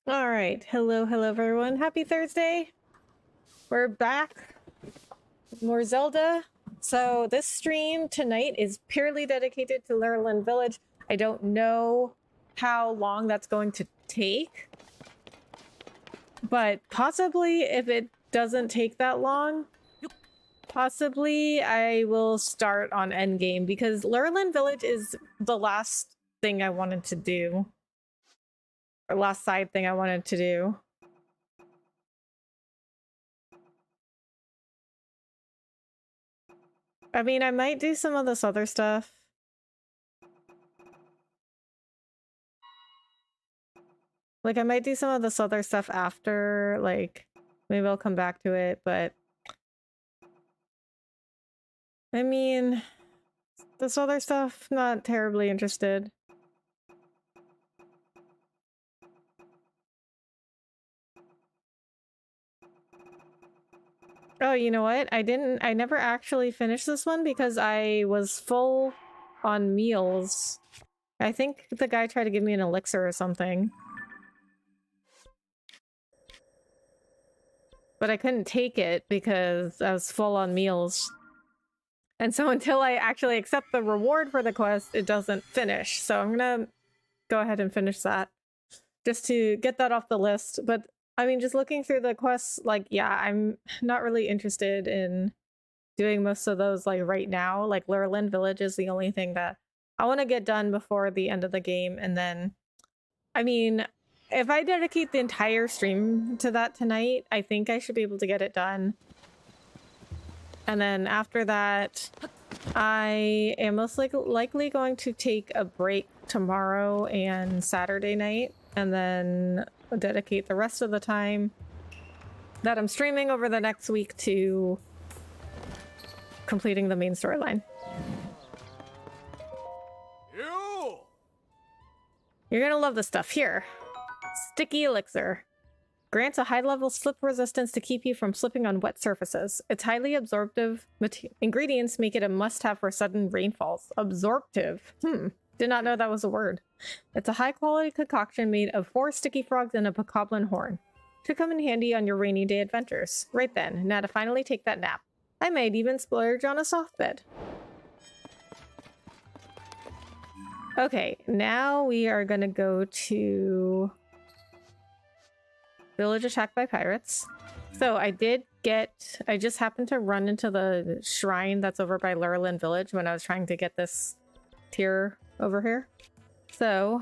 All right. Hello, everyone. Happy Thursday. We're back. More Zelda. So this stream tonight is purely dedicated to Lurelin Village. I don't know how long that's going to take, but possibly if it doesn't take that long, possibly I will start on Endgame because Lurelin Village is the last thing I wanted to do. Or last side thing I wanted to do. I mean, I might do some of this other stuff. Like, I might do some of this other stuff after, like, maybe I'll come back to it, but... I mean, this other stuff, not terribly interested. Oh, you know what? I never actually finished this one because I was full on meals. I think the guy tried to give me an elixir or something. But I couldn't take it because I was full on meals. And so until I actually accept the reward for the quest, it doesn't finish. So I'm gonna go ahead and finish that. Just to get that off the list. But I mean, just looking through the quests, like, yeah, I'm not really interested in doing most of those, like, right now. Like, Lurelin Village is the only thing that I want to get done before the end of the game. And then, I mean, if I dedicate the entire stream to that tonight, I think I should be able to get it done. And then after that, I am most likely going to take a break tomorrow and Saturday night, and then dedicate the rest of the time that I'm streaming over the next week to completing the main storyline. You're gonna love this stuff. Here. Sticky Elixir. Grants a high-level slip resistance to keep you from slipping on wet surfaces. Its highly absorptive ingredients make it a must-have for sudden rainfalls. Absorptive. Did not know that was a word. It's a high-quality concoction made of 4 sticky frogs and a bokoblin horn. Should come in handy on your rainy day adventures. Right then, now to finally take that nap. I might even splurge on a soft bed. Okay, now we are gonna go to... Village attacked by pirates. So I just happened to run into the shrine that's over by Lurelin Village when I was trying to get this tier over here. So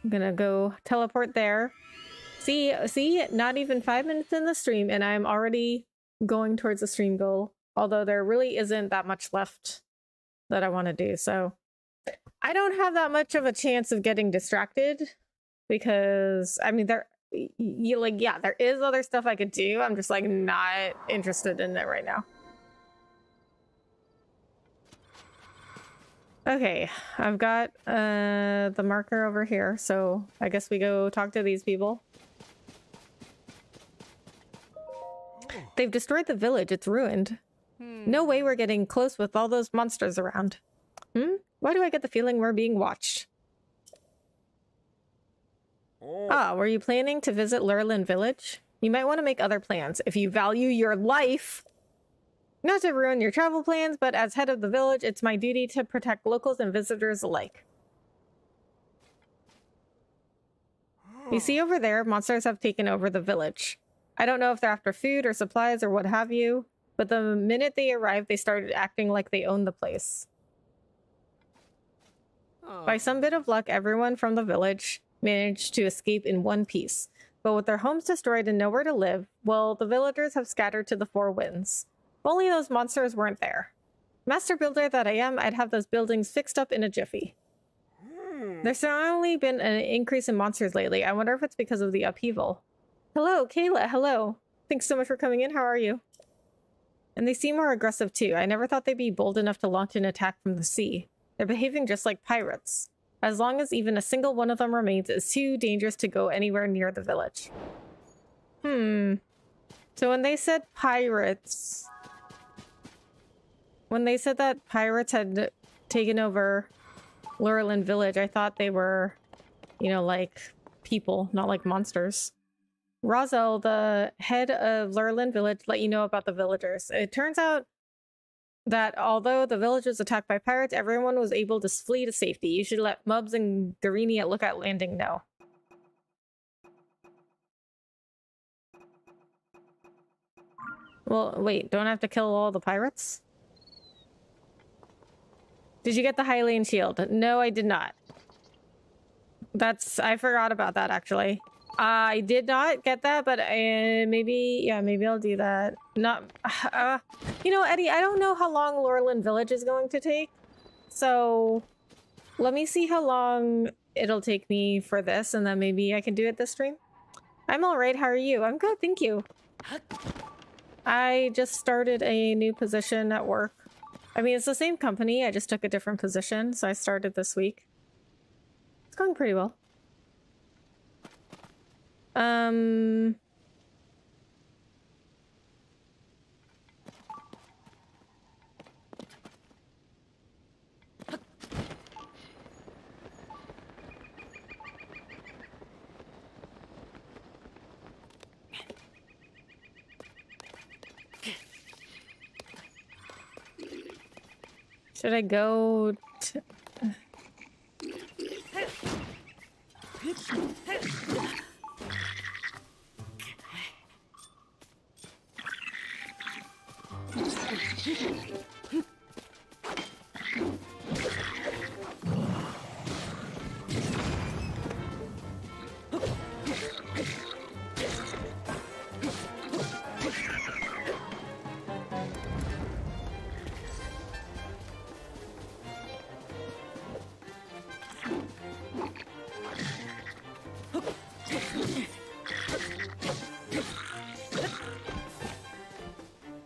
I'm gonna go teleport there. See, not even 5 minutes in the stream and I'm already going towards the stream goal. Although there really isn't that much left that I want to do. So I don't have that much of a chance of getting distracted. Because, I mean, there is other stuff I could do. I'm just, like, not interested in it right now. Okay, I've got the marker over here, so I guess we go talk to these people. They've destroyed the village. It's ruined. No way we're getting close with all those monsters around. Why do I get the feeling we're being watched? Ah, were you planning to visit Lurelin Village? You might want to make other plans if you value your life. Not to ruin your travel plans, but as head of the village, it's my duty to protect locals and visitors alike. You see over there, monsters have taken over the village. I don't know if they're after food or supplies or what have you, but the minute they arrived, they started acting like they owned the place. By some bit of luck, everyone from the village managed to escape in one piece. But with their homes destroyed and nowhere to live, well, the villagers have scattered to the 4 winds. If only those monsters weren't there. Master builder that I am, I'd have those buildings fixed up in a jiffy. There's certainly been an increase in monsters lately. I wonder if it's because of the upheaval. Hello, Kayla, hello. Thanks so much for coming in. How are you? And they seem more aggressive too. I never thought they'd be bold enough to launch an attack from the sea. They're behaving just like pirates. As long as even a single one of them remains, it's too dangerous to go anywhere near the village. So when they said pirates... When they said that pirates had taken over Lurelin Village, I thought they were, you know, like, people, not like monsters. Rosel, the head of Lurelin village, let you know about the villagers. It turns out that although the village was attacked by pirates, everyone was able to flee to safety. You should let Mubs and Garini at Lookout Landing know. Well, wait, don't I have to kill all the pirates? Did you get the Hylian shield? No, I did not. I forgot about that, actually. I did not get that, but maybe I'll do that. Not, you know, Eddie, I don't know how long Lurelin Village is going to take. So let me see how long it'll take me for this, and then maybe I can do it this stream. I'm all right. How are you? I'm good. Thank you. I just started a new position at work. I mean, it's the same company. I just took a different position, so I started this week. It's going pretty well. Should I go to...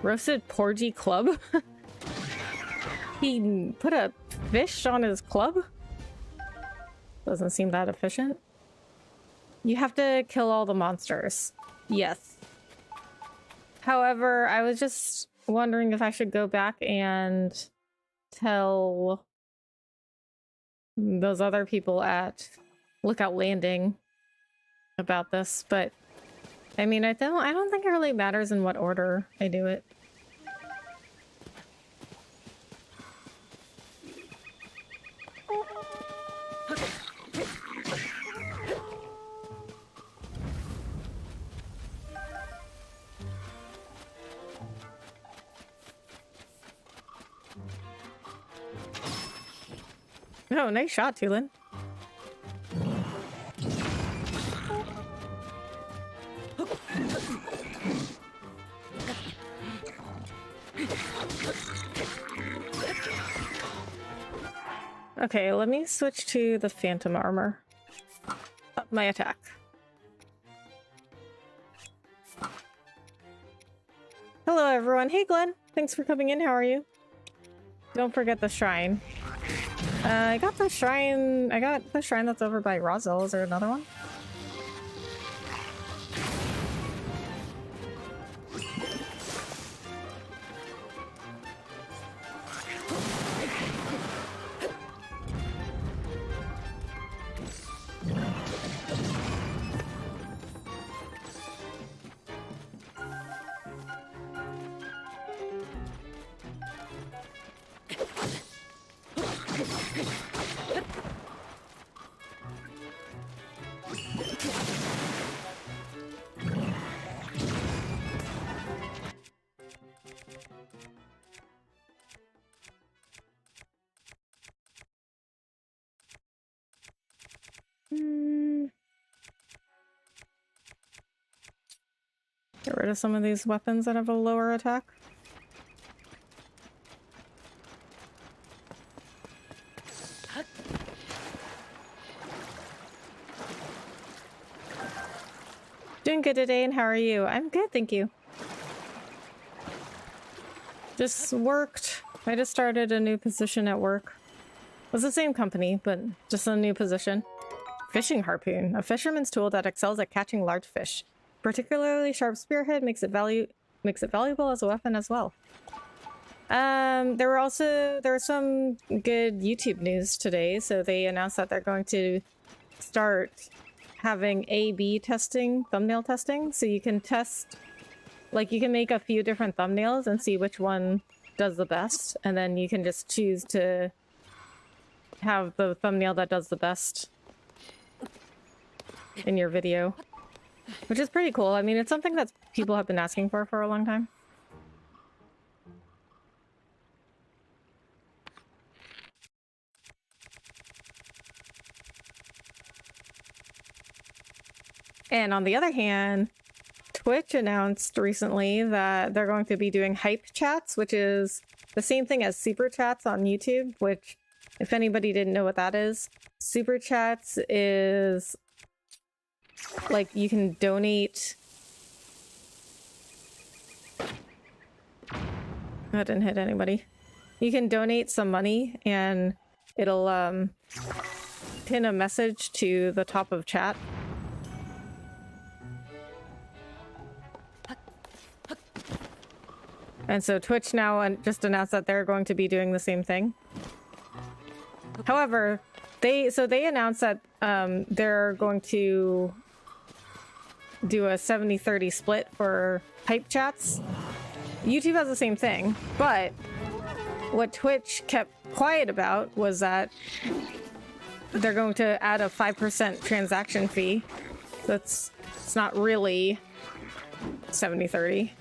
Roasted Porgy Club? He put a fish on his club? Doesn't seem that efficient. You have to kill all the monsters. Yes. However, I was just wondering if I should go back and tell those other people at Lookout Landing about this, but I mean, I don't think it really matters in what order I do it. Oh, nice shot, Tulin. Okay, let me switch to the Phantom Armor. Up my attack. Hello, everyone. Hey, Glenn. Thanks for coming in. How are you? Don't forget the shrine. I got the shrine that's over by Rosel. Is there another one? Get rid of some of these weapons that have a lower attack. Doing good today, and how are you? I'm good, thank you. Just worked. I just started a new position at work. It was the same company, but just a new position. Fishing harpoon, a fisherman's tool that excels at catching large fish. Particularly sharp spearhead makes it valuable as a weapon as well. There was some good YouTube news today, so they announced that they're going to start having A/B testing, thumbnail testing, so you can test, like you can make a few different thumbnails and see which one does the best, and then you can just choose to have the thumbnail that does the best in your video, which is pretty cool. I mean, it's something that people have been asking for a long time. And on the other hand, Twitch announced recently that they're going to be doing hype chats, which is the same thing as super chats on YouTube, which, if anybody didn't know what that is, super chats is like you can donate. I didn't hit anybody. You can donate some money and it'll pin a message to the top of chat. And so Twitch now just announced that they're going to be doing the same thing. However, they announced that they're going to do a 70-30 split for hype chats. YouTube has the same thing, but what Twitch kept quiet about was that they're going to add a 5% transaction fee. It's not really 70-30.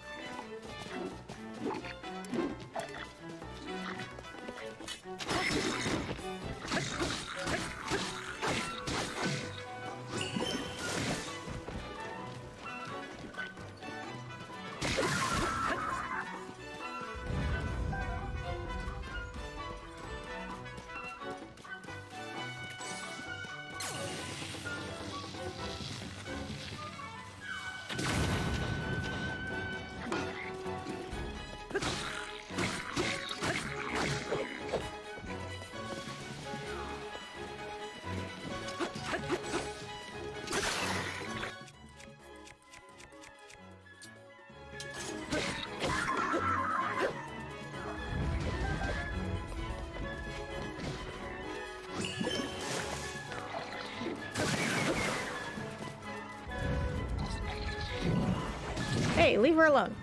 Hey, leave her alone.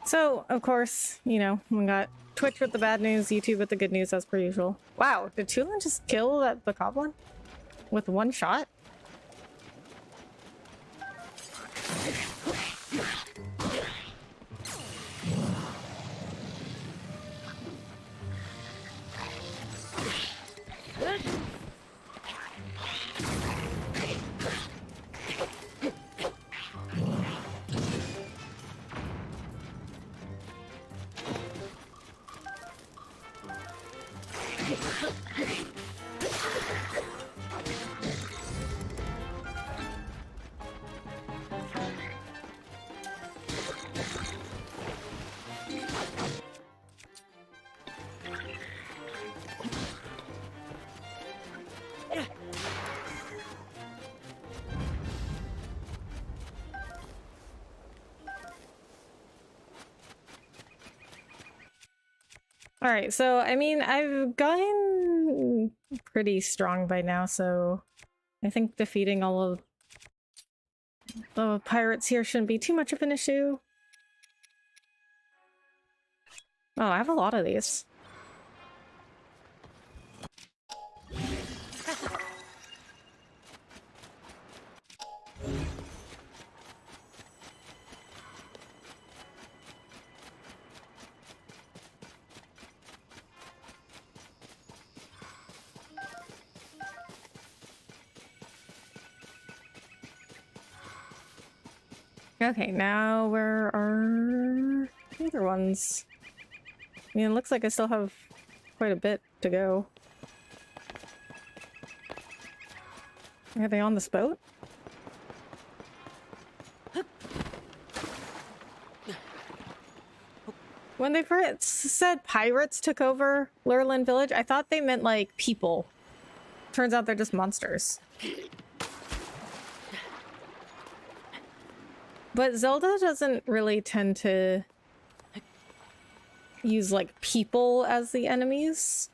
So, of course, you know, we got Twitch with the bad news, YouTube with the good news as per usual. Wow, did Tulin just kill the goblin with one shot? Alright, so, I mean, I've gotten pretty strong by now, so I think defeating all of the pirates here shouldn't be too much of an issue. Oh, I have a lot of these. Okay, now where are the other ones? I mean, it looks like I still have quite a bit to go. Are they on this boat? When they first said pirates took over Lurelin Village, I thought they meant like people. Turns out they're just monsters. But Zelda doesn't really tend to use like people as the enemies.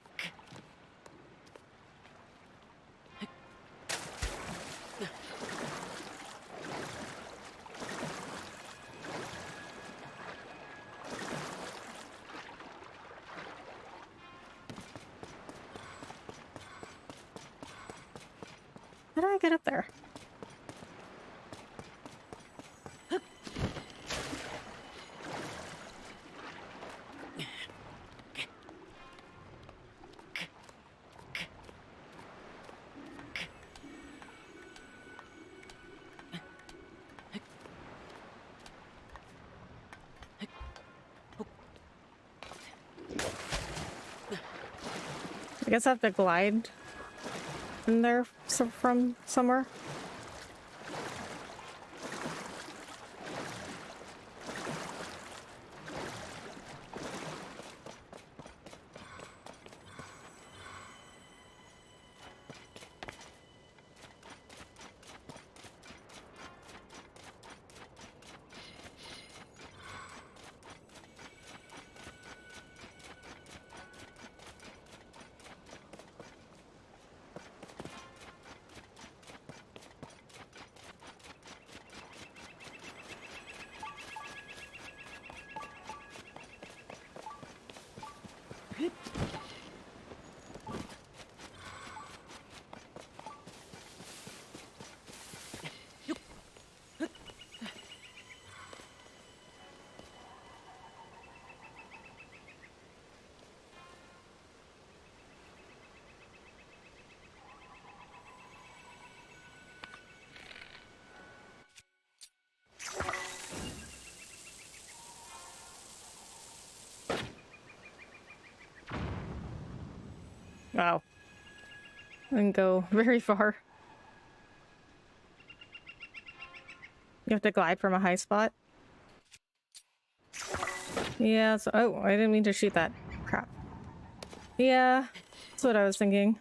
How do I get up there? I guess I have to glide in there from somewhere. Wow. I didn't go very far. You have to glide from a high spot. Yeah, so oh, I didn't mean to shoot that. Crap. Yeah, that's what I was thinking.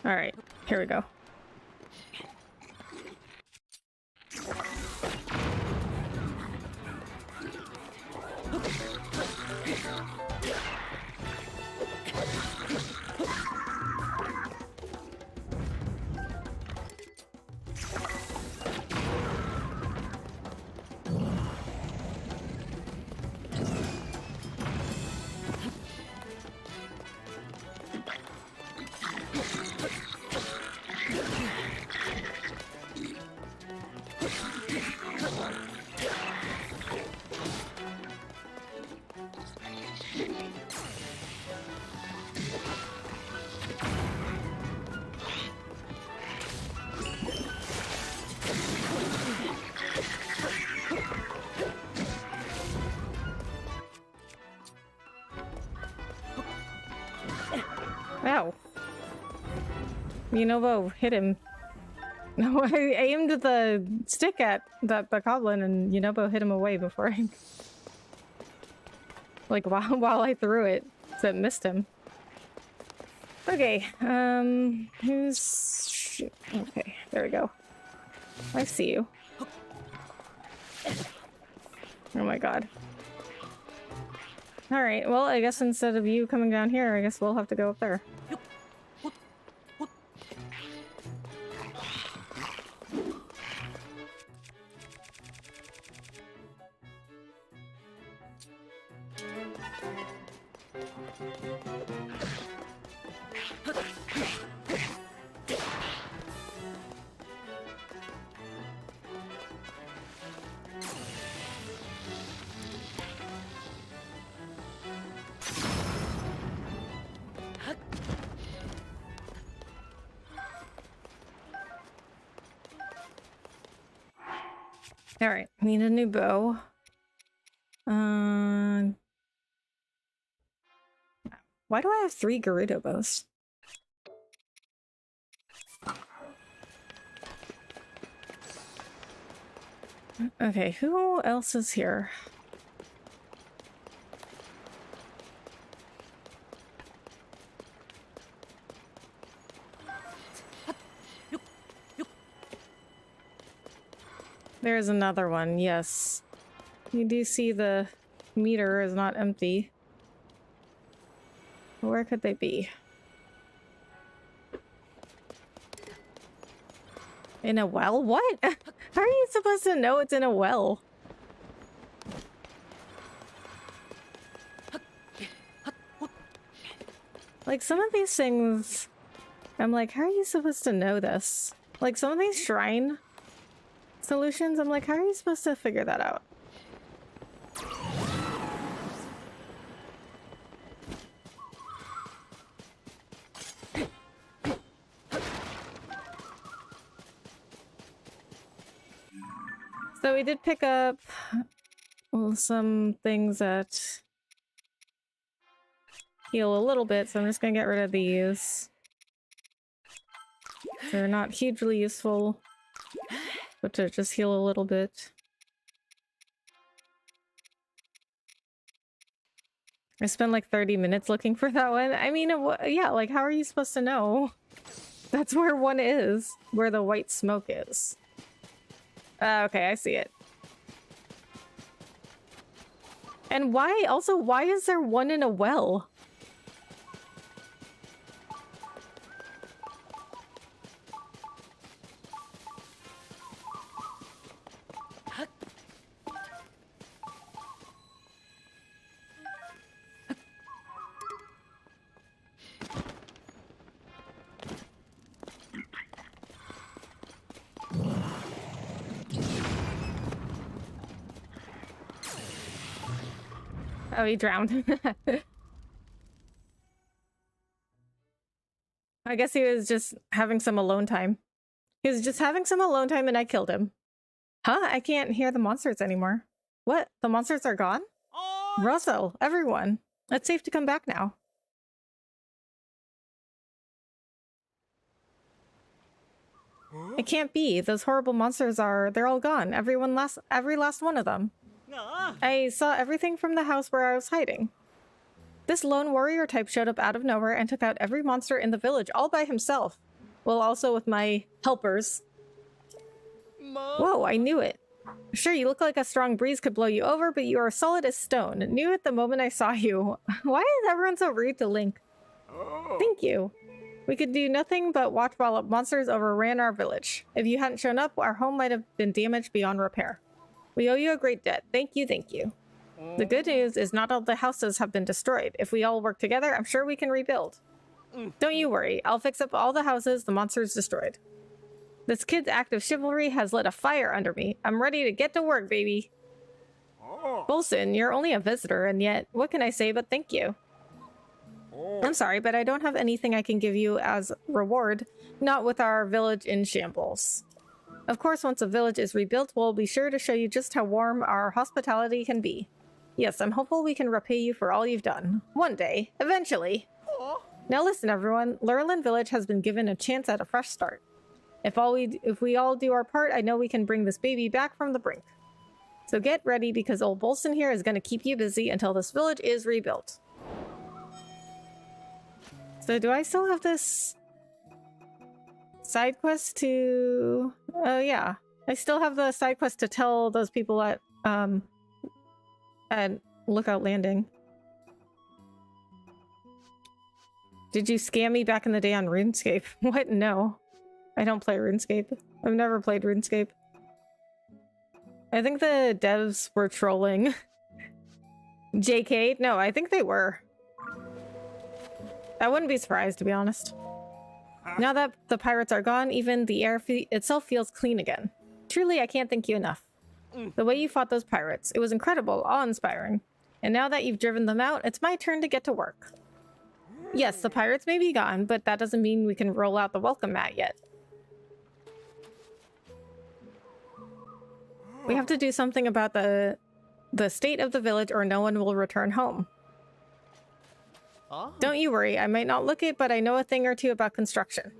All right, here we go. Ow. Yunobo hit him. No, I aimed the stick at the goblin and Yunobo hit him away before I... Like, while I threw it, so it missed him. Okay, who's... Okay, there we go. I see you. Oh my god. Alright, well, I guess instead of you coming down here, I guess we'll have to go up there. Alright, need a new bow. Why do I have 3 Gerudo bows? Okay, who else is here? There's another one, yes. You do see the meter is not empty. Where could they be? In a well? What? How are you supposed to know it's in a well? Like, some of these things, I'm like, how are you supposed to know this? Like, some of these shrine solutions, I'm like, how are you supposed to figure that out? So we did pick up some things that heal a little bit, so I'm just gonna get rid of these. They're not hugely useful, but to just heal a little bit. I spent like 30 minutes looking for that one. I mean, yeah, like, how are you supposed to know? That's where one is, where the white smoke is. Okay, I see it. And why, also, why is there one in a well? Oh, he drowned. I guess he was just having some alone time. He was just having some alone time and I killed him. Huh? I can't hear the monsters anymore. What? The monsters are gone? Oh! Russell, everyone. It's safe to come back now. Huh? It can't be. Those horrible monsters they're all gone. Every last one of them. I saw everything from the house where I was hiding. This lone warrior type showed up out of nowhere and took out every monster in the village all by himself. Well, also with my helpers. Whoa, I knew it. Sure, you look like a strong breeze could blow you over, but you are solid as stone. Knew it the moment I saw you. Why is everyone so rude to Link? Oh. Thank you. We could do nothing but watch while monsters overran our village. If you hadn't shown up, our home might have been damaged beyond repair. We owe you a great debt. Thank you, thank you. The good news is not all the houses have been destroyed. If we all work together, I'm sure we can rebuild. Don't you worry. I'll fix up all the houses the monsters destroyed. This kid's act of chivalry has lit a fire under me. I'm ready to get to work, baby. Bolson, you're only a visitor, and yet, what can I say but thank you? I'm sorry, but I don't have anything I can give you as reward. Not with our village in shambles. Of course, once a village is rebuilt, we'll be sure to show you just how warm our hospitality can be. Yes, I'm hopeful we can repay you for all you've done. One day. Eventually. Aww. Now listen, everyone. Lurelin Village has been given a chance at a fresh start. If we all do our part, I know we can bring this baby back from the brink. So get ready, because old Bolson here is going to keep you busy until this village is rebuilt. So do I still have this side quest to... Oh yeah, I still have the side quest to tell those people at Lookout Landing. Did you scam me back in the day on RuneScape? What? No. I don't play RuneScape. I've never played RuneScape. I think the devs were trolling. JK? No, I think they were. I wouldn't be surprised, to be honest. Now that the pirates are gone, even the air itself feels clean again. Truly, I can't thank you enough. The way you fought those pirates, it was incredible, awe-inspiring. And now that you've driven them out, it's my turn to get to work. Yes, the pirates may be gone, but that doesn't mean we can roll out the welcome mat yet. We have to do something about the state of the village or no one will return home. Don't you worry, I might not look it, but I know a thing or two about construction.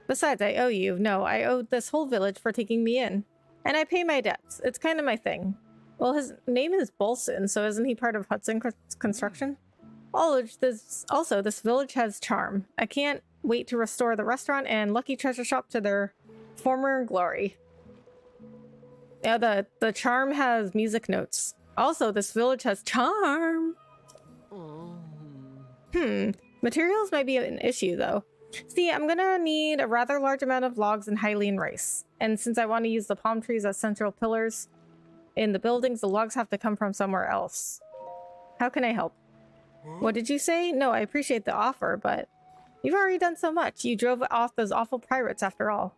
Besides, I owe you. No, I owe this whole village for taking me in. And I pay my debts. It's kind of my thing. Well, his name is Bolson, so isn't he part of Hudson Construction? Also, this village has charm. I can't wait to restore the restaurant and Lucky Treasure Shop to their former glory. Yeah, the charm has music notes. Also, this village has charm. Materials might be an issue, though. See, I'm gonna need a rather large amount of logs and Hylian rice. And since I want to use the palm trees as central pillars in the buildings, the logs have to come from somewhere else. How can I help? What did you say? No, I appreciate the offer, but you've already done so much. You drove off those awful pirates after all.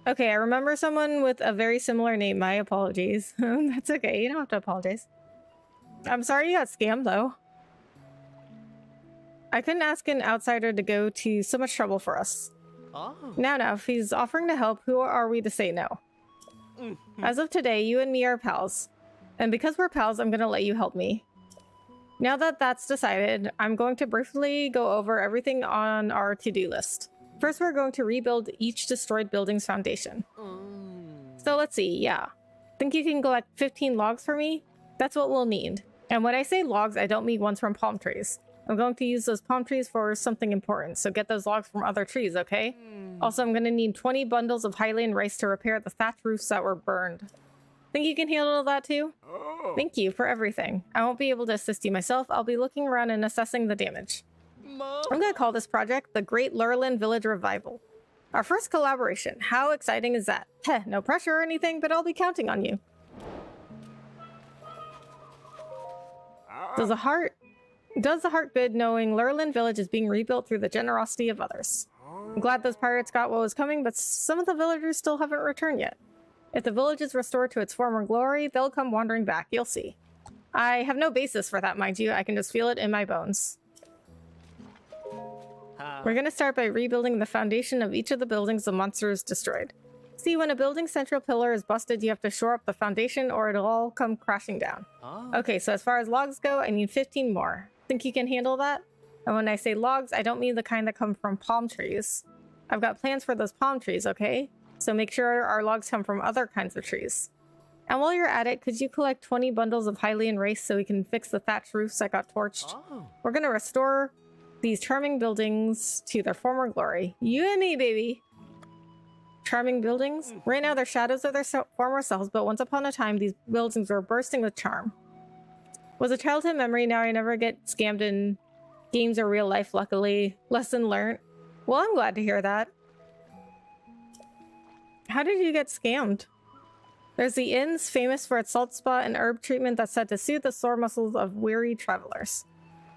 Okay, I remember someone with a very similar name. My apologies. That's okay. You don't have to apologize. I'm sorry you got scammed, though. I couldn't ask an outsider to go to so much trouble for us. Now, if he's offering to help, who are we to say no? As of today, you and me are pals. And because we're pals, I'm gonna let you help me. Now that that's decided, I'm going to briefly go over everything on our to-do list. First, we're going to rebuild each destroyed building's foundation. So let's see, yeah. Think you can collect 15 logs for me? That's what we'll need. And when I say logs, I don't mean ones from palm trees. I'm going to use those palm trees for something important, so get those logs from other trees, okay? Also, I'm going to need 20 bundles of Hylian rice to repair the thatch roofs that were burned. Think you can handle that too? Thank you for everything. I won't be able to assist you myself. I'll be looking around and assessing the damage. I'm going to call this project the Great Lurelin Village Revival. Our first collaboration. How exciting is that? Heh, no pressure or anything, but I'll be counting on you. Does the heart good knowing Lurelin Village is being rebuilt through the generosity of others? I'm glad those pirates got what was coming, but some of the villagers still haven't returned yet. If the village is restored to its former glory, they'll come wandering back. You'll see. I have no basis for that, mind you. I can just feel it in my bones. We're going to start by rebuilding the foundation of each of the buildings the monsters destroyed. See, when a building's central pillar is busted, you have to shore up the foundation or it'll all come crashing down. Okay, so as far as logs go, I need 15 more. Think you can handle that? And when I say logs, I don't mean the kind that come from palm trees. I've got plans for those palm trees, okay? So make sure our logs come from other kinds of trees. And while you're at it, could you collect 20 bundles of Hylian rice so we can fix the thatch roofs that got torched? We're gonna restore these charming buildings to their former glory. You and me, baby! Charming buildings? Right now they're shadows of their former selves, but once upon a time these buildings were bursting with charm. Was a childhood memory, now I never get scammed in games or real life, luckily. Lesson learned. Well, I'm glad to hear that. How did you get scammed? There's the inns, famous for its salt spa and herb treatment that's said to soothe the sore muscles of weary travelers.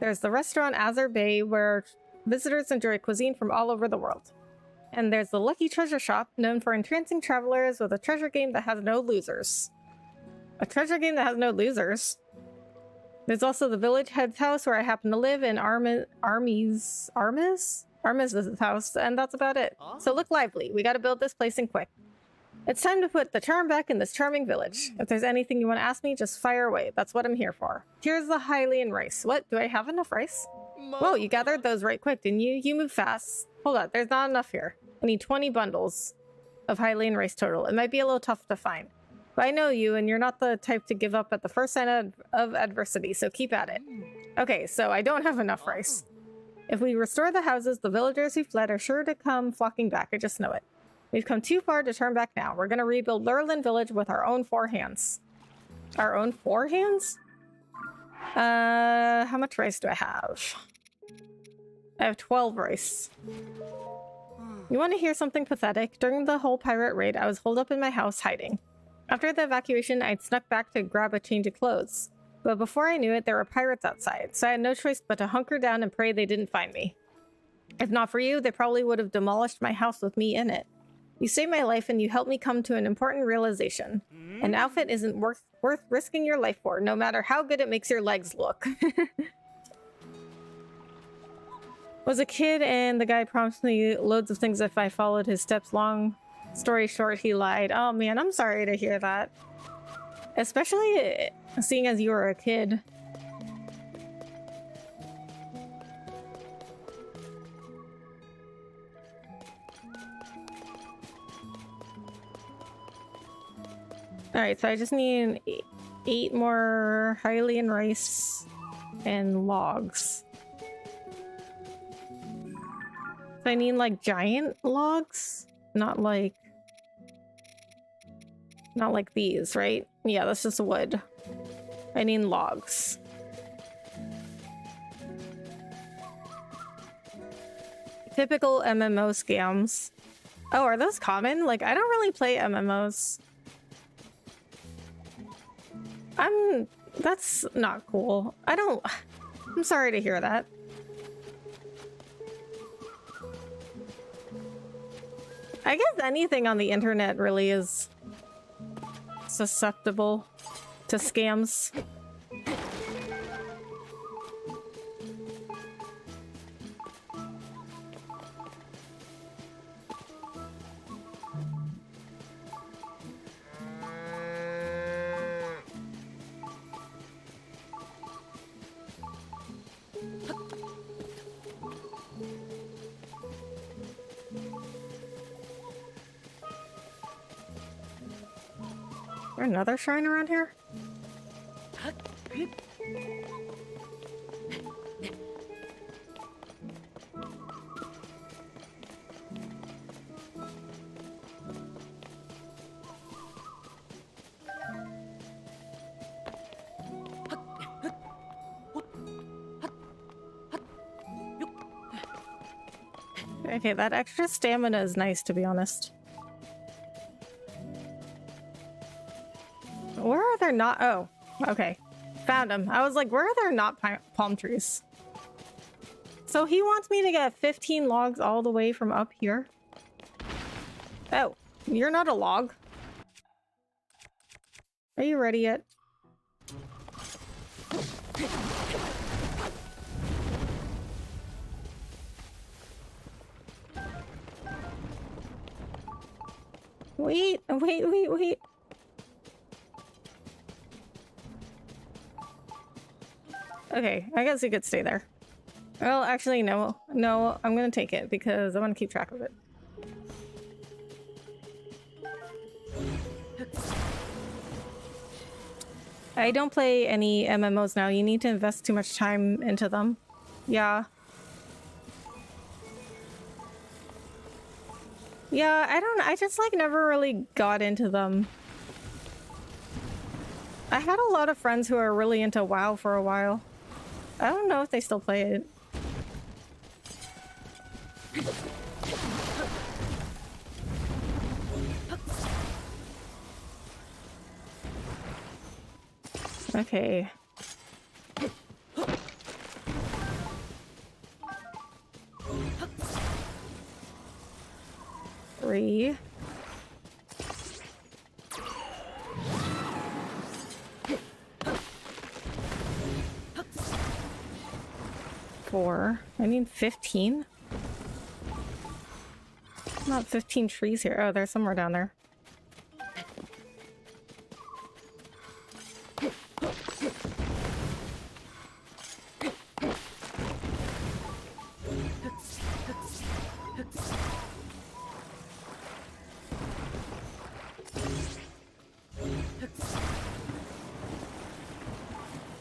There's the restaurant Azure Bay, where visitors enjoy cuisine from all over the world. And there's the Lucky Treasure Shop, known for entrancing travelers with a treasure game that has no losers. A treasure game that has no losers? There's also the village head's house, where I happen to live, and Armiz's house, and that's about it. So look lively. We gotta build this place in quick. It's time to put the charm back in this charming village. If there's anything you want to ask me, just fire away. That's what I'm here for. Here's the Hylian rice. What? Do I have enough rice? Whoa, you gathered those right quick, didn't you? You move fast. Hold on, there's not enough here. I need 20 bundles of Hylian rice total. It might be a little tough to find. But I know you, and you're not the type to give up at the first sign of adversity, so keep at it. Okay, so I don't have enough rice. If we restore the houses, the villagers who fled are sure to come flocking back. I just know it. We've come too far to turn back now. We're going to rebuild Lurelin Village with our own 4 hands. Our own 4 hands? How much rice do I have? I have 12 rice. You want to hear something pathetic? During the whole pirate raid, I was holed up in my house hiding. After the evacuation, I'd snuck back to grab a change of clothes. But before I knew it, there were pirates outside, so I had no choice but to hunker down and pray they didn't find me. If not for you, they probably would have demolished my house with me in it. You saved my life and you helped me come to an important realization. An outfit isn't worth risking your life for, no matter how good it makes your legs look. Was a kid and the guy promised me loads of things if I followed his steps. Long story short, he lied. Oh man, I'm sorry to hear that. Especially seeing as you were a kid. Alright, so I just need 8 more Hylian rice and logs. So I need like giant logs, not like these, right? Yeah, that's just wood. I need logs. Typical MMO scams. Oh, are those common? Like, I don't really play MMOs. That's not cool. I'm sorry to hear that. I guess anything on the internet really is susceptible to scams. Is there another shrine around here? Okay, that extra stamina is nice, to be honest. Where are there not? Oh, okay. Found him. I was like, where are there not palm trees? So he wants me to get 15 logs all the way from up here? Oh, you're not a log. Are you ready yet? Wait. Okay, I guess you could stay there. Well, actually, no. No, I'm gonna take it because I want to keep track of it. I don't play any MMOs now. You need to invest too much time into them. Yeah. Yeah, I just like never really got into them. I had a lot of friends who are really into WoW for a while. I don't know if they still play it. Okay. Three. Four. I need 15? Not 15 trees here. Oh, there's somewhere down there.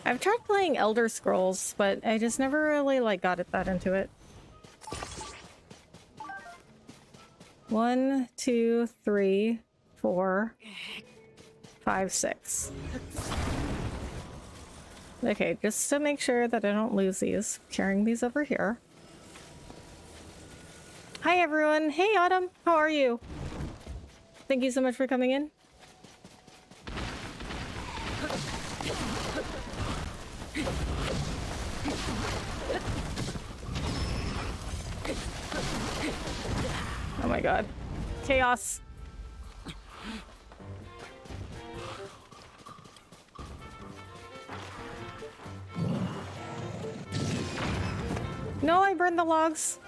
I've tried playing Elder Scrolls, but I just never really got that into it. 1, 2, 3, 4, 5, 6. Okay, just to make sure that I don't lose these, carrying these over here. Hi everyone! Hey Autumn! How are you? Thank you so much for coming in. Oh my god. Chaos. No, I burned the logs.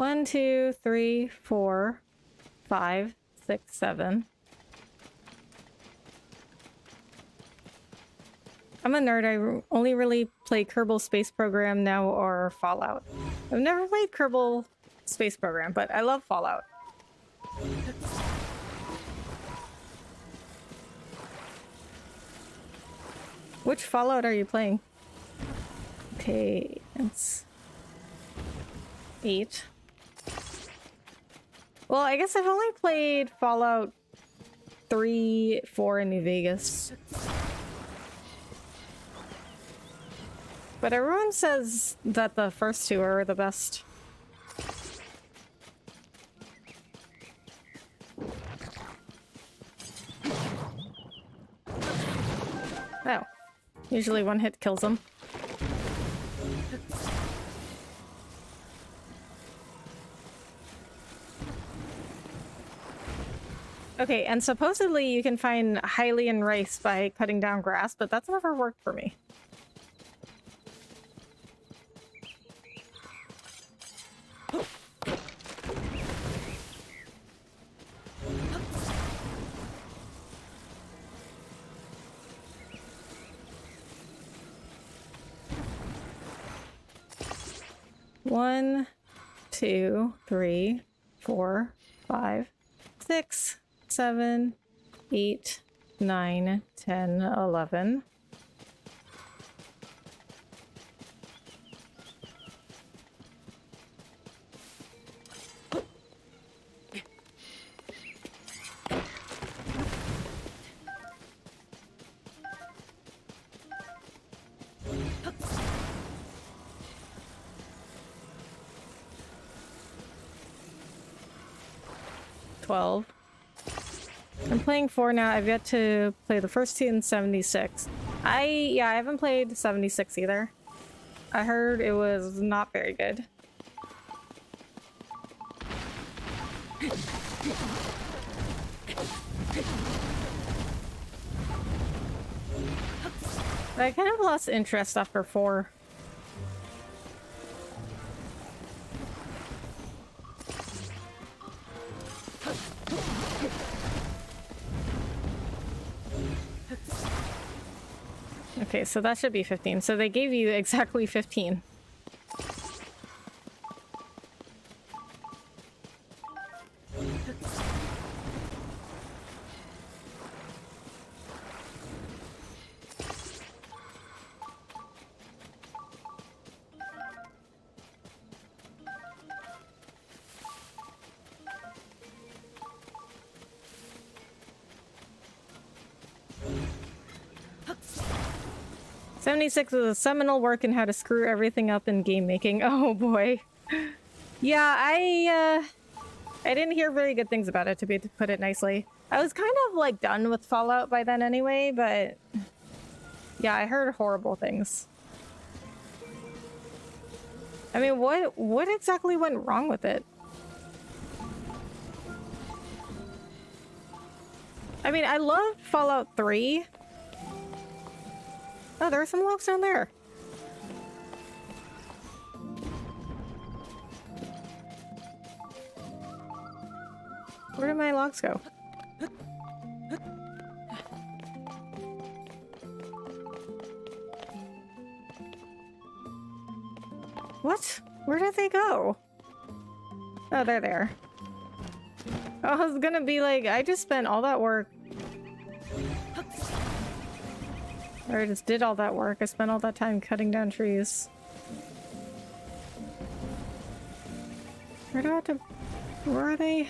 1, 2, 3, 4, 5, 6, 7. I'm a nerd. I only really play Kerbal Space Program now or Fallout. I've never played Kerbal Space Program, but I love Fallout. Which Fallout are you playing? Okay, it's 8. Well, I guess I've only played Fallout 3, 4, and New Vegas. But everyone says that the first two are the best. Oh. Usually one hit kills them. Okay, and supposedly you can find Hylian rice by cutting down grass, but that's never worked for me. One, 2, 3, 4, 5, 6, 7, 8, 9, 10, 11. I'm playing 4 now. I've yet to play the first two in 76. I haven't played 76 either. I heard it was not very good. I kind of lost interest after 4. Okay, so that should be 15. So they gave you exactly 15. '76 is a seminal work in how to screw everything up in game making. Oh boy. Yeah, I didn't hear very good things about it, to put it nicely. I was kind of like done with Fallout by then anyway, but yeah, I heard horrible things. I mean, what exactly went wrong with it? I mean, I loved Fallout 3. Oh, there are some logs down there. Where did my logs go? What? Where did they go? Oh, they're there. I was gonna be like, I just spent all that work. Or I just did all that work. I spent all that time cutting down trees. Where do I have to... Where are they?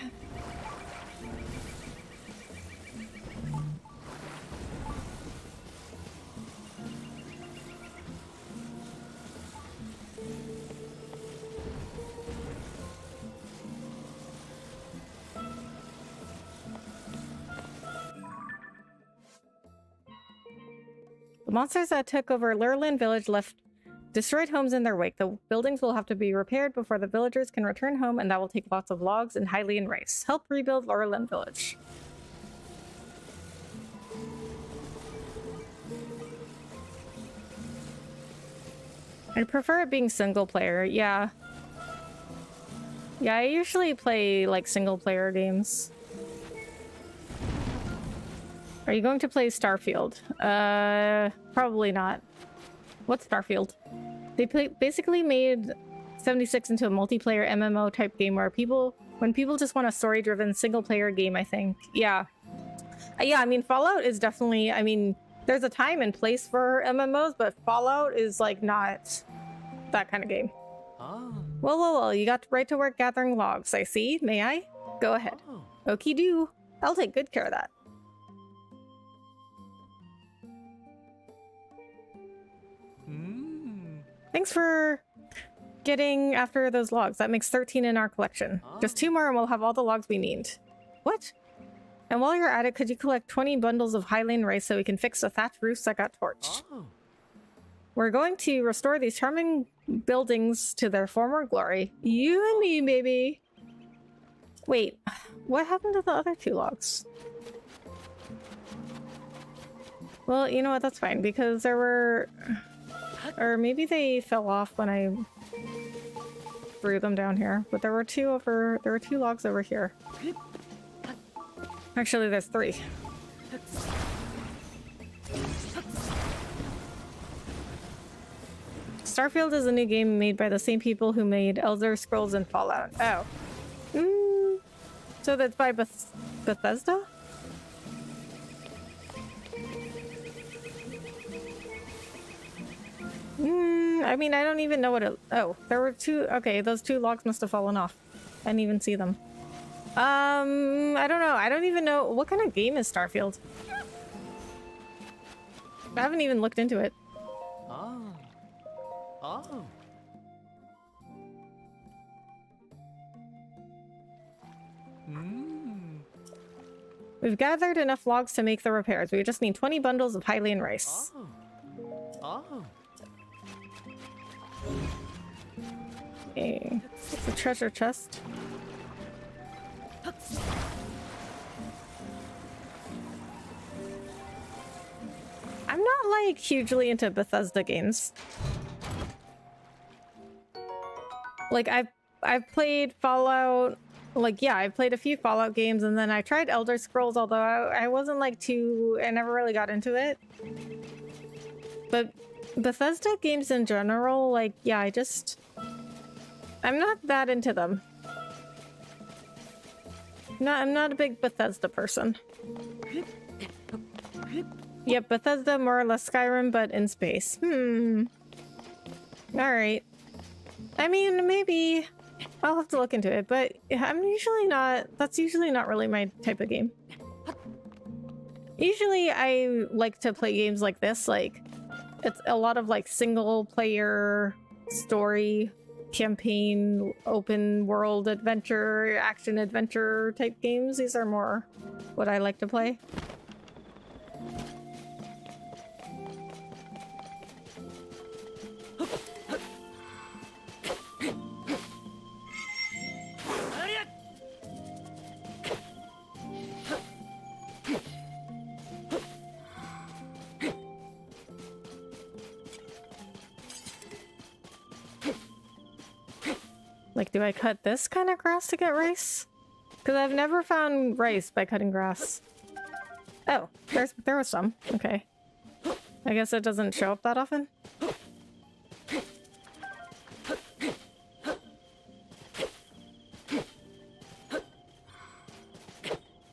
The monsters that took over Lurelin village left destroyed homes in their wake. The buildings will have to be repaired before the villagers can return home, and that will take lots of logs and Hylian rice. Help rebuild Lurelin village. I'd prefer it being single player, yeah. Yeah, I usually play like single player games. Are you going to play Starfield? Probably not. What's Starfield? They basically made 76 into a multiplayer MMO type game where when people just want a story-driven single-player game, I think. Yeah. Yeah, I mean, Fallout is definitely, I mean, there's a time and place for MMOs, but Fallout is like not that kind of game. Oh. Well, you got right to work gathering logs, I see. May I? Go ahead. Oh. Okie do. I'll take good care of that. Thanks for getting after those logs. That makes 13 in our collection. Oh. Just 2 more and we'll have all the logs we need. What? And while you're at it, could you collect 20 bundles of Hyrule rice so we can fix the thatched roofs that got torched? Oh. We're going to restore these charming buildings to their former glory. You and me, baby. Wait, what happened to the other 2 logs? Well, you know what? That's fine because there were... Or maybe they fell off when I threw them down here. But there were 2 logs over here. Actually, there's 3. Starfield is a new game made by the same people who made Elder Scrolls and Fallout. Oh. So that's by Bethesda? I mean, I don't even know what it... Oh, there were 2... Okay, those 2 logs must have fallen off. I didn't even see them. I don't know. I don't even know... What kind of game is Starfield? I haven't even looked into it. Oh. Oh. We've gathered enough logs to make the repairs. We just need 20 bundles of Hylian rice. Oh. Oh. Okay. It's a treasure chest. I'm not like hugely into Bethesda games. Like I've played Fallout. Like yeah, I've played a few Fallout games, and then I tried Elder Scrolls, although I wasn't like I never really got into it. But Bethesda games in general, like yeah, I'm not that into them. I'm not a big Bethesda person. Yep, Bethesda more or less Skyrim, but in space. Alright. I mean, maybe I'll have to look into it, but that's usually not really my type of game. Usually I like to play games like this, like it's a lot of like single player story campaign, open world adventure, action adventure type games. These are more what I like to play. Like, do I cut this kind of grass to get rice? Because I've never found rice by cutting grass. Oh, there was some. Okay. I guess it doesn't show up that often.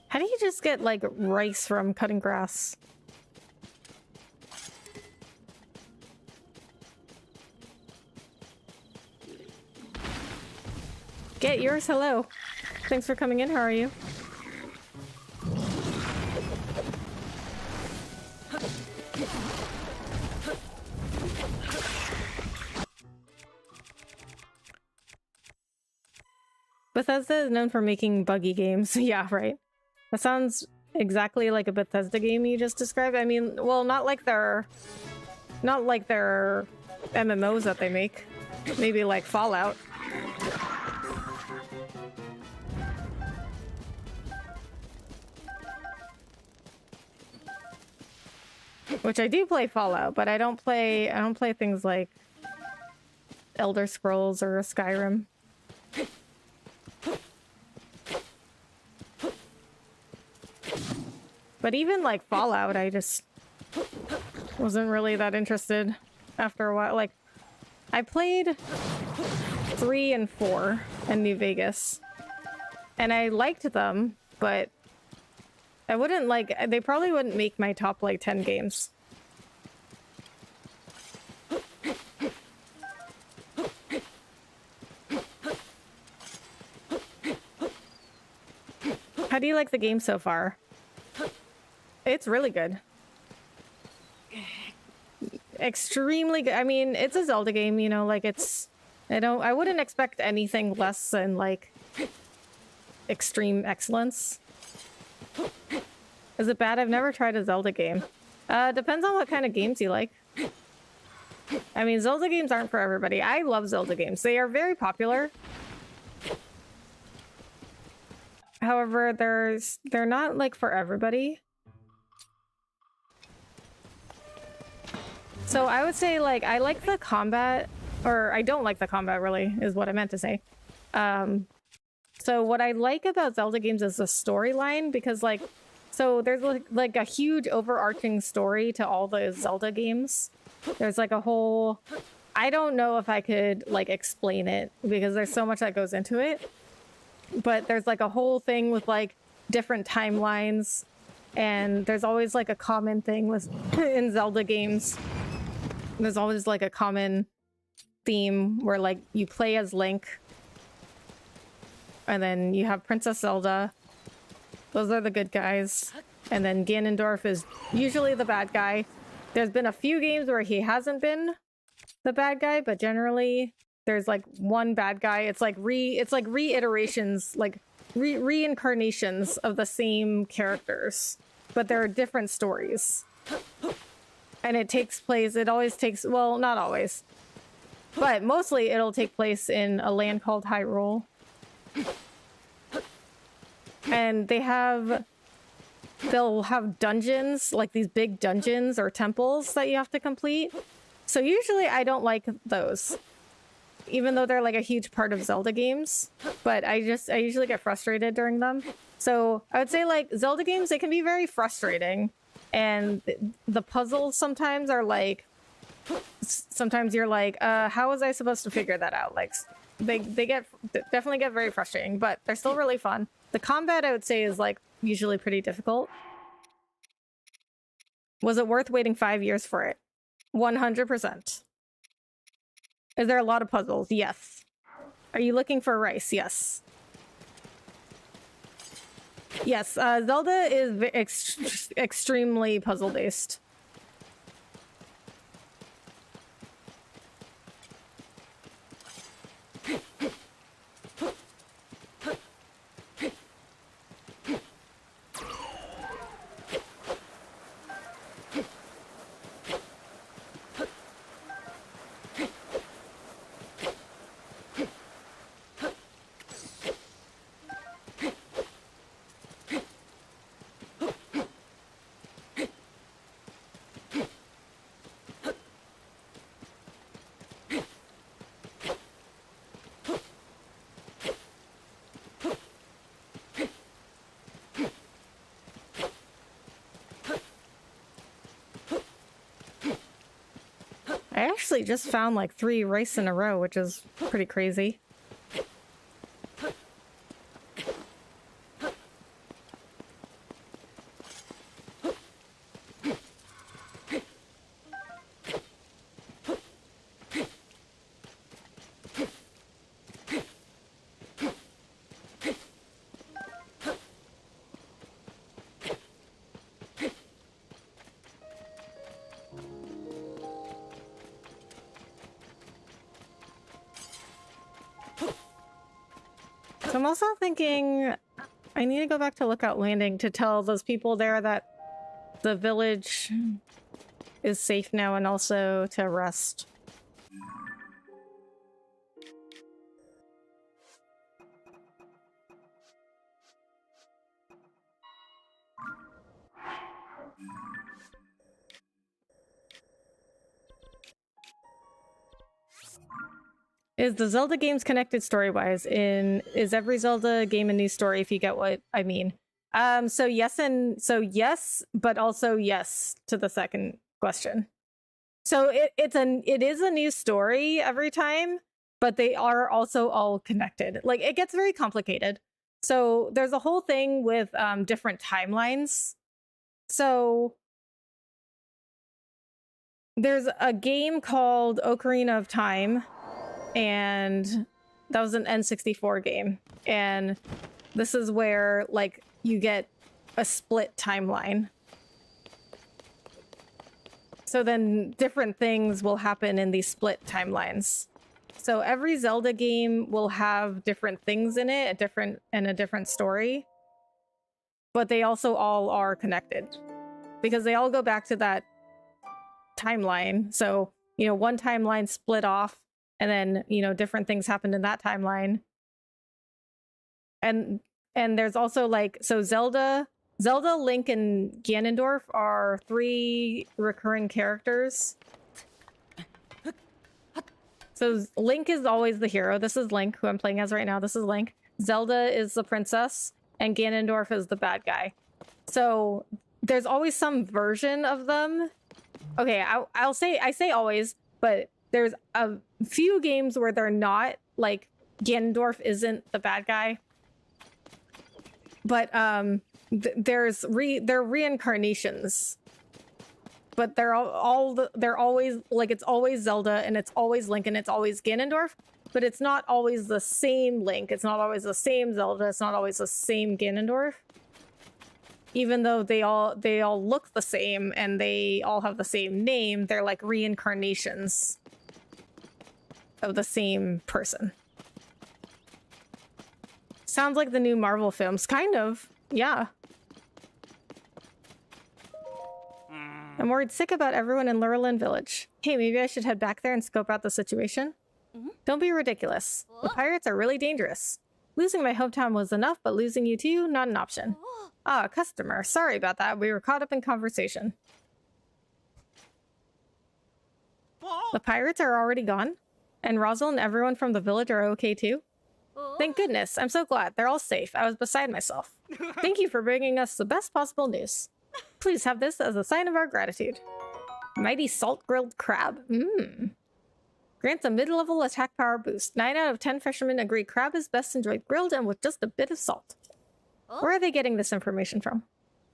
How do you just get, like, rice from cutting grass? Get yours, hello. Thanks for coming in, how are you? Bethesda is known for making buggy games. Yeah, right. That sounds exactly like a Bethesda game you just described. I mean, well, not like their MMOs that they make. Maybe like Fallout. Which I do play Fallout, but I don't play things like Elder Scrolls or Skyrim. But even like Fallout, I just wasn't really that interested after a while. Like, I played 3 and 4 in New Vegas, and I liked them, but I wouldn't like, they probably wouldn't make my top like 10 games. How do you like the game so far? It's really good. Extremely good. I mean, it's a Zelda game, you know, like it's... I wouldn't expect anything less than, like, extreme excellence. Is it bad? I've never tried a Zelda game. Depends on what kind of games you like. I mean, Zelda games aren't for everybody. I love Zelda games. They are very popular. However, they're not, like, for everybody. So I would say, like, I like the combat, or I don't like the combat, really, is what I meant to say. So what I like about Zelda games is the storyline, because, like, so there's, like a huge overarching story to all the Zelda games. There's, like, a whole... I don't know if I could, like, explain it, because there's so much that goes into it. But there's, like, a whole thing with, like, different timelines, and there's always, like, a common thing with in Zelda games. There's always, like, a common theme where, like, you play as Link, and then you have Princess Zelda. Those are the good guys. And then Ganondorf is usually the bad guy. There's been a few games where he hasn't been the bad guy, but generally there's, like, one bad guy. It's like reiterations, like reincarnations of the same characters, but they're different stories. And it always takes, well, not always, but mostly it'll take place in a land called Hyrule. And they'll have dungeons, like these big dungeons or temples that you have to complete. So usually I don't like those, even though they're, like, a huge part of Zelda games, but I usually get frustrated during them. So I would say, like, Zelda games, they can be very frustrating. And the puzzles sometimes are, like, sometimes you're like, how was I supposed to figure that out? Like, they definitely get very frustrating, but they're still really fun. The combat, I would say, is, like, usually pretty difficult. Was it worth waiting 5 years for it? 100%. Is there a lot of puzzles? Yes. Are you looking for rice? Yes. Yes, Zelda is extremely puzzle-based. I actually just found, like, 3 rice in a row, which is pretty crazy. So I'm also thinking I need to go back to Lookout Landing to tell those people there that the village is safe now, and also to rest. Is the Zelda games connected story-wise? Is every Zelda game a new story, if you get what I mean? So yes, but also yes to the second question. So it is a new story every time, but they are also all connected. Like, it gets very complicated. So there's a whole thing with different timelines. So there's a game called Ocarina of Time, and that was an N64 game. And this is where, like, you get a split timeline. So then different things will happen in these split timelines. So every Zelda game will have different things in it, a different story. But they also all are connected because they all go back to that timeline. So, one timeline split off, and then, different things happened in that timeline. And there's also, like, so Zelda, Link, and Ganondorf are 3 recurring characters. So Link is always the hero. This is Link, who I'm playing as right now. This is Link. Zelda is the princess, and Ganondorf is the bad guy. So there's always some version of them. Okay, I say always, but there's a few games where they're not, like, Ganondorf isn't the bad guy. But they're reincarnations. But they're always, like, it's always Zelda, and it's always Link, and it's always Ganondorf, but it's not always the same Link, it's not always the same Zelda, it's not always the same Ganondorf. Even though they all look the same and they all have the same name, they're like reincarnations of the same person. Sounds like the new Marvel films, kind of. Yeah. I'm worried sick about everyone in Lurelin Village. Hey, maybe I should head back there and scope out the situation? Don't be ridiculous. The pirates are really dangerous. Losing my hometown was enough, but losing you too, not an option. Ah, customer. Sorry about that. We were caught up in conversation. The pirates are already gone? And Rosal and everyone from the village are okay too? Thank goodness. I'm so glad. They're all safe. I was beside myself. Thank you for bringing us the best possible news. Please have this as a sign of our gratitude. Mighty salt-grilled crab. Grants a mid-level attack power boost. 9 out of 10 fishermen agree crab is best enjoyed grilled and with just a bit of salt. Where are they getting this information from?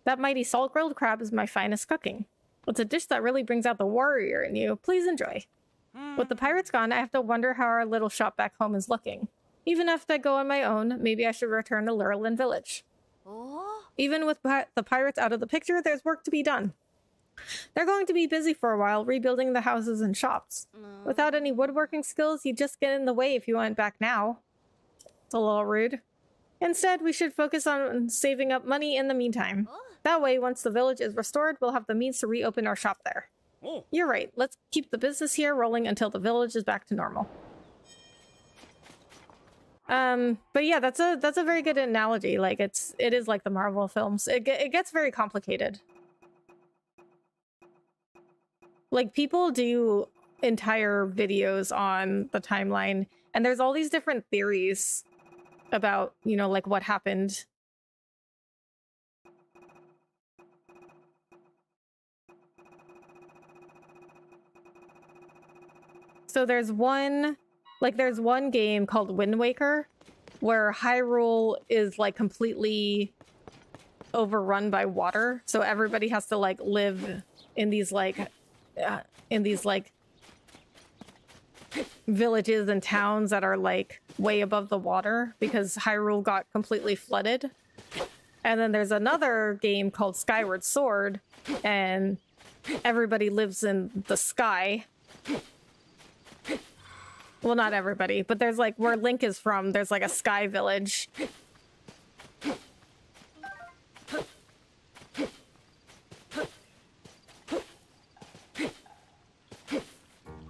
That mighty salt-grilled crab is my finest cooking. It's a dish that really brings out the warrior in you. Please enjoy. With the pirates gone, I have to wonder how our little shop back home is looking. Even if I go on my own, maybe I should return to Lurelin Village. Even with the pirates out of the picture, there's work to be done. They're going to be busy for a while rebuilding the houses and shops. Without any woodworking skills, you'd just get in the way if you went back now. It's a little rude. Instead, we should focus on saving up money in the meantime. That way, once the village is restored, we'll have the means to reopen our shop there. You're right. Let's keep the business here rolling until the village is back to normal. But yeah, that's a very good analogy. Like, it is like the Marvel films. It gets very complicated. Like, people do entire videos on the timeline, and there's all these different theories about, like, what happened. So there's one game called Wind Waker where Hyrule is, like, completely overrun by water. So everybody has to, like, live in these villages and towns that are, like, way above the water because Hyrule got completely flooded. And then there's another game called Skyward Sword, and everybody lives in the sky. Well, not everybody, but there's, like, where Link is from, there's, like, a sky village.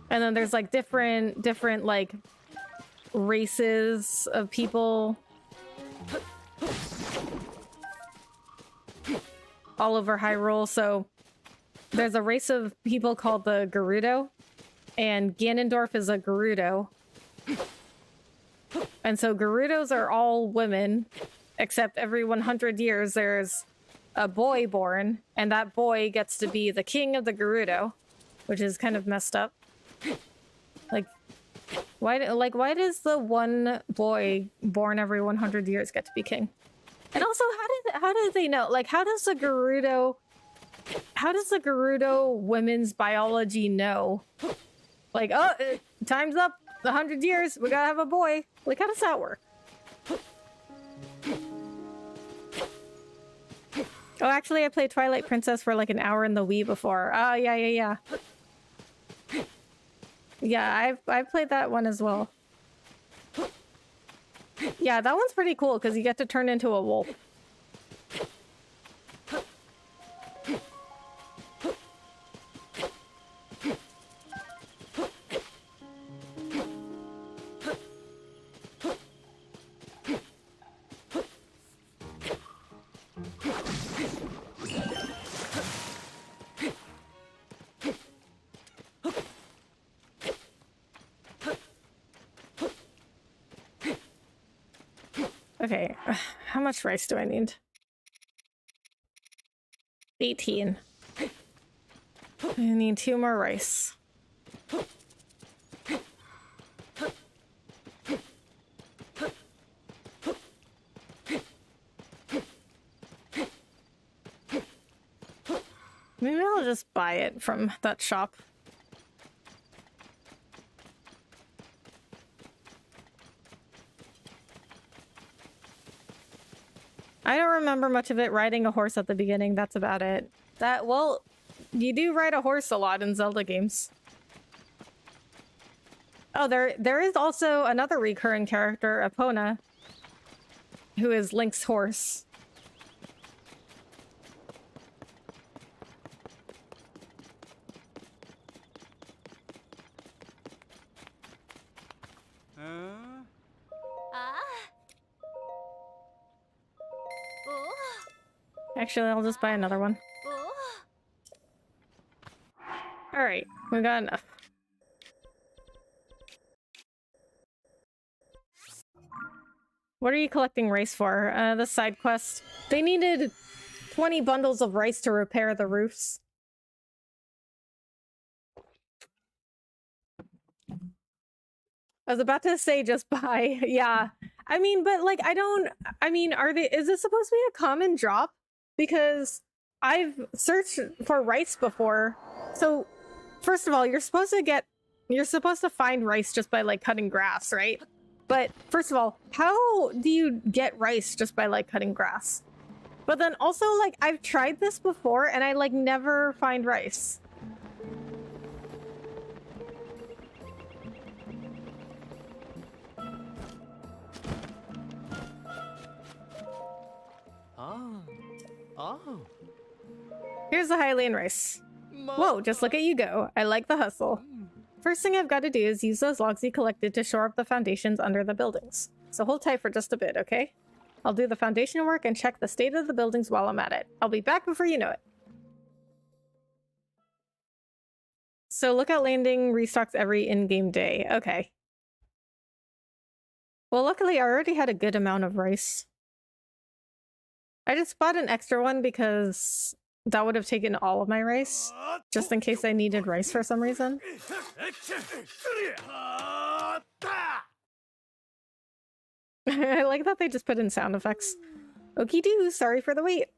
And then there's, like, different, like, races of people all over Hyrule. So there's a race of people called the Gerudo, and Ganondorf is a Gerudo. And so Gerudos are all women, except every 100 years there's a boy born, and that boy gets to be the king of the Gerudo, which is kind of messed up. Like, why does the one boy born every 100 years get to be king? And also, how do they know? Like, how does the Gerudo women's biology know? Like, oh, time's up, 100 years, we gotta have a boy. Like, how does that work? Oh, actually, I played Twilight Princess for like an hour in the Wii before. Oh, yeah. Yeah, I've played that one as well. Yeah, that one's pretty cool because you get to turn into a wolf. Okay, how much rice do I need? 18. I need 2 more rice. Maybe I'll just buy it from that shop. I don't remember much of it. Riding a horse at the beginning, that's about it. Well, you do ride a horse a lot in Zelda games. Oh, there is also another recurring character, Epona, who is Link's horse. Actually, I'll just buy another one. Alright, we got enough. What are you collecting rice for? The side quest. They needed 20 bundles of rice to repair the roofs. I was about to say just buy. Yeah. I mean, but like, is this supposed to be a common drop? Because I've searched for rice before. So, first of all, you're supposed to find rice just by like cutting grass, right? But first of all, how do you get rice just by like cutting grass? But then also, like, I've tried this before and I like never find rice. Oh. Here's the Hylian rice. Whoa, just look at you go. I like the hustle. First thing I've got to do is use those logs you collected to shore up the foundations under the buildings. So hold tight for just a bit, okay? I'll do the foundation work and check the state of the buildings while I'm at it. I'll be back before you know it. So Lookout Landing restocks every in-game day. Okay. Well, luckily I already had a good amount of rice. I just bought an extra one because that would have taken all of my rice, just in case I needed rice for some reason. I like that they just put in sound effects. Okie doo, sorry for the wait.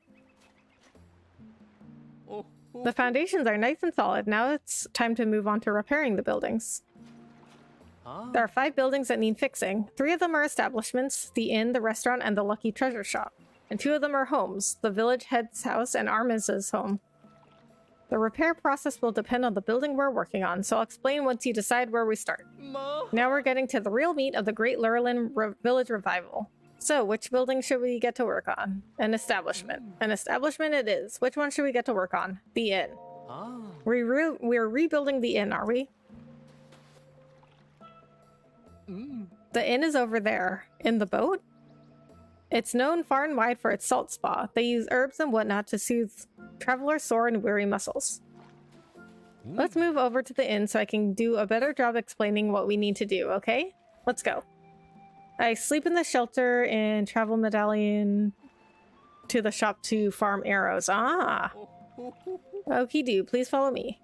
The foundations are nice and solid. Now it's time to move on to repairing the buildings. There are 5 buildings that need fixing. 3 of them are establishments, the inn, the restaurant, and the Lucky Treasure Shop. And 2 of them are homes, the village head's house and Armis's home. The repair process will depend on the building we're working on, so I'll explain once you decide where we start. Now we're getting to the real meat of the Great Lurelin Village Revival. So, which building should we get to work on? An establishment. An establishment it is. Which one should we get to work on? The inn. We're rebuilding the inn, are we? The inn is over there. In the boat? It's known far and wide for its salt spa. They use herbs and whatnot to soothe travelers' sore and weary muscles. Let's move over to the inn so I can do a better job explaining what we need to do, okay? Let's go. I sleep in the shelter and travel medallion to the shop to farm arrows. Ah. Okie do. Please follow me.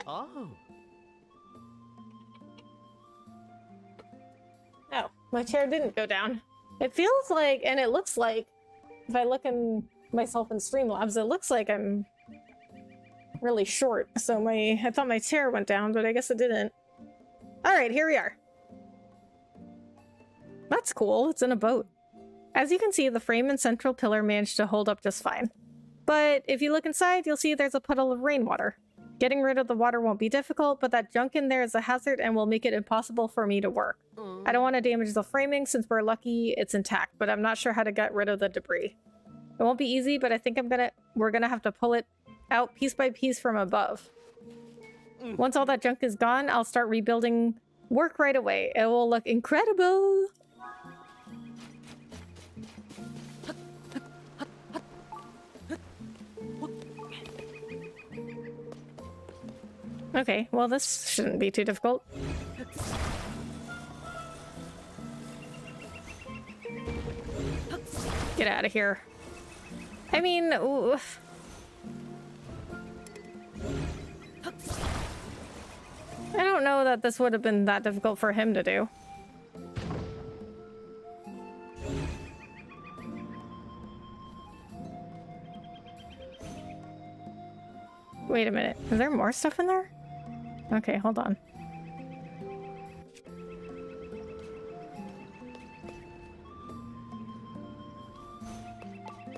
Oh. Oh, my chair didn't go down. It feels like, and it looks like, if I look in myself in Streamlabs, it looks like I'm really short. So I thought my chair went down, but I guess it didn't. All right, here we are. That's cool. It's in a boat. As you can see, the frame and central pillar managed to hold up just fine. But if you look inside, you'll see there's a puddle of rainwater. Getting rid of the water won't be difficult, but that junk in there is a hazard and will make it impossible for me to work. I don't want to damage the framing since we're lucky it's intact, but I'm not sure how to get rid of the debris. It won't be easy, but I think we're gonna have to pull it out piece by piece from above. Once all that junk is gone, I'll start rebuilding work right away. It will look incredible! Okay, well this shouldn't be too difficult. Get out of here. I mean, oof. I don't know that this would have been that difficult for him to do. Wait a minute. Is there more stuff in there? Okay, hold on.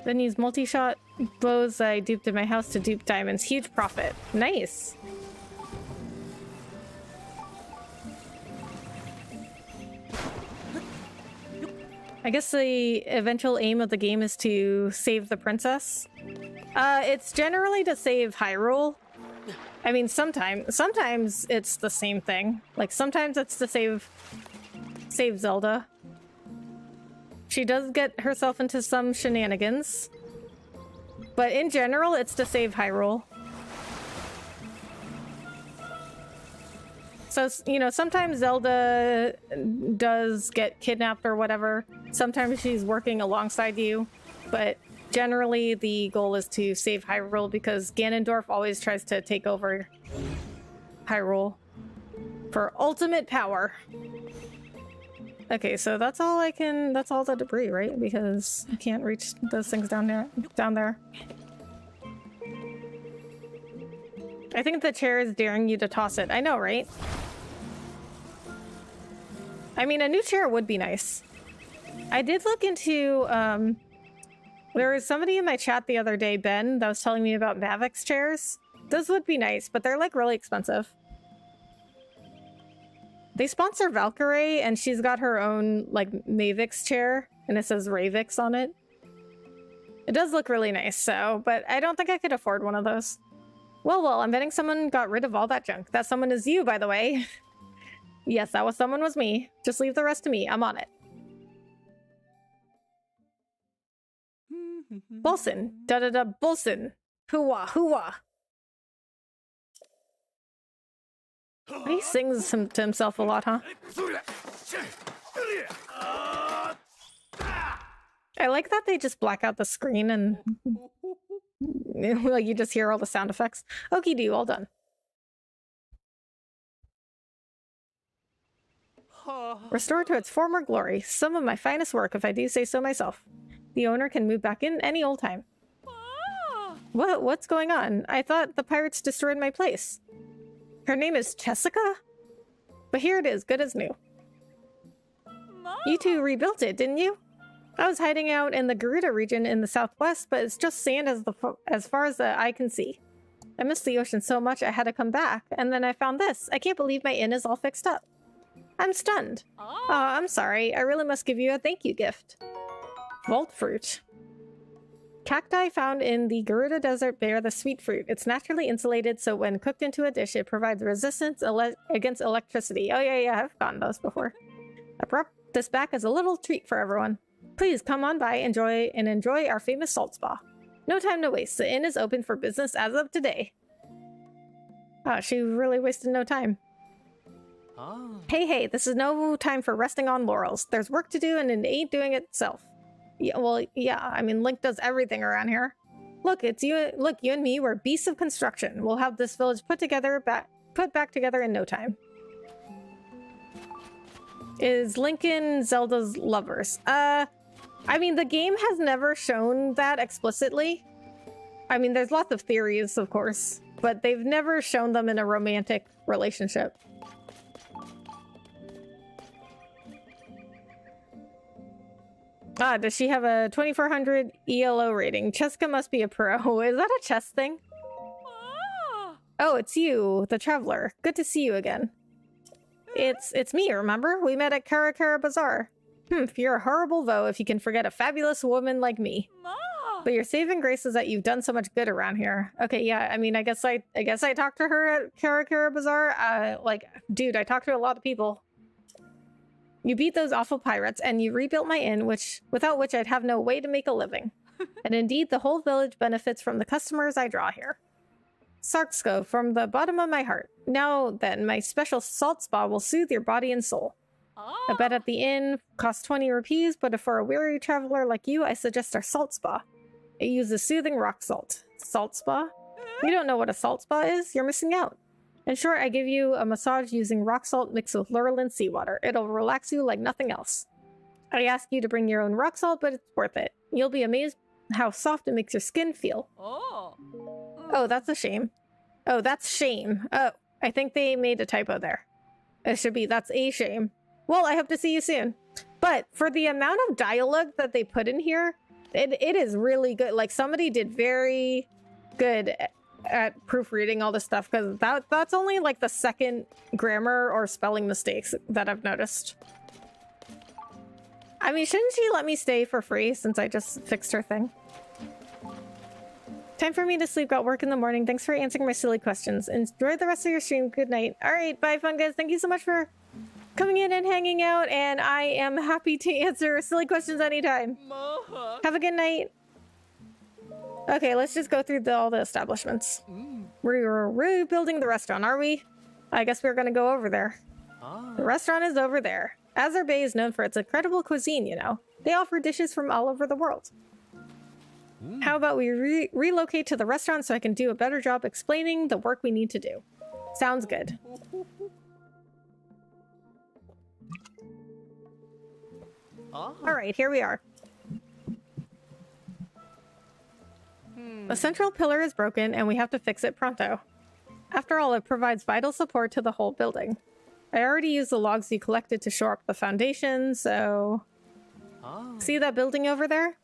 Then use multi-shot bows I duped in my house to dupe diamonds. Huge profit. Nice. I guess the eventual aim of the game is to save the princess. It's generally to save Hyrule. I mean, sometimes it's the same thing. Like, sometimes it's to save Zelda. She does get herself into some shenanigans. But in general, it's to save Hyrule. So, you know, sometimes Zelda does get kidnapped or whatever. Sometimes she's working alongside you. But generally, the goal is to save Hyrule because Ganondorf always tries to take over Hyrule for ultimate power. Okay, so that's all I can... That's all the debris, right? Because I can't reach those things down there. I think the chair is daring you to toss it. I know, right? I mean, a new chair would be nice. I did look into... there was somebody in my chat the other day, Ben, that was telling me about Mavix chairs. Those would be nice, but they're like really expensive. They sponsor Valkyrie, and she's got her own like Mavix chair, and it says Ravix on it. It does look really nice, so, but I don't think I could afford one of those. Well, I'm betting someone got rid of all that junk. That someone is you, by the way. Yes, someone was me. Just leave the rest to me. I'm on it. Bolson. Da-da-da, Bolson. Hooah, hooah. He sings to himself a lot, huh? I like that they just black out the screen and like you just hear all the sound effects. Okie do, all done. Restored to its former glory. Some of my finest work, if I do say so myself. The owner can move back in any old time. What's going on? I thought the pirates destroyed my place. Her name is Jessica? But here it is, good as new. You two rebuilt it, didn't you? I was hiding out in the Garuda region in the southwest, but it's just sand as far as the eye can see. I missed the ocean so much I had to come back, and then I found this. I can't believe my inn is all fixed up. I'm stunned. Oh, I'm sorry. I really must give you a thank you gift. Vault fruit. Cacti found in the Garuda Desert bear the sweet fruit. It's naturally insulated, so when cooked into a dish, it provides resistance against electricity. Oh yeah, I've gotten those before. I brought this back as a little treat for everyone. Please come on by, enjoy our famous salt spa. No time to waste. The inn is open for business as of today. Oh, she really wasted no time. Oh. Hey, this is no time for resting on laurels. There's work to do and it ain't doing itself. Yeah, well, yeah, I mean, Link does everything around here. Look, you and me, we're beasts of construction. We'll have this village put back together in no time. Is Lincoln Zelda's lovers? I mean, the game has never shown that explicitly. I mean, there's lots of theories, of course, but they've never shown them in a romantic relationship. Does she have a 2400 ELO rating? Cheska must be a pro. Is that a chess thing? Oh, it's you, the traveler. Good to see you again. It's me, remember? We met at Karakara Bazaar. You're a horrible foe if you can forget a fabulous woman like me. But your saving grace is that you've done so much good around here. Okay, yeah, I mean, I guess I talked to her at Karakara Bazaar. Like, dude, I talked to a lot of people. You beat those awful pirates, and you rebuilt my inn, without which I'd have no way to make a living. And indeed, the whole village benefits from the customers I draw here. Sarksko, from the bottom of my heart. Now then, my special salt spa will soothe your body and soul. A bed at the inn costs 20 rupees, but for a weary traveler like you, I suggest our salt spa. It uses soothing rock salt. Salt spa? You don't know what a salt spa is? You're missing out. In short, I give you a massage using rock salt mixed with Lurelin seawater. It'll relax you like nothing else. I ask you to bring your own rock salt, but it's worth it. You'll be amazed how soft it makes your skin feel. Oh, that's a shame. Oh, that's shame. Oh, I think they made a typo there. It should be, that's a shame. Well, I hope to see you soon. But for the amount of dialogue that they put in here, it is really good. Like, somebody did very good at proofreading all this stuff, because that's only like the second grammar or spelling mistakes that I've noticed. I mean, shouldn't she let me stay for free since I just fixed her thing? Time for me to sleep. Got work in the morning. Thanks for answering my silly questions. Enjoy the rest of your stream. Good night. All right, bye, fun guys. Thank you so much for coming in and hanging out, and I am happy to answer silly questions anytime. Have a good night. Okay, let's just go through all the establishments. We're rebuilding the restaurant, are we? I guess we're gonna go over there. The restaurant is over there. Azur Bay is known for its incredible cuisine, you know. They offer dishes from all over the world. How about we relocate to the restaurant so I can do a better job explaining the work we need to do? Sounds good. Alright, here we are. The central pillar is broken and we have to fix it pronto. After all, it provides vital support to the whole building. I already used the logs you collected to shore up the foundation, so... See that building over there?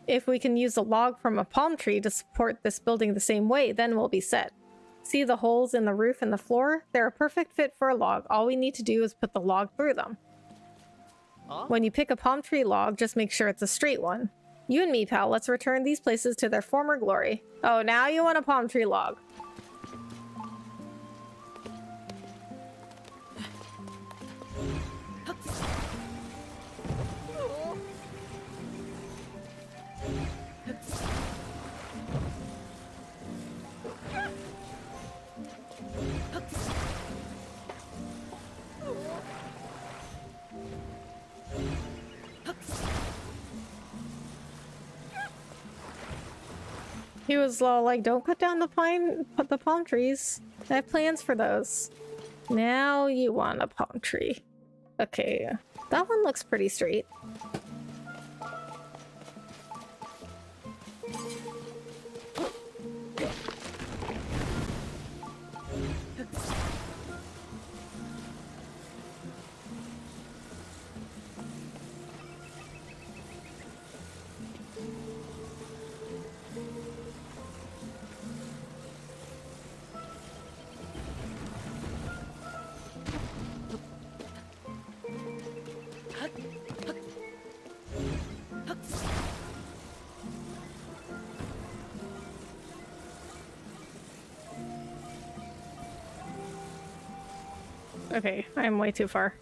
If we can use a log from a palm tree to support this building the same way, then we'll be set. See the holes in the roof and the floor? They're a perfect fit for a log. All we need to do is put the log through them. When you pick a palm tree log, just make sure it's a straight one. You and me, pal, let's return these places to their former glory. Oh, now you want a palm tree log. He was like, don't cut down the palm trees. I have plans for those. Now you want a palm tree. Okay, that one looks pretty straight. Okay, I'm way too far.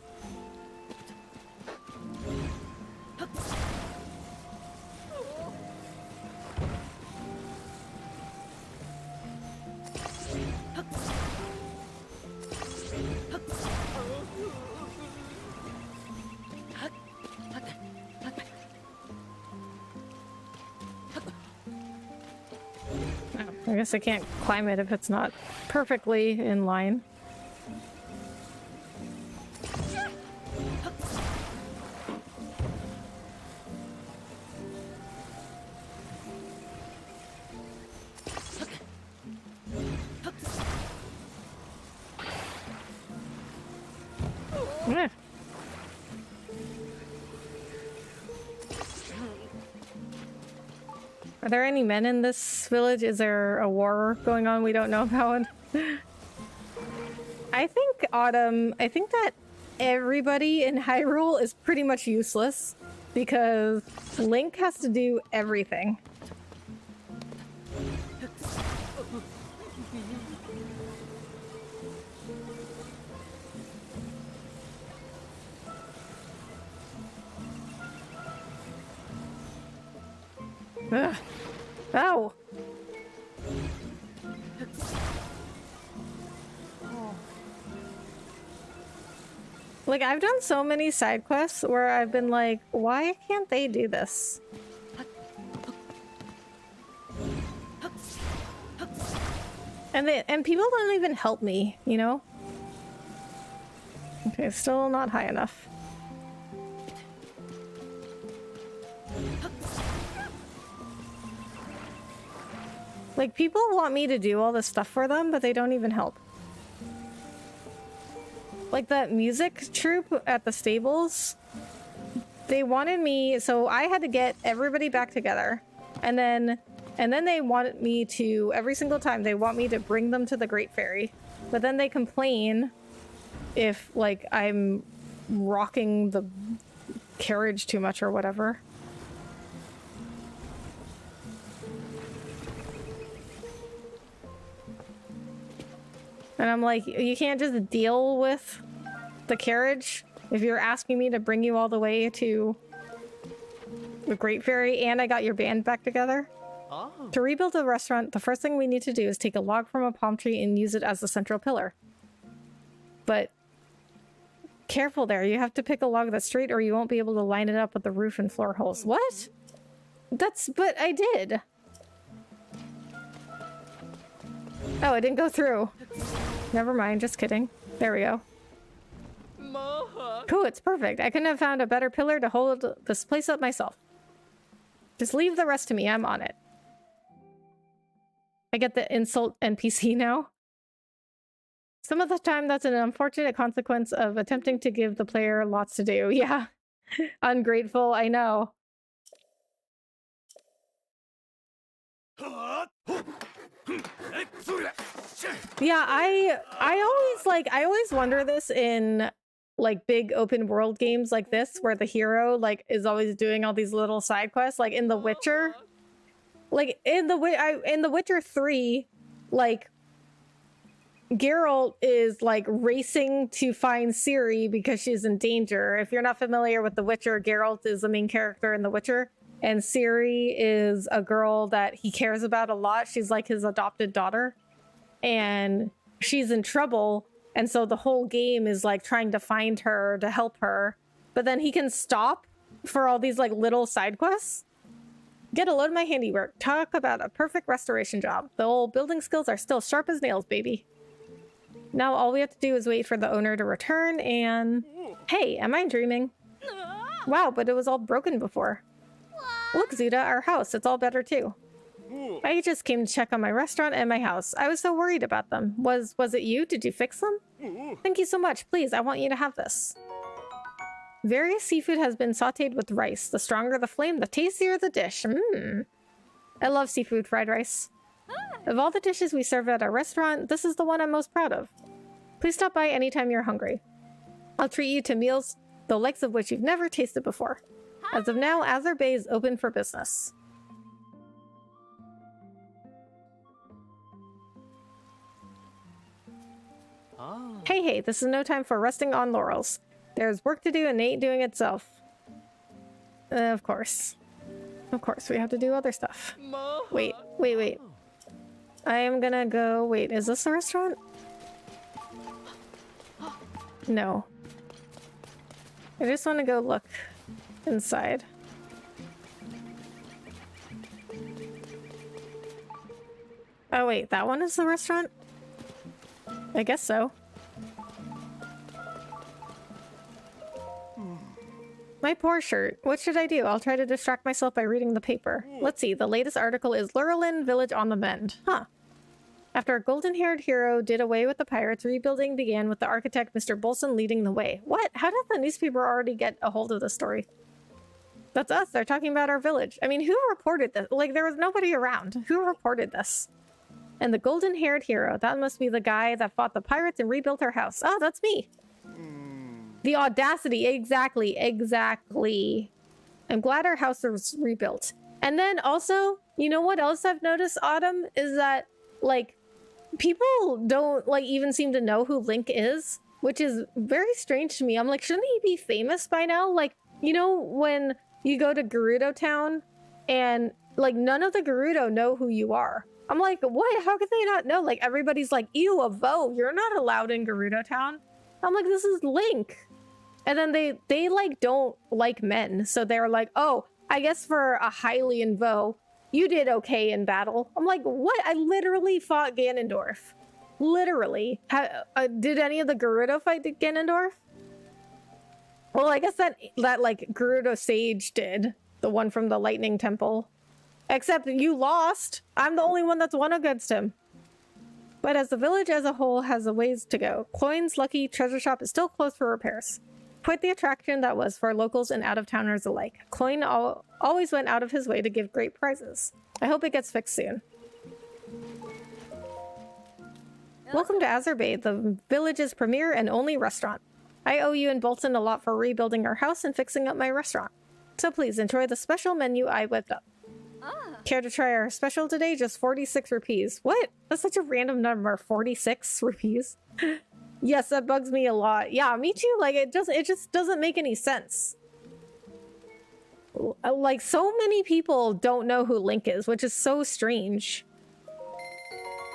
I guess I can't climb it if it's not perfectly in line. Yeah. Are there any men in this village? Is there a war going on we don't know about? I think that everybody in Hyrule is pretty much useless because Link has to do everything. Ugh. Oh. Like, I've done so many side quests where I've been like, why can't they do this? And people don't even help me, you know? Okay, still not high enough. Like, people want me to do all this stuff for them, but they don't even help. Like that music troupe at the stables, they wanted me, so I had to get everybody back together. And then they wanted me to, every single time, they want me to bring them to the Great Fairy. But then they complain if, like, I'm rocking the carriage too much or whatever. And I'm like, you can't just deal with the carriage if you're asking me to bring you all the way to the Great Fairy and I got your band back together. Oh. To rebuild a restaurant, the first thing we need to do is take a log from a palm tree and use it as the central pillar. But careful there, you have to pick a log that's straight or you won't be able to line it up with the roof and floor holes. What? But I did. Oh, it didn't go through. Never mind, just kidding. There we go. Cool, it's perfect. I couldn't have found a better pillar to hold this place up myself. Just leave the rest to me, I'm on it. I get the insult NPC now. Some of the time that's an unfortunate consequence of attempting to give the player lots to do. Yeah. Ungrateful, I know. Yeah, I always wonder this in like big open world games like this where the hero like is always doing all these little side quests, like in The Witcher. Like in The Witcher 3, like Geralt is like racing to find Ciri because she's in danger. If you're not familiar with The Witcher, Geralt is the main character in The Witcher. And Ciri is a girl that he cares about a lot. She's like his adopted daughter. And she's in trouble. And so the whole game is like trying to find her to help her. But then he can stop for all these like little side quests. Get a load of my handiwork. Talk about a perfect restoration job. The old building skills are still sharp as nails, baby. Now all we have to do is wait for the owner to return and... Hey, am I dreaming? Wow, but it was all broken before. Look, Zuda, our house. It's all better too. I just came to check on my restaurant and my house. I was so worried about them. Was it you? Did you fix them? Thank you so much. Please, I want you to have this. Various seafood has been sauteed with rice. The stronger the flame, the tastier the dish. I love seafood fried rice. Of all the dishes we serve at our restaurant, this is the one I'm most proud of. Please stop by anytime you're hungry. I'll treat you to meals the likes of which you've never tasted before. As of now, Azure Bay is open for business. Oh. Hey, this is no time for resting on laurels. There's work to do and it ain't doing itself. Of course. Of course, we have to do other stuff. Wait. I am gonna go... Wait, is this a restaurant? No. I just want to go look inside. Oh wait, that one is the restaurant? I guess so. My poor shirt. What should I do? I'll try to distract myself by reading the paper. Let's see, the latest article is Lurelin Village on the Mend. Huh. After a golden-haired hero did away with the pirates, rebuilding began with the architect Mr. Bolson leading the way. What? How did the newspaper already get a hold of the story? That's us. They're talking about our village. I mean, who reported this? Like, there was nobody around. Who reported this? And the golden-haired hero. That must be the guy that fought the pirates and rebuilt our house. Oh, that's me. The audacity. Exactly. Exactly. I'm glad our house was rebuilt. And then also, you know what else I've noticed, Autumn? Is that, like, people don't, like, even seem to know who Link is, which is very strange to me. I'm like, shouldn't he be famous by now? Like, you know, when you go to Gerudo Town and, like, none of the Gerudo know who you are. I'm like, what? How could they not know? Like, everybody's like, ew, a Vo, you're not allowed in Gerudo Town. I'm like, this is Link. And then they like, don't like men. So they're like, oh, I guess for a Hylian Vo, you did okay in battle. I'm like, what? I literally fought Ganondorf. Literally. Did any of the Gerudo fight Ganondorf? Well, I guess that like Gerudo Sage did. The one from the Lightning Temple. Except you lost. I'm the only one that's won against him. But as the village as a whole has a ways to go, Cloyne's Lucky Treasure Shop is still closed for repairs. Quite the attraction that was for locals and out-of-towners alike. Cloyne always went out of his way to give great prizes. I hope it gets fixed soon. Welcome to Azerbaijan, the village's premier and only restaurant. I owe you and Bolton a lot for rebuilding our house and fixing up my restaurant. So please enjoy the special menu I whipped up. Care to try our special today? Just 46 rupees. What? That's such a random number. 46 rupees. Yes, that bugs me a lot. Yeah, me too. Like, it just doesn't make any sense. Like, so many people don't know who Link is, which is so strange.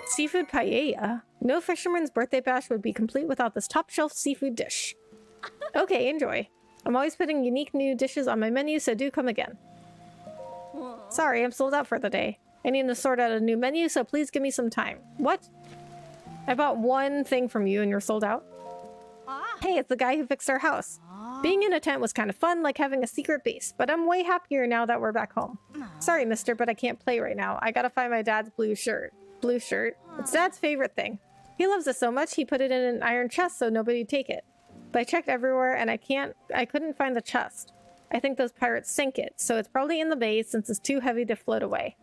Seafood paella. No fisherman's birthday bash would be complete without this top-shelf seafood dish. Okay, enjoy. I'm always putting unique new dishes on my menu, so do come again. Sorry, I'm sold out for the day. I need to sort out a new menu, so please give me some time. What? I bought one thing from you and you're sold out? Hey, it's the guy who fixed our house. Being in a tent was kind of fun, like having a secret base, but I'm way happier now that we're back home. Sorry, mister, but I can't play right now. I gotta find my dad's blue shirt. Blue shirt? It's Dad's favorite thing. He loves it so much, he put it in an iron chest so nobody'd take it. But I checked everywhere and I couldn't find the chest. I think those pirates sank it, so it's probably in the bay since it's too heavy to float away.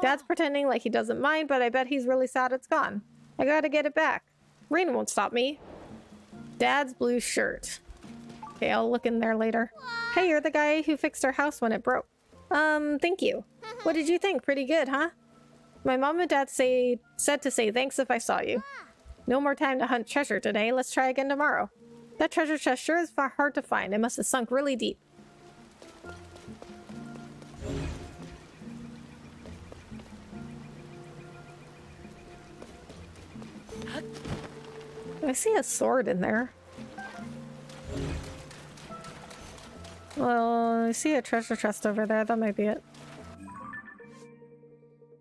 Dad's pretending like he doesn't mind, but I bet he's really sad it's gone. I gotta get it back. Rain won't stop me. Dad's blue shirt. Okay, I'll look in there later. Hey, you're the guy who fixed our house when it broke. Thank you. What did you think? Pretty good, huh? My mom and dad said to say thanks if I saw you. No more time to hunt treasure today. Let's try again tomorrow. That treasure chest sure is hard to find. It must have sunk really deep. I see a sword in there. Well, I see a treasure chest over there. That might be it.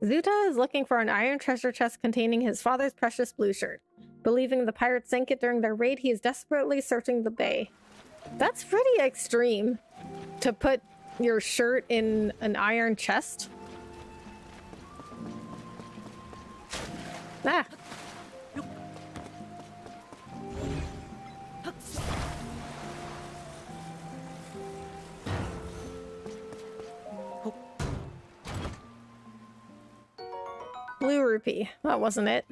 Zuta is looking for an iron treasure chest containing his father's precious blue shirt. Believing the pirates sank it during their raid, he is desperately searching the bay. That's pretty extreme. To put your shirt in an iron chest. Ah. Blue rupee. That wasn't it.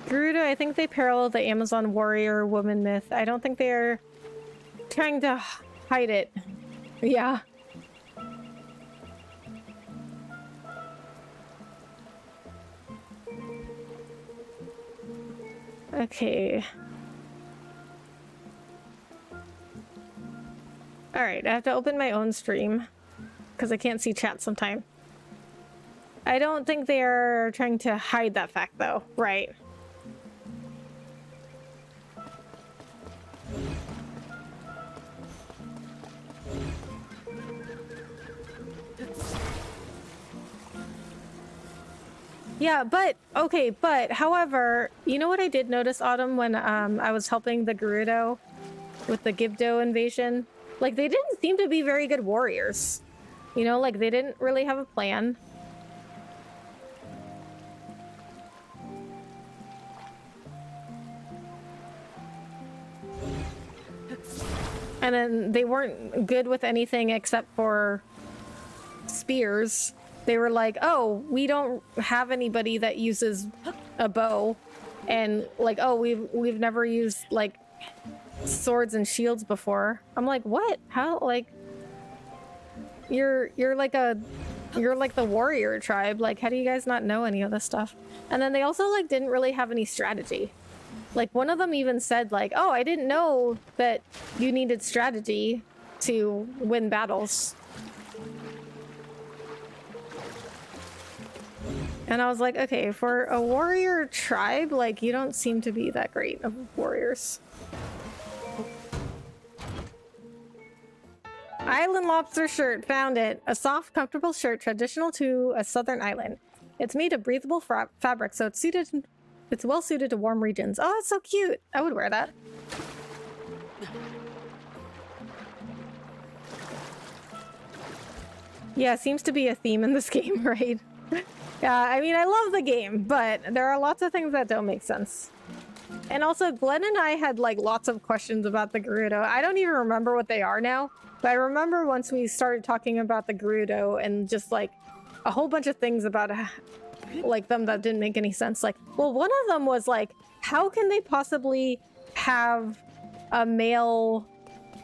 Gerudo, I think they parallel the Amazon warrior woman myth. I don't think they're trying to hide it. Yeah. Okay. Alright, I have to open my own stream because I can't see chat sometime. I don't think they are trying to hide that fact though, right? Yeah, but okay, but however, you know what I did notice, Autumn, when I was helping the Gerudo with the Gibdo invasion? Like, they didn't seem to be very good warriors. You know, like, they didn't really have a plan. And then they weren't good with anything except for spears. They were like, oh, we don't have anybody that uses a bow. And like, oh, we've never used like swords and shields before. I'm like, what? How? Like, you're like the warrior tribe. Like, how do you guys not know any of this stuff? And then they also like didn't really have any strategy. Like, one of them even said like, oh, I didn't know that you needed strategy to win battles. And I was like, okay, for a warrior tribe, like, you don't seem to be that great of warriors. Island lobster shirt, found it. A soft, comfortable shirt traditional to a southern island. It's made of breathable fabric, so it's well suited to warm regions. Oh, that's so cute. I would wear that. Yeah, seems to be a theme in this game, right? Yeah, I mean, I love the game, but there are lots of things that don't make sense. And also, Glenn and I had like lots of questions about the Gerudo. I don't even remember what they are now, but I remember once we started talking about the Gerudo and just like a whole bunch of things about like them that didn't make any sense. Like, well, one of them was like, how can they possibly have a male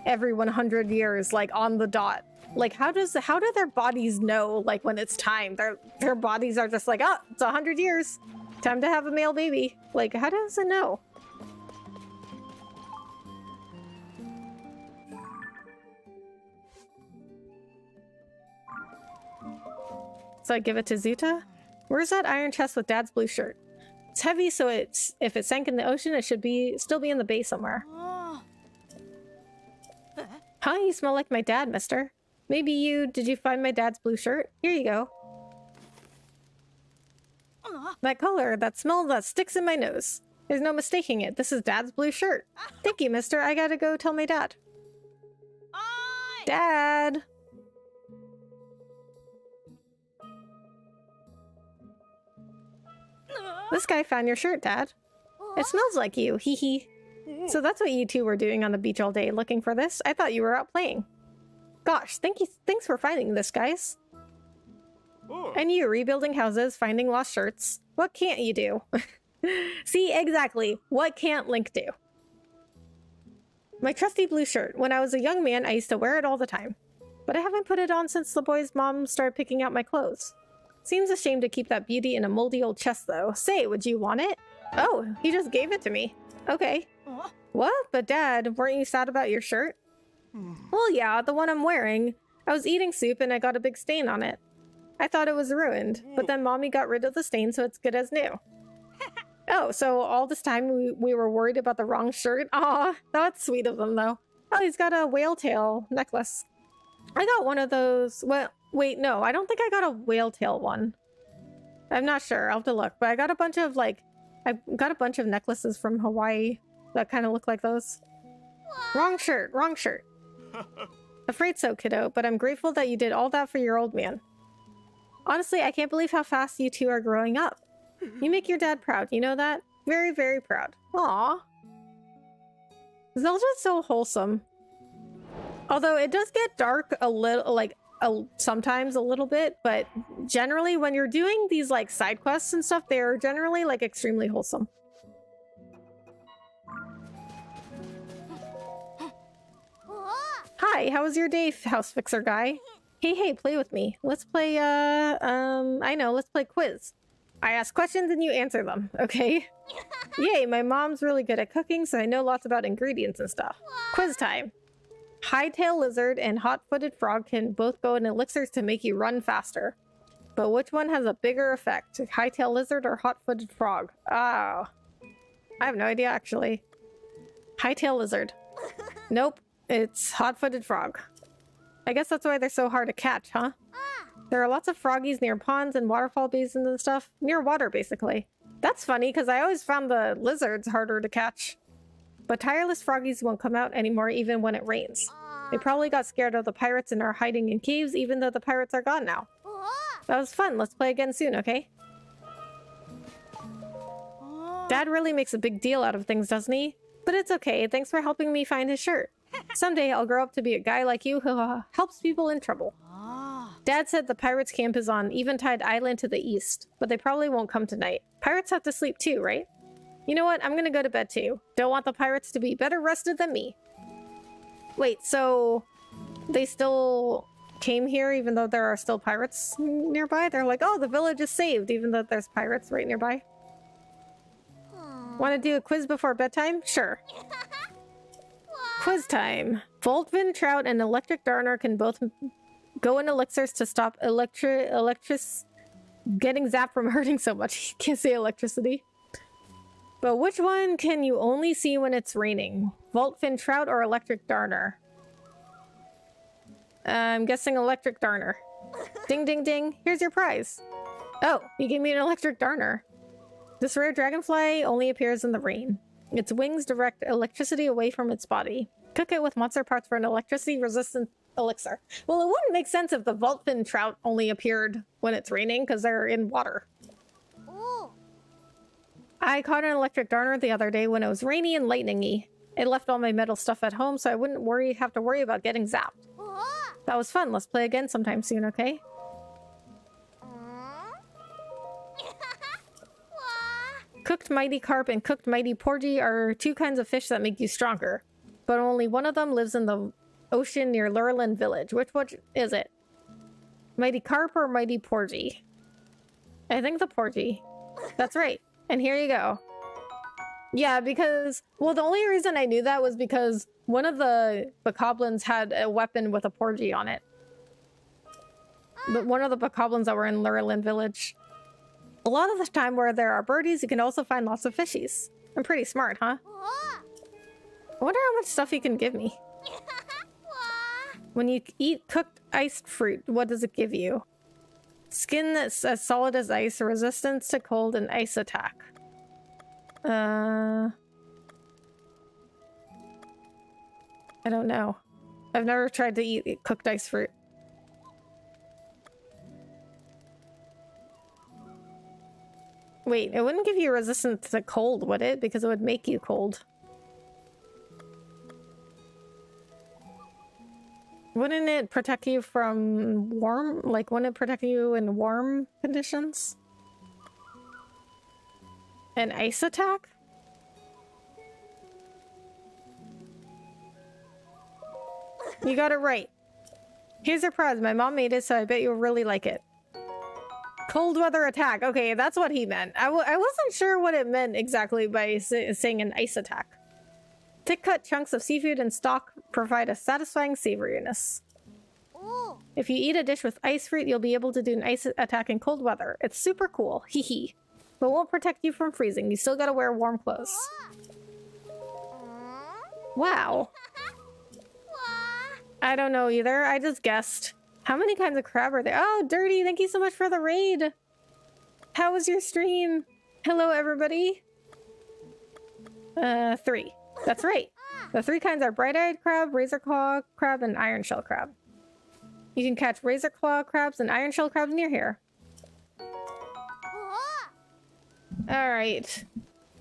every 100 years, like on the dot? Like, how do their bodies know, like, when it's time? Their bodies are just like, oh, it's 100 years. Time to have a male baby. Like, how does it know? So I give it to Zuta? Where's that iron chest with Dad's blue shirt? It's heavy, so if it sank in the ocean, it should still be in the bay somewhere. Huh? You smell like my dad, mister. Maybe did you find my dad's blue shirt? Here you go. That color, that smell, that sticks in my nose. There's no mistaking it. This is Dad's blue shirt. Thank you, mister. I gotta go tell my dad. Dad! This guy found your shirt, Dad. It smells like you, hee hee. So that's what you two were doing on the beach all day, looking for this? I thought you were out playing. Gosh, thanks for finding this, guys. And you, rebuilding houses, finding lost shirts. What can't you do? See, exactly. What can't Link do? My trusty blue shirt. When I was a young man, I used to wear it all the time. But I haven't put it on since the boy's mom started picking out my clothes. Seems a shame to keep that beauty in a moldy old chest, though. Say, would you want it? Oh, he just gave it to me. Okay. What? But Dad, weren't you sad about your shirt? Well, yeah, the one I'm wearing. I was eating soup and I got a big stain on it. I thought it was ruined, but then Mommy got rid of the stain, so it's good as new. Oh, so all this time we were worried about the wrong shirt? Aw, that's sweet of them, though. Oh, he's got a whale tail necklace. I got one of those. Well, wait, no, I don't think I got a whale tail one. I'm not sure. I'll have to look. But I got a bunch of, necklaces from Hawaii that kind of look like those. Wrong shirt, wrong shirt. Afraid so, kiddo, but I'm grateful that you did all that for your old man. Honestly, I can't believe how fast you two are growing up. You make your dad proud, you know that? Very, very proud. Aww. Zelda's so wholesome. Although it does get dark a little, sometimes a little bit, but generally when you're doing these, like, side quests and stuff, they're generally, like, extremely wholesome. Hi, how was your day, house fixer guy? Hey, play with me. Let's play, let's play quiz. I ask questions and you answer them, okay? Yay, my mom's really good at cooking, so I know lots about ingredients and stuff. Quiz time. High-tailed lizard and hot-footed frog can both go in elixirs to make you run faster. But which one has a bigger effect? High-tailed lizard or hot-footed frog? Oh. I have no idea, actually. High-tailed lizard. Nope, it's hot-footed frog. I guess that's why they're so hard to catch, huh? There are lots of froggies near ponds and waterfall basins and stuff. Near water, basically. That's funny, because I always found the lizards harder to catch. But tireless froggies won't come out anymore even when it rains. They probably got scared of the pirates and are hiding in caves even though the pirates are gone now. That was fun. Let's play again soon, okay? Dad really makes a big deal out of things, doesn't he? But it's okay. Thanks for helping me find his shirt. Someday I'll grow up to be a guy like you who helps people in trouble. Dad said the pirates' camp is on Eventide Island to the east, but they probably won't come tonight. Pirates have to sleep too, right? You know what? I'm gonna go to bed too. Don't want the pirates to be better rested than me. Wait, so they still came here even though there are still pirates nearby? They're like, oh, the village is saved even though there's pirates right nearby. Want to do a quiz before bedtime? Sure. Quiz time. Voltvin, Trout, and Electric Darner can both go in elixirs to stop getting zapped from hurting so much. Can't say electricity. But which one can you only see when it's raining? Voltvin, Trout, or Electric Darner? I'm guessing Electric Darner. Ding, ding, ding. Here's your prize. Oh, you gave me an Electric Darner. This rare dragonfly only appears in the rain. Its wings direct electricity away from its body. Cook it with monster parts for an electricity-resistant elixir. Well, it wouldn't make sense if the Voltvin trout only appeared when it's raining, because they're in water. I caught an electric darner the other day when it was rainy and lightning-y. It left all my metal stuff at home, so I wouldn't have to worry about getting zapped. That was fun. Let's play again sometime soon, okay? Cooked mighty carp and cooked mighty porgy are two kinds of fish that make you stronger, but only one of them lives in the ocean near Lurelin village. Which one is it? Mighty carp or mighty porgy? I think the porgy. That's right. And here you go. Yeah, because, well, the only reason I knew that was because one of the bokoblins had a weapon with a porgy on it. But one of the bokoblins that were in Lurelin village. A lot of the time where there are birdies, you can also find lots of fishies. I'm pretty smart, huh? I wonder how much stuff he can give me. When you eat cooked iced fruit, what does it give you? Skin that's as solid as ice, resistance to cold, and ice attack. I don't know. I've never tried to eat cooked ice fruit. Wait, it wouldn't give you resistance to cold, would it? Because it would make you cold. Wouldn't it protect you from warm? Like, wouldn't it protect you in warm conditions? An ice attack? You got it right. Here's your prize. My mom made it, so I bet you'll really like it. Cold weather attack. Okay, that's what he meant. I wasn't sure what it meant exactly by saying an ice attack. Thick cut chunks of seafood and stock provide a satisfying savoriness. Ooh. If you eat a dish with ice fruit, you'll be able to do an ice attack in cold weather. It's super cool. Hee hee. But won't protect you from freezing. You still gotta wear warm clothes. Wow. I don't know either. I just guessed. How many kinds of crab are there? Oh, Dirty, thank you so much for the raid. How was your stream? Hello, everybody. 3. That's right. The 3 kinds are bright-eyed crab, razor claw crab, and iron shell crab. You can catch razor claw crabs and iron shell crabs near here. Alright.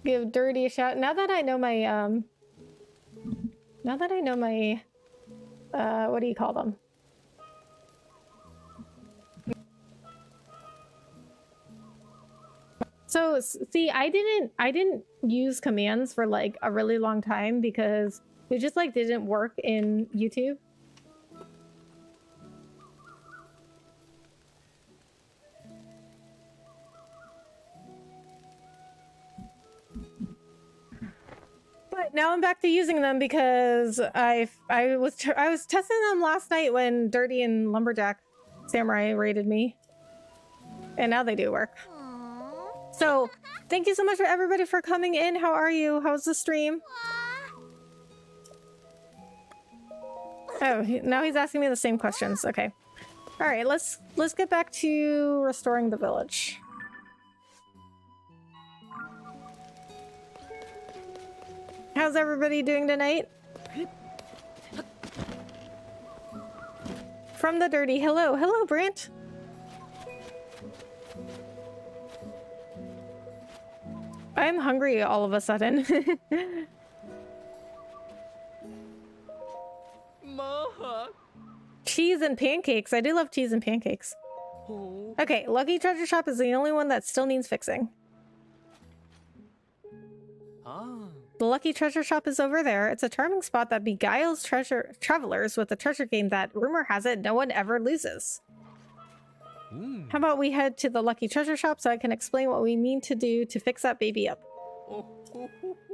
Give Dirty a shout. Now that I know my, what do you call them? So, see, I didn't use commands for like a really long time because it just like didn't work in YouTube. But now I'm back to using them because I was testing them last night when Dirty and Lumberjack Samurai raided me, and now they do work. So thank you so much for everybody for coming in. How are you? How's the stream? Oh, now he's asking me the same questions. Okay. All right, let's get back to restoring the village. How's everybody doing tonight? From the Dirty, hello. Hello, Brant. I'm hungry all of a sudden. Cheese and pancakes. I do love cheese and pancakes. Okay, Lucky Treasure Shop is the only one that still needs fixing. The Lucky Treasure Shop is over there. It's a charming spot that beguiles travelers with a treasure game that, rumor has it, no one ever loses. How about we head to the Lucky Treasure Shop so I can explain what we need to do to fix that baby up.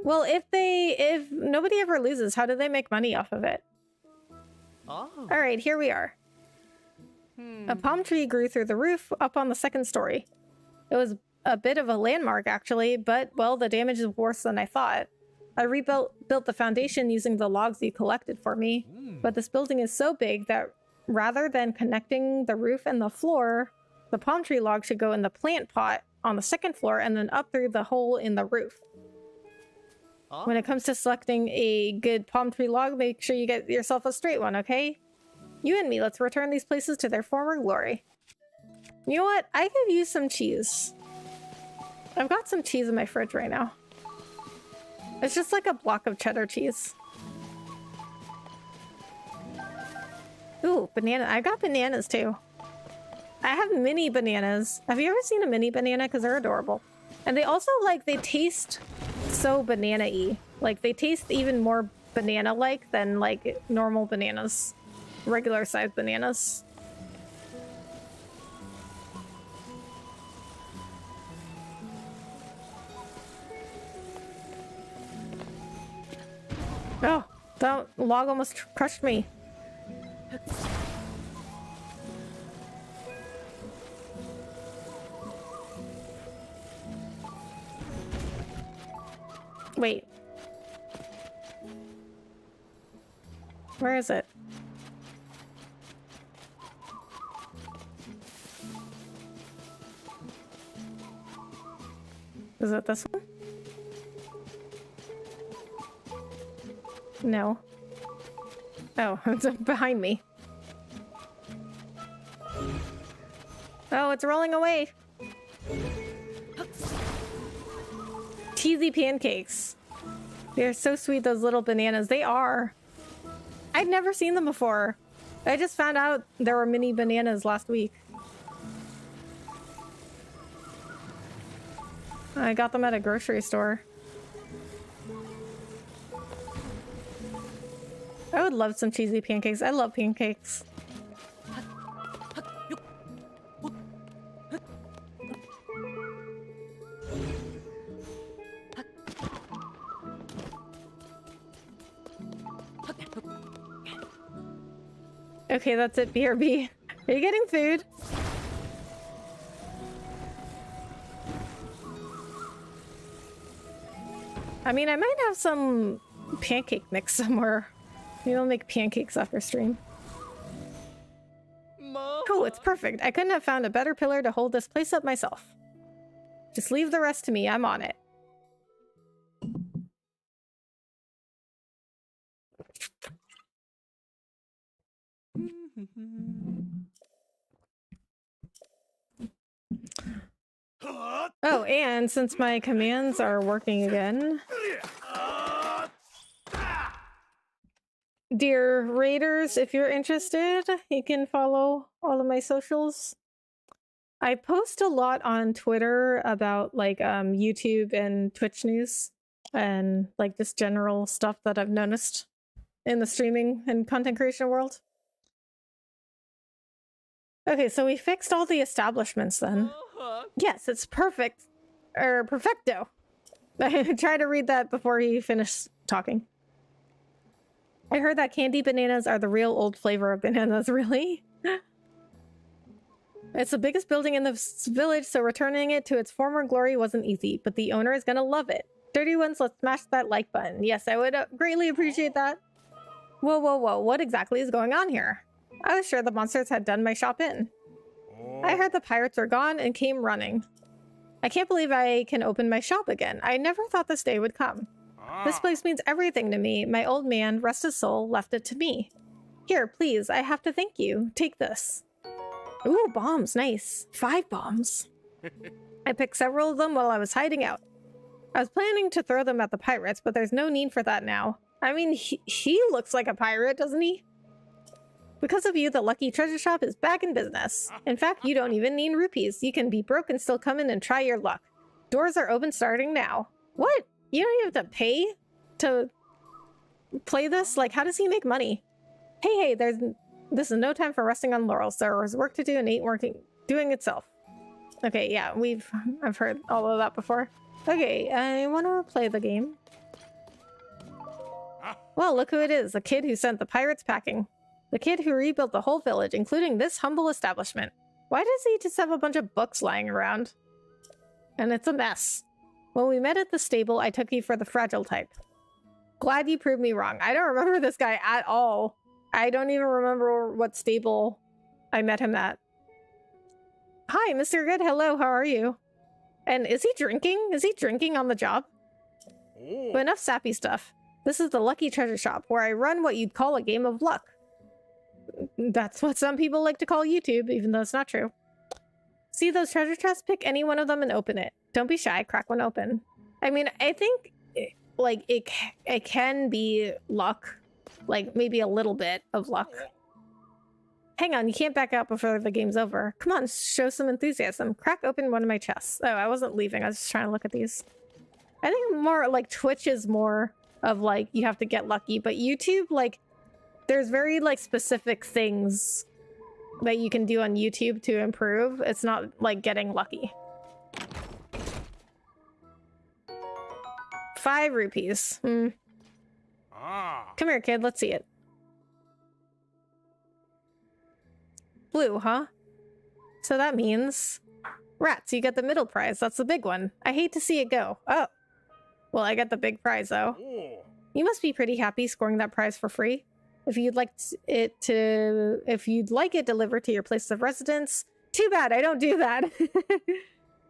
Well, if nobody ever loses, how do they make money off of it? All right, here we are. A palm tree grew through the roof up on the second story. It was a bit of a landmark, actually, but, well, the damage is worse than I thought. I built the foundation using the logs you collected for me, but this building is so big that rather than connecting the roof and the floor, the palm tree log should go in the plant pot on the second floor and then up through the hole in the roof. When it comes to selecting a good palm tree log, make sure you get yourself a straight one, okay? You and me, let's return these places to their former glory. You know what? I could use some cheese. I've got some cheese in my fridge right now. It's just like a block of cheddar cheese. Ooh, banana. I've got bananas too. I have mini bananas. Have you ever seen a mini banana? Because they're adorable. And they also, like, they taste so banana-y. Like, they taste even more banana-like than, like, normal bananas. Regular-sized bananas. Oh, that log almost crushed me. Wait. Where is it? Is it this one? No. Oh, it's behind me. Oh, it's rolling away. Cheesy pancakes. They're so sweet, those little bananas. They are. I'd never seen them before. I just found out there were mini bananas last week. I got them at a grocery store. I would love some cheesy pancakes. I love pancakes. Okay, that's it, BRB. Are you getting food? I mean, I might have some pancake mix somewhere. Maybe I'll make pancakes after stream. Oh, it's perfect. I couldn't have found a better pillar to hold this place up myself. Just leave the rest to me. I'm on it. Oh, and since my commands are working again, dear raiders, if you're interested, you can follow all of my socials. I post a lot on Twitter about like YouTube and Twitch news and like just general stuff that I've noticed in the streaming and content creation world. Okay, so we fixed all the establishments then. Yes, it's perfect. Or perfecto. I tried to read that before he finished talking. I heard that candy bananas are the real old flavor of bananas. Really? It's the biggest building in the village, so returning it to its former glory wasn't easy, but the owner is gonna love it. Dirty ones, let's smash that like button. Yes, I would greatly appreciate that. Whoa, whoa, whoa, what exactly is going on here? I was sure the monsters had done my shop in. I heard the pirates were gone and came running. I can't believe I can open my shop again. I never thought this day would come. This place means everything to me. My old man, rest his soul, left it to me. Here, please, I have to thank you. Take this. Ooh, bombs, nice. 5 bombs. I picked several of them while I was hiding out. I was planning to throw them at the pirates, but there's no need for that now. I mean, he looks like a pirate, doesn't he? Because of you, the Lucky Treasure Shop is back in business. In fact, you don't even need rupees. You can be broke and still come in and try your luck. Doors are open starting now. What? You don't even have to pay to play this? Like, how does he make money? Hey, this is no time for resting on laurels. There is work to do and ain't doing itself. Okay, yeah, I've heard all of that before. Okay, I want to play the game. Well, look who it is. The kid who sent the pirates packing. The kid who rebuilt the whole village, including this humble establishment. Why does he just have a bunch of books lying around? And it's a mess. When we met at the stable, I took you for the fragile type. Glad you proved me wrong. I don't remember this guy at all. I don't even remember what stable I met him at. Hi, Mr. Good. Hello, how are you? And is he drinking? Is he drinking on the job? But enough sappy stuff. This is the Lucky Treasure Shop, where I run what you'd call a game of luck. That's what some people like to call YouTube, even though it's not true. See those treasure chests? Pick any one of them and open it. Don't be shy, crack one open. I mean, I think, like, it can be luck. Like, maybe a little bit of luck. Hang on, you can't back out before the game's over. Come on, show some enthusiasm. Crack open one of my chests. Oh, I wasn't leaving. I was just trying to look at these. I think more, like, Twitch is more of, like, you have to get lucky. But YouTube, like, there's very, like, specific things that you can do on YouTube to improve. It's not, like, getting lucky. 5 rupees. Come here, kid. Let's see it. Blue, huh? So that means... Rats, you get the middle prize. That's the big one. I hate to see it go. Oh. Well, I got the big prize, though. You must be pretty happy scoring that prize for free. If you'd like it delivered to your place of residence. Too bad, I don't do that.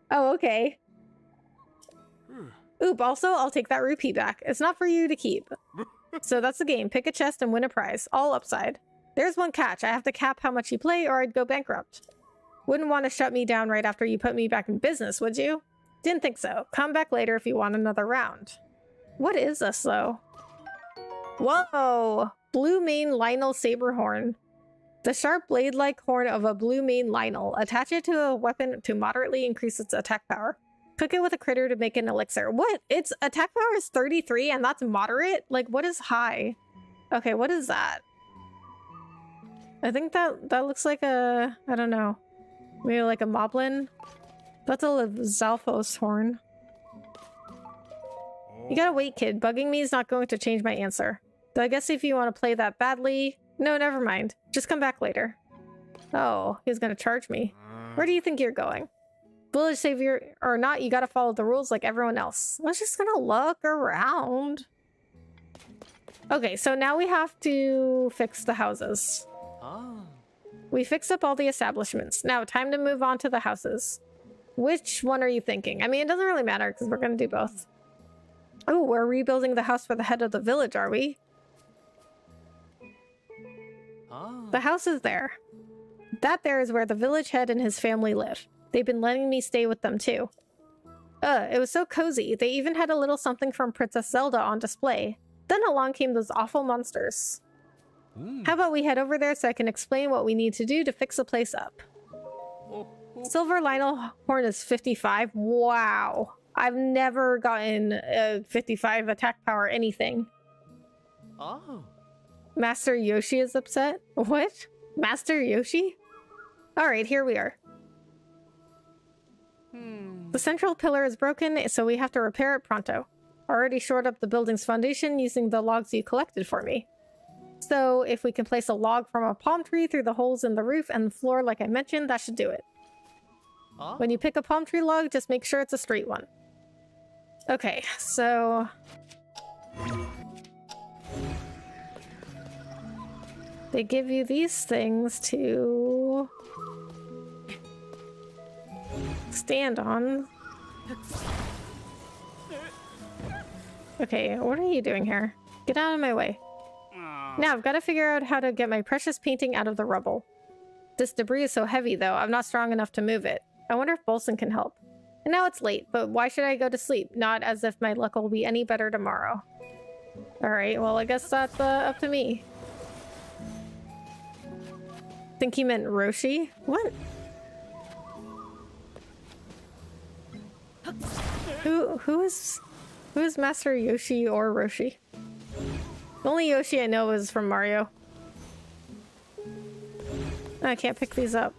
Oh, okay. Oop, also, I'll take that rupee back. It's not for you to keep. So that's the game. Pick a chest and win a prize. All upside. There's one catch. I have to cap how much you play or I'd go bankrupt. Wouldn't want to shut me down right after you put me back in business, would you? Didn't think so. Come back later if you want another round. What is this, though? Whoa! Blue Mane Lionel Saber Horn. The sharp blade-like horn of a blue mane Lionel. Attach it to a weapon to moderately increase its attack power. Cook it with a critter to make an elixir. What? Its attack power is 33 and that's moderate? Like, what is high? Okay, what is that? I think that looks like a... I don't know. Maybe like a moblin? That's a Zalfos horn. You gotta wait, kid. Bugging me is not going to change my answer. Though I guess if you want to play that badly... No, never mind. Just come back later. Oh, he's gonna charge me. Where do you think you're going? Village savior or not, you gotta follow the rules like everyone else. I was just gonna look around. Okay, so now we have to fix the houses. We fixed up all the establishments. Now, time to move on to the houses. Which one are you thinking? I mean, it doesn't really matter because we're gonna do both. Oh, we're rebuilding the house for the head of the village, are we? The house is there. That there is where the village head and his family live. They've been letting me stay with them too. It was so cozy. They even had a little something from Princess Zelda on display. Then along came those awful monsters. How about we head over there so I can explain what we need to do to fix the place up. Silver Lionel Horn is 55. Wow. I've never gotten a 55 attack power anything. Oh. Master Yoshi is upset? What? Master Yoshi? Alright, here we are. The central pillar is broken, so we have to repair it pronto. Already shored up the building's foundation using the logs you collected for me. So if we can place a log from a palm tree through the holes in the roof and the floor like I mentioned, that should do it. Oh. When you pick a palm tree log, just make sure it's a straight one. Okay, so... they give you these things to... stand on. Okay, what are you doing here? Get out of my way. Now I've got to figure out how to get my precious painting out of the rubble. This debris is so heavy though, I'm not strong enough to move it. I wonder if Bolson can help. And now it's late, but why should I go to sleep? Not as if my luck will be any better tomorrow. Alright, well I guess that's up to me. Think he meant Roshi? What? Who is Master Yoshi or Roshi? The only Yoshi I know is from Mario. I can't pick these up.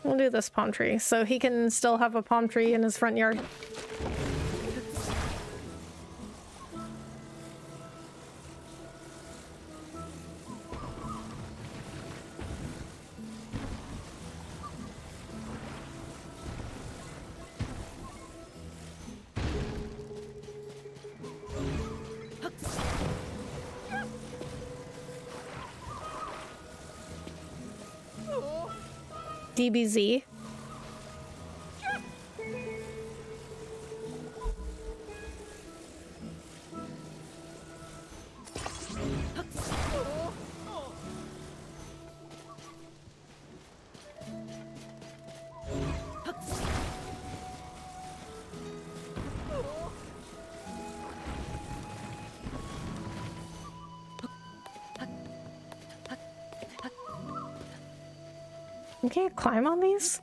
We'll do this palm tree, so he can still have a palm tree in his front yard. DBZ. You can't climb on these?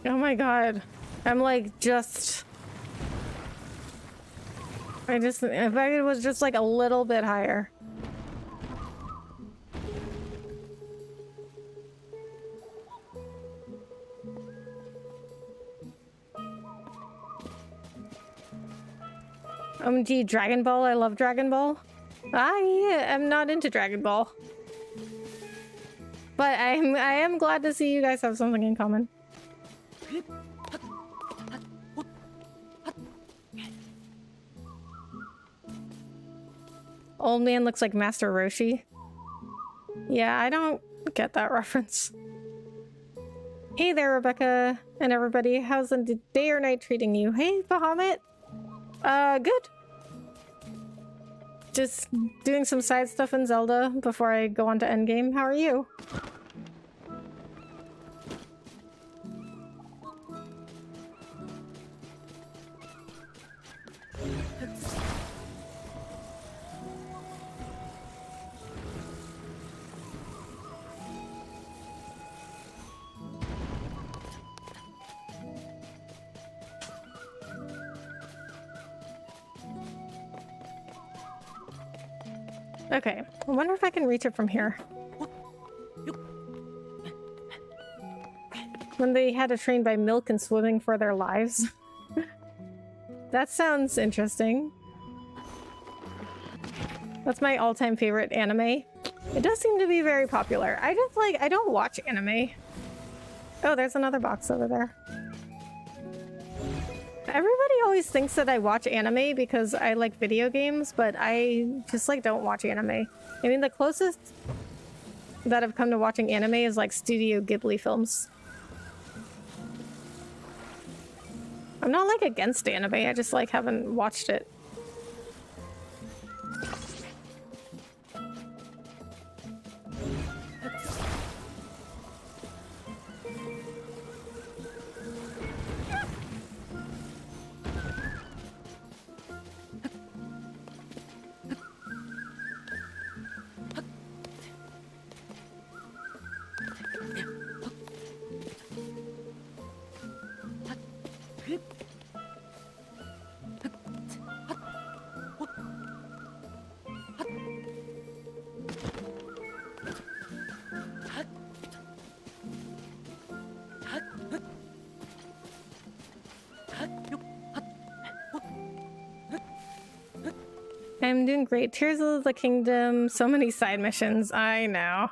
Oh my god. I'm like if I was just like a little bit higher. OMG, Dragon Ball. I love Dragon Ball. I am not into Dragon Ball. But I am glad to see you guys have something in common. Old man looks like Master Roshi. Yeah, I don't get that reference. Hey there, Rebecca and everybody. How's the day or night treating you? Hey, Bahamut. Good. Just doing some side stuff in Zelda before I go on to endgame. How are you? Okay, I wonder if I can reach it from here. When they had to train by milk and swimming for their lives. That sounds interesting. That's my all-time favorite anime. It does seem to be very popular. I don't watch anime. Oh, there's another box over there. Everybody always thinks that I watch anime because I like video games, but I just like don't watch anime. I mean, the closest that I've come to watching anime is like Studio Ghibli films. I'm not like against anime, I just like haven't watched it. I'm doing great. Tears of the Kingdom. So many side missions. I know.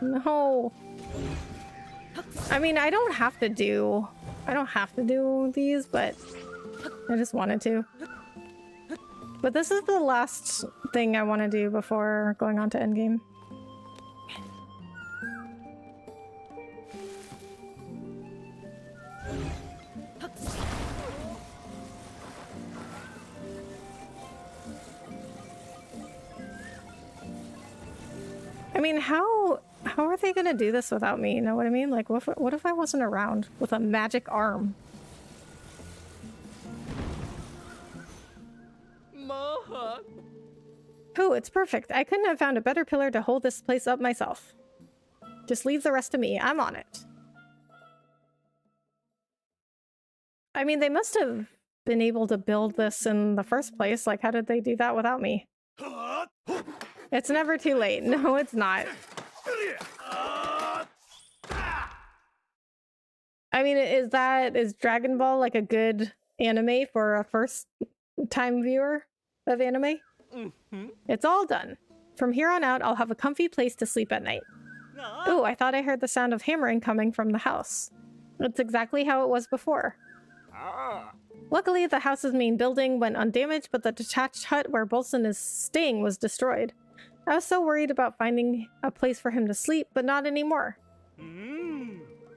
No. I mean, I don't have to do these, but I just wanted to. But this is the last thing I want to do before going on to endgame. I mean, how are they gonna do this without me? You know what I mean? Like, what if I wasn't around with a magic arm? Maha. Oh, it's perfect. I couldn't have found a better pillar to hold this place up myself. Just leave the rest to me. I'm on it. I mean, they must have been able to build this in the first place. Like, how did they do that without me? It's never too late. No, it's not. I mean, is Dragon Ball like a good anime for a first time viewer of anime? Mm-hmm. It's all done. From here on out, I'll have a comfy place to sleep at night. Oh, I thought I heard the sound of hammering coming from the house. That's exactly how it was before. Luckily, the house's main building went undamaged, but the detached hut where Bolson is staying was destroyed. I was so worried about finding a place for him to sleep, but not anymore.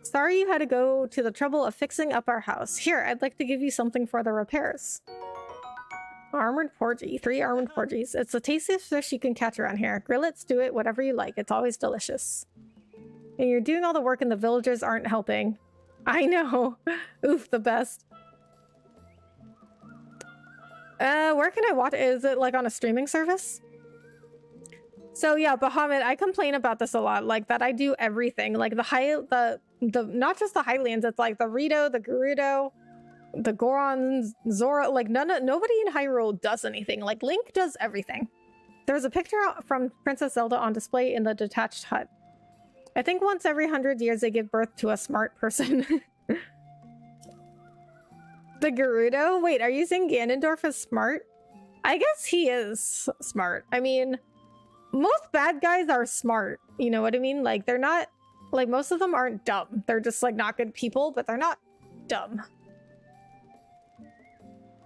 Sorry you had to go to the trouble of fixing up our house. Here, I'd like to give you something for the repairs. Armored porgy. 3 armored porgies. It's the tastiest fish you can catch around here. Grill it, stew it, whatever you like. It's always delicious. And you're doing all the work and the villagers aren't helping. I know. Oof, the best. Where can I watch it? Is it like on a streaming service? So yeah, Bahamut, I complain about this a lot, like that I do everything. Like the not just the Highlands, it's like the Rito, the Gerudo, the Goron, Zora, like nobody in Hyrule does anything. Like Link does everything. There's a picture from Princess Zelda on display in the detached hut. I think once every 100 years they give birth to a smart person. The Gerudo? Wait, are you saying Ganondorf is smart? I guess he is smart. I mean, most bad guys are smart. You know what I mean? Like, they're not... Like, most of them aren't dumb. They're just, like, not good people, but they're not dumb.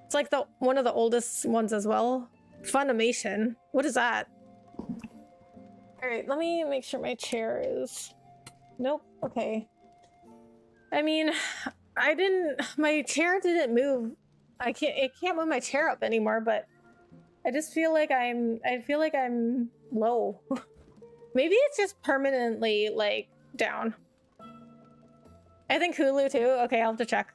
It's like one of the oldest ones as well. Funimation. What is that? Alright, let me make sure my chair is... Nope. Okay. I mean... my chair didn't move. It can't move my chair up anymore, but I just feel like I'm low. Maybe it's just permanently like down. I think Hulu too. Okay, I'll have to check.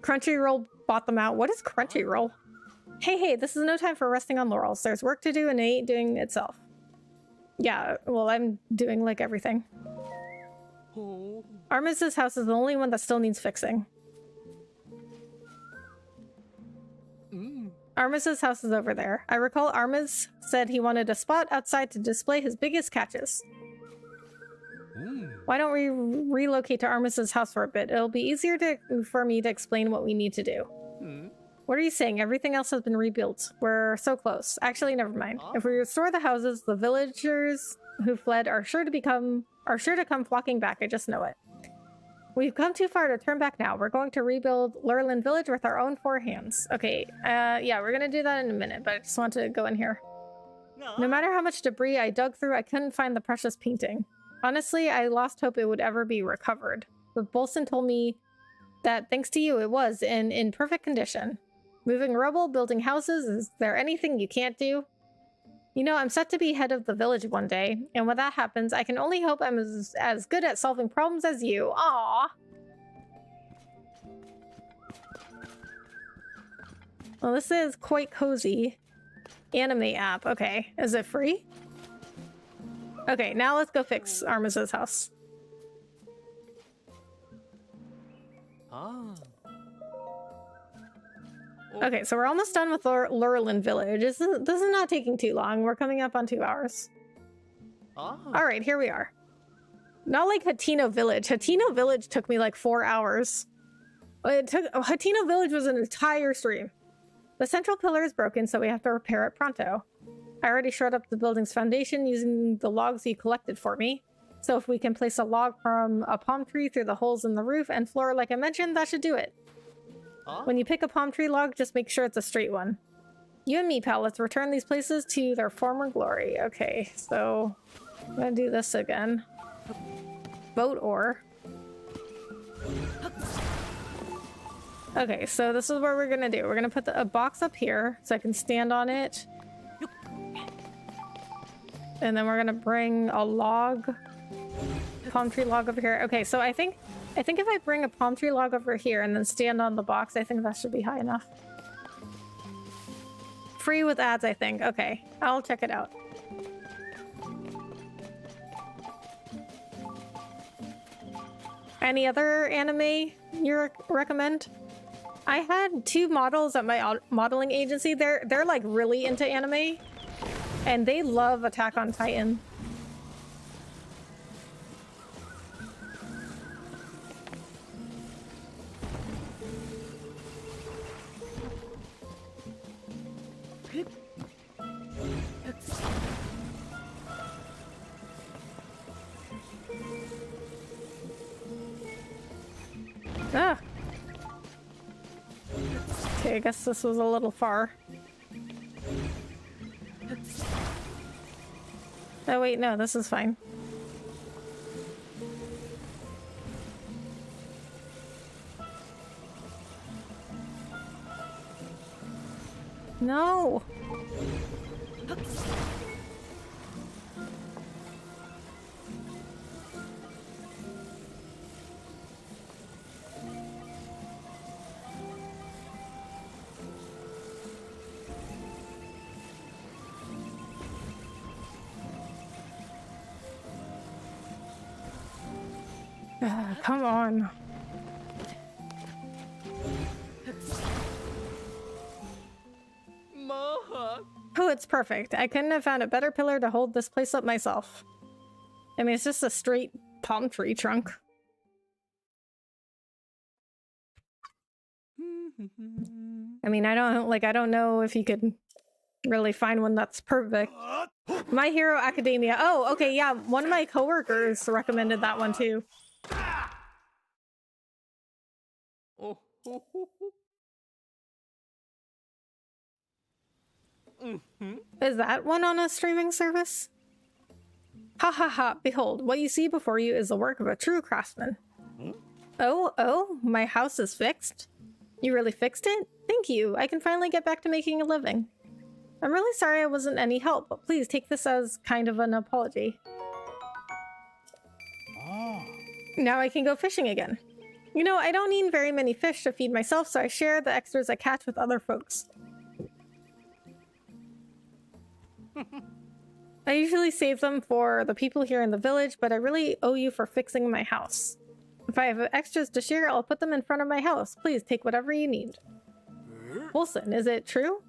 Crunchyroll bought them out. What is Crunchyroll? Hey, this is no time for resting on laurels. There's work to do and it ain't doing itself. Yeah, well, I'm doing like everything. Armis's house is the only one that still needs fixing. Armis's house is over there. I recall Armis said he wanted a spot outside to display his biggest catches. Why don't we relocate to Armis's house for a bit? It'll be easier for me to explain what we need to do. What are you saying? Everything else has been rebuilt. We're so close. Actually, never mind. If we restore the houses, the villagers who fled are sure to come flocking back. I just know it. We've come too far to turn back now. We're going to rebuild Lurelin village with our own 4 hands. Okay, yeah, we're gonna do that in a minute, but I just want to go in here. No matter how much debris I dug through, I couldn't find the precious painting. Honestly, I lost hope it would ever be recovered. But Bolson told me that thanks to you, it was in perfect condition. Moving rubble, building houses, is there anything you can't do? You know, I'm set to be head of the village one day, and when that happens, I can only hope I'm as good at solving problems as you. Aww. Well, this is quite cozy. Anime app. Okay. Is it free? Okay, now let's go fix Armis's house. Ah. Okay, so we're almost done with Lurelin village. This is not taking too long. We're coming up on 2 hours. Ah. All right, here we are. Not like Hatino village. Hatino village took me like 4 hours. Hatino village was an entire stream. The central pillar is broken, so we have to repair it pronto. I already shored up the building's foundation using the logs you collected for me. So if we can place a log from a palm tree through the holes in the roof and floor like I mentioned, that should do it. When you pick a palm tree log, just make sure it's a straight one. You and me, pal, let's return these places to their former glory. Okay, so I'm gonna do this again. Boat ore. Okay, so this is what we're gonna do. We're gonna put a box up here so I can stand on it. And then we're gonna bring a log, palm tree log over here. Okay, so I think if I bring a palm tree log over here and then stand on the box, I think that should be high enough. Free with ads, I think. Okay, I'll check it out. Any other anime you recommend? I had 2 models at my modeling agency. They're like really into anime, and they love Attack on Titan. Ah. Okay, I guess this was a little far. Oh wait, no, this is fine. No! Come on. Oh, it's perfect. I couldn't have found a better pillar to hold this place up myself. I mean, it's just a straight palm tree trunk. I mean, I don't know if you could really find one that's perfect. My Hero Academia. Oh, okay, yeah. One of my coworkers recommended that one too. Is that one on a streaming service? Ha ha ha, behold, what you see before you is the work of a true craftsman. Oh, my house is fixed? You really fixed it? Thank you, I can finally get back to making a living. I'm really sorry I wasn't any help, but please take this as kind of an apology. Now I can go fishing again. You know, I don't eat very many fish to feed myself, so I share the extras I catch with other folks. I usually save them for the people here in the village, but I really owe you for fixing my house. If I have extras to share, I'll put them in front of my house. Please take whatever you need. Wilson, is it true?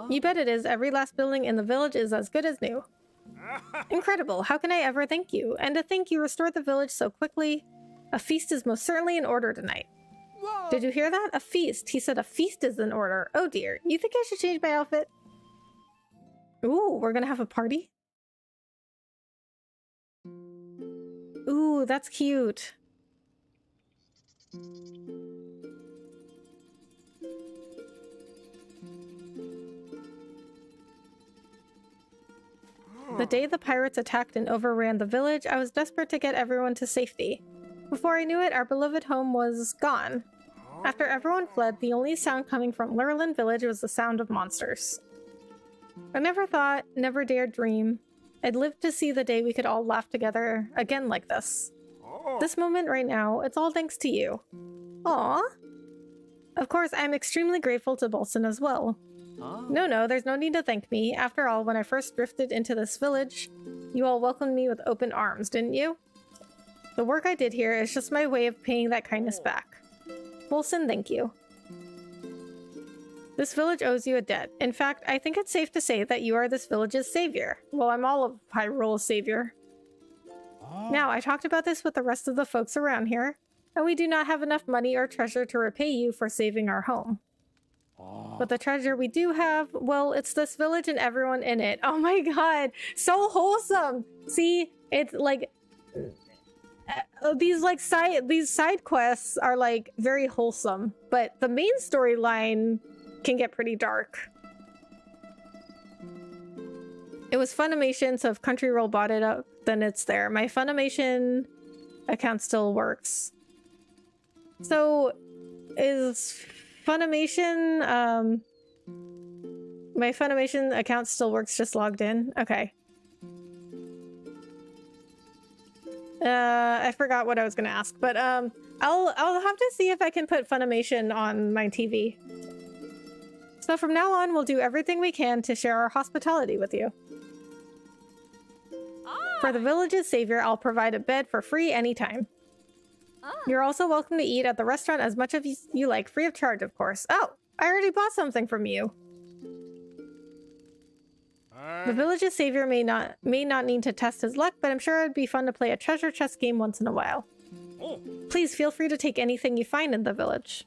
You bet it is. Every last building in the village is as good as new. Incredible. How can I ever thank you? And to think you restored the village so quickly. A feast is most certainly in order tonight. Whoa. Did you hear that? A feast. He said a feast is in order. Oh dear. You think I should change my outfit? Ooh, we're gonna have a party? Ooh, that's cute. The day the pirates attacked and overran the village, I was desperate to get everyone to safety. Before I knew it, our beloved home was gone. After everyone fled, the only sound coming from Lurelin village was the sound of monsters. I never thought, never dared dream, I'd live to see the day we could all laugh together again like this. This moment right now, it's all thanks to you. Aww. Of course, I'm extremely grateful to Bolson as well. No, there's no need to thank me. After all, when I first drifted into this village, you all welcomed me with open arms, didn't you? The work I did here is just my way of paying that kindness back. Wilson, thank you. This village owes you a debt. In fact, I think it's safe to say that you are this village's savior. Well, I'm all of Hyrule's savior. Now, I talked about this with the rest of the folks around here, and we do not have enough money or treasure to repay you for saving our home. But the treasure we do have, well, it's this village and everyone in it. Oh my god, so wholesome! See, it's like... these side quests are like very wholesome, but the main storyline can get pretty dark. It was Funimation, so if Crunchyroll bought it up, then it's there. My Funimation account still works. So is Funimation, my Funimation account still works, just logged in? Okay. I forgot what I was gonna ask, but I'll have to see if I can put Funimation on my TV. So from now on, we'll do everything we can to share our hospitality with you. For the village's savior, I'll provide a bed for free anytime. You're also welcome to eat at the restaurant as much as you like, free of charge, of course. Oh, I already bought something from you. The village's savior may not need to test his luck, but I'm sure it'd be fun to play a treasure chest game once in a while. Please feel free to take anything you find in the village.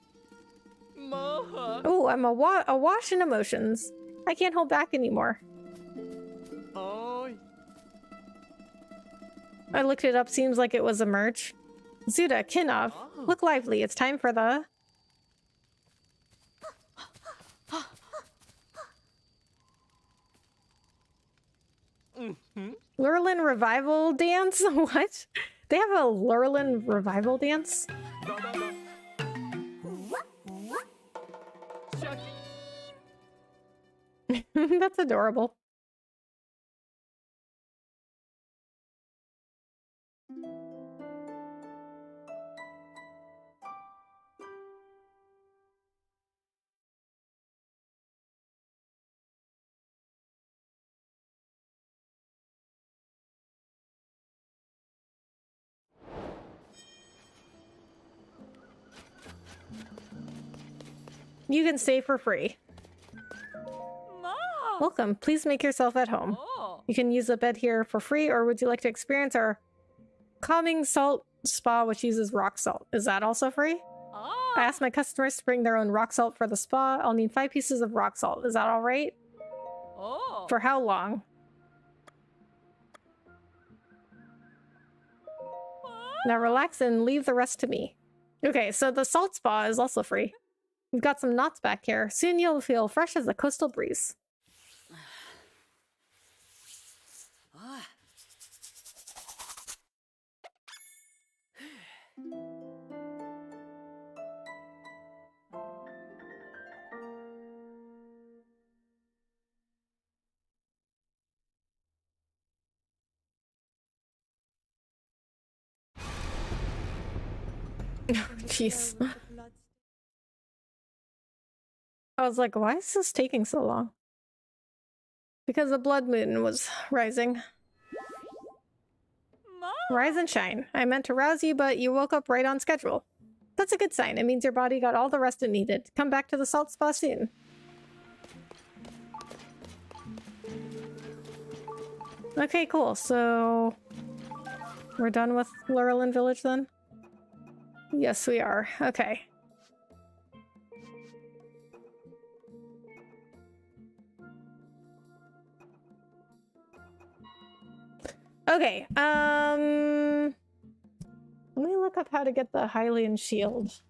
Oh, I'm awash in emotions. I can't hold back anymore. I looked it up, seems like it was a merch. Zuda, Kinov, look lively, it's time for the... Lurelin revival dance? What? They have a Lurelin revival dance? That's adorable. You can stay for free. Welcome. Please make yourself at home. You can use the bed here for free, or would you like to experience our calming salt spa, which uses rock salt? Is that also free? I asked my customers to bring their own rock salt for the spa. I'll need 5 pieces of rock salt. Is that all right? For how long? Now relax and leave the rest to me. Okay, so the salt spa is also free. We've got some knots back here. Soon you'll feel fresh as a coastal breeze. Jeez. I was like, why is this taking so long? Because the blood moon was rising. Rise and shine. I meant to rouse you, but you woke up right on schedule. That's a good sign. It means your body got all the rest it needed. Come back to the salt spa soon. Okay, cool. So we're done with Lurelin Village then? Yes, we are. Okay. Okay, let me look up how to get the Hylian shield.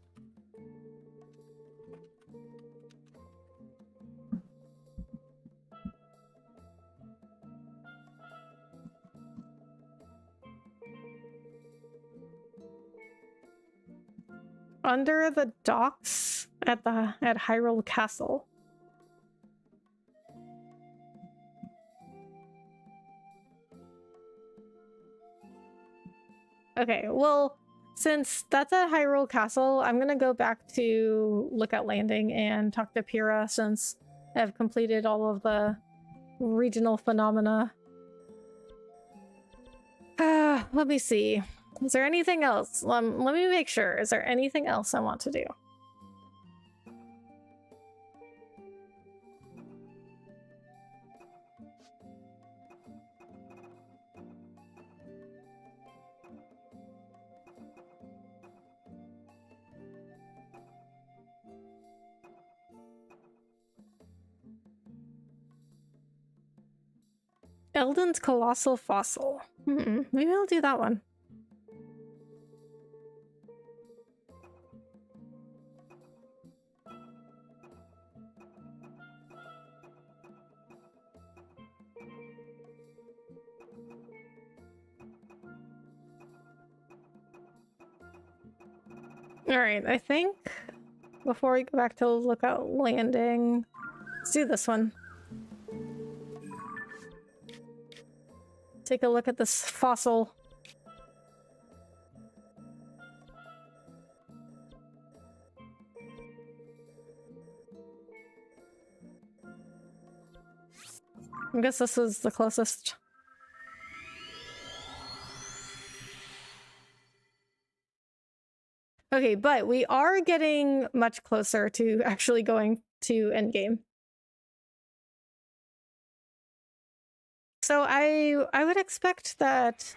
Under the docks at Hyrule Castle. Okay, well, since that's at Hyrule Castle, I'm gonna go back to Lookout Landing and talk to Pyrrha since I've completed all of the regional phenomena. Let me see. Is there anything else? Let me make sure. Is there anything else I want to do? Eldon's Colossal Fossil. Maybe I'll do that one. Alright, I think before we go back to Lookout Landing, let's do this one. Take a look at this fossil. I guess this was the closest. Okay, but we are getting much closer to actually going to endgame. So I would expect that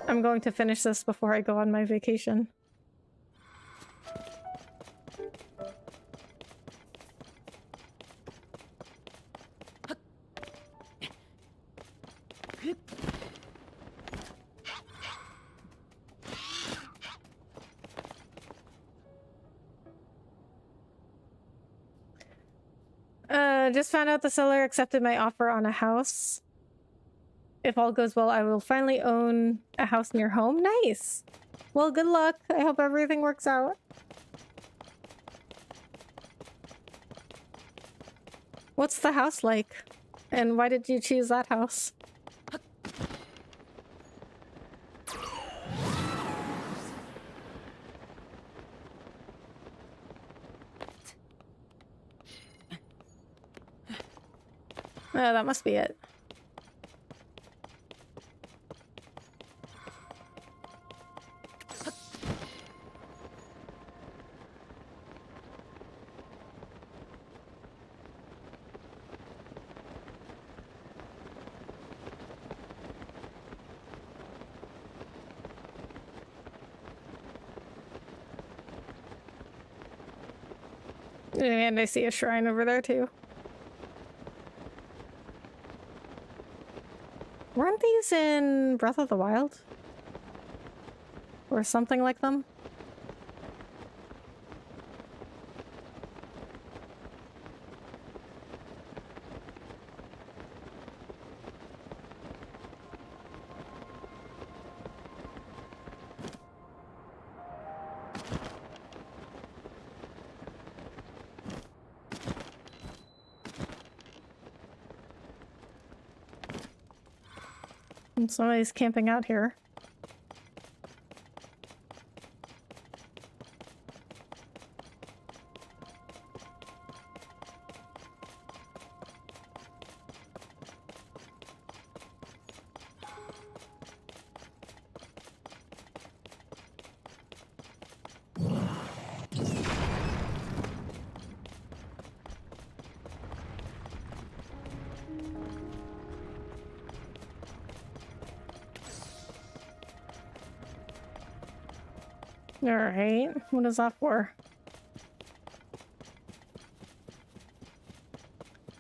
I'm going to finish this before I go on my vacation. Just found out the seller accepted my offer on a house. If all goes well, I will finally own a house near home. Nice! Well, good luck. I hope everything works out. What's the house like? And why did you choose that house? Oh, that must be it. And I see a shrine over there too. Weren't these in Breath of the Wild? Or something like them? And somebody's camping out here. Alright, what is that for?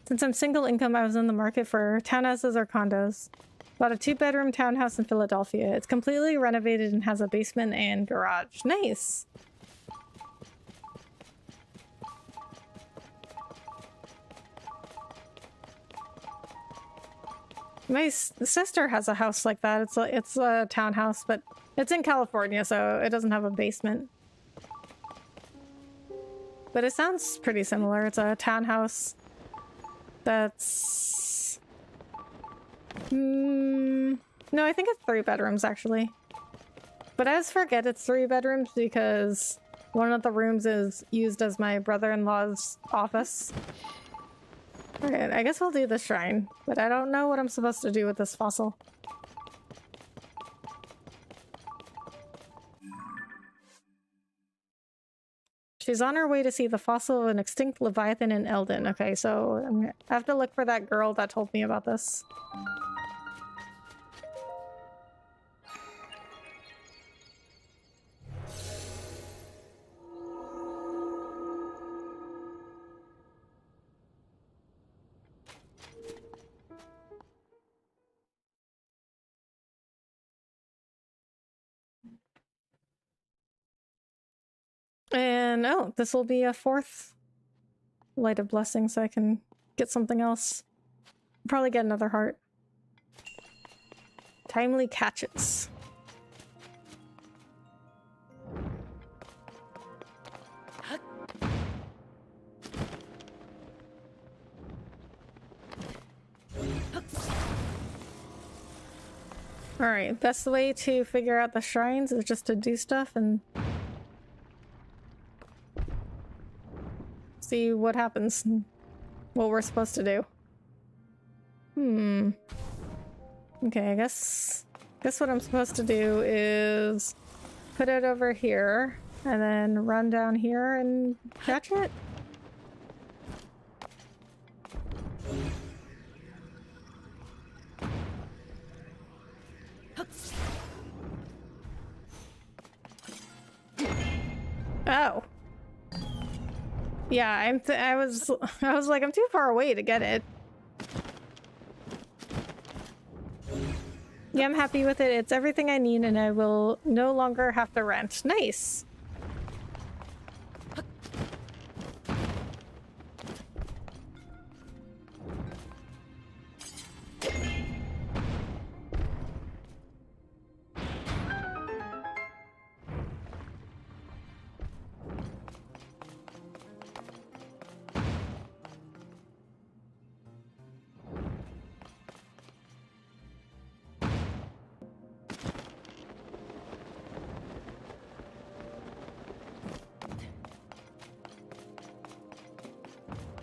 Since I'm single income, I was in the market for townhouses or condos. Bought a 2-bedroom townhouse in Philadelphia. It's completely renovated and has a basement and garage. Nice! My sister has a house like that. It's a townhouse, but it's in California, so it doesn't have a basement. But it sounds pretty similar. It's a townhouse that's... No, I think it's 3 bedrooms, actually. But I always forget it's 3 bedrooms because one of the rooms is used as my brother-in-law's office. Okay, I guess I'll do the shrine, but I don't know what I'm supposed to do with this fossil. She's on her way to see the fossil of an extinct Leviathan in Eldin. Okay, so I have to look for that girl that told me about this. And oh, this will be a 4th Light of Blessing, so I can get something else. Probably get another heart. Timely catches. Alright, best way to figure out the shrines is just to do stuff and see what happens, what we're supposed to do. Okay, I guess what I'm supposed to do is put it over here and then run down here and catch it. Oh. Yeah, I was like, I'm too far away to get it. Yeah, I'm happy with it. It's everything I need and I will no longer have to rent. Nice.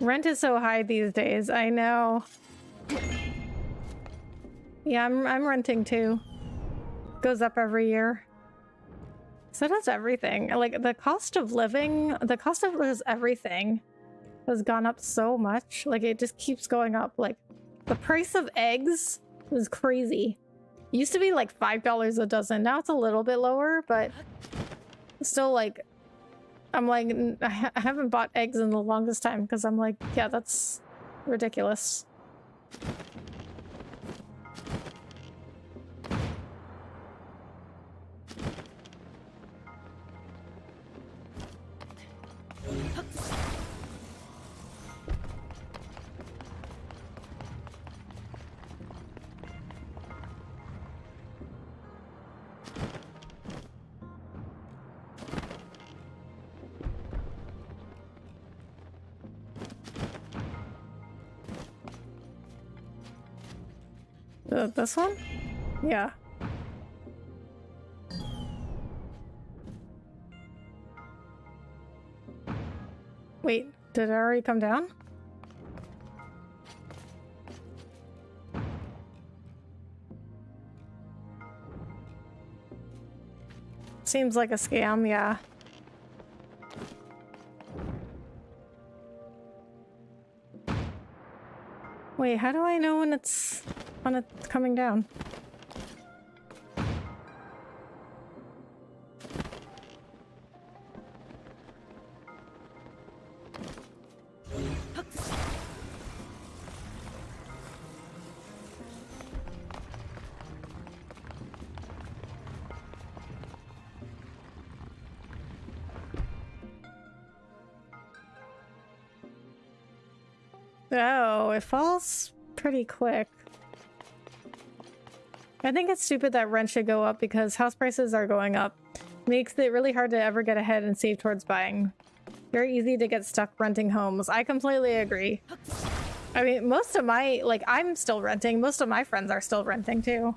Rent is so high these days, I know. Yeah, I'm renting too. Goes up every year. So does everything. Like, the cost of living, the cost of everything has gone up so much. Like, it just keeps going up. Like, the price of eggs is crazy. It used to be like $5 a dozen. Now it's a little bit lower, but still, like, I'm like, I haven't bought eggs in the longest time because I'm like, yeah, that's ridiculous. This one? Yeah. Wait, did it already come down? Seems like a scam, yeah. Wait, how do I know when it's coming down? Oh, it falls pretty quick. I think it's stupid that rent should go up because house prices are going up. Makes it really hard to ever get ahead and save towards buying. Very easy to get stuck renting homes. I completely agree. I mean, most of my, like, I'm still renting. Most of my friends are still renting too.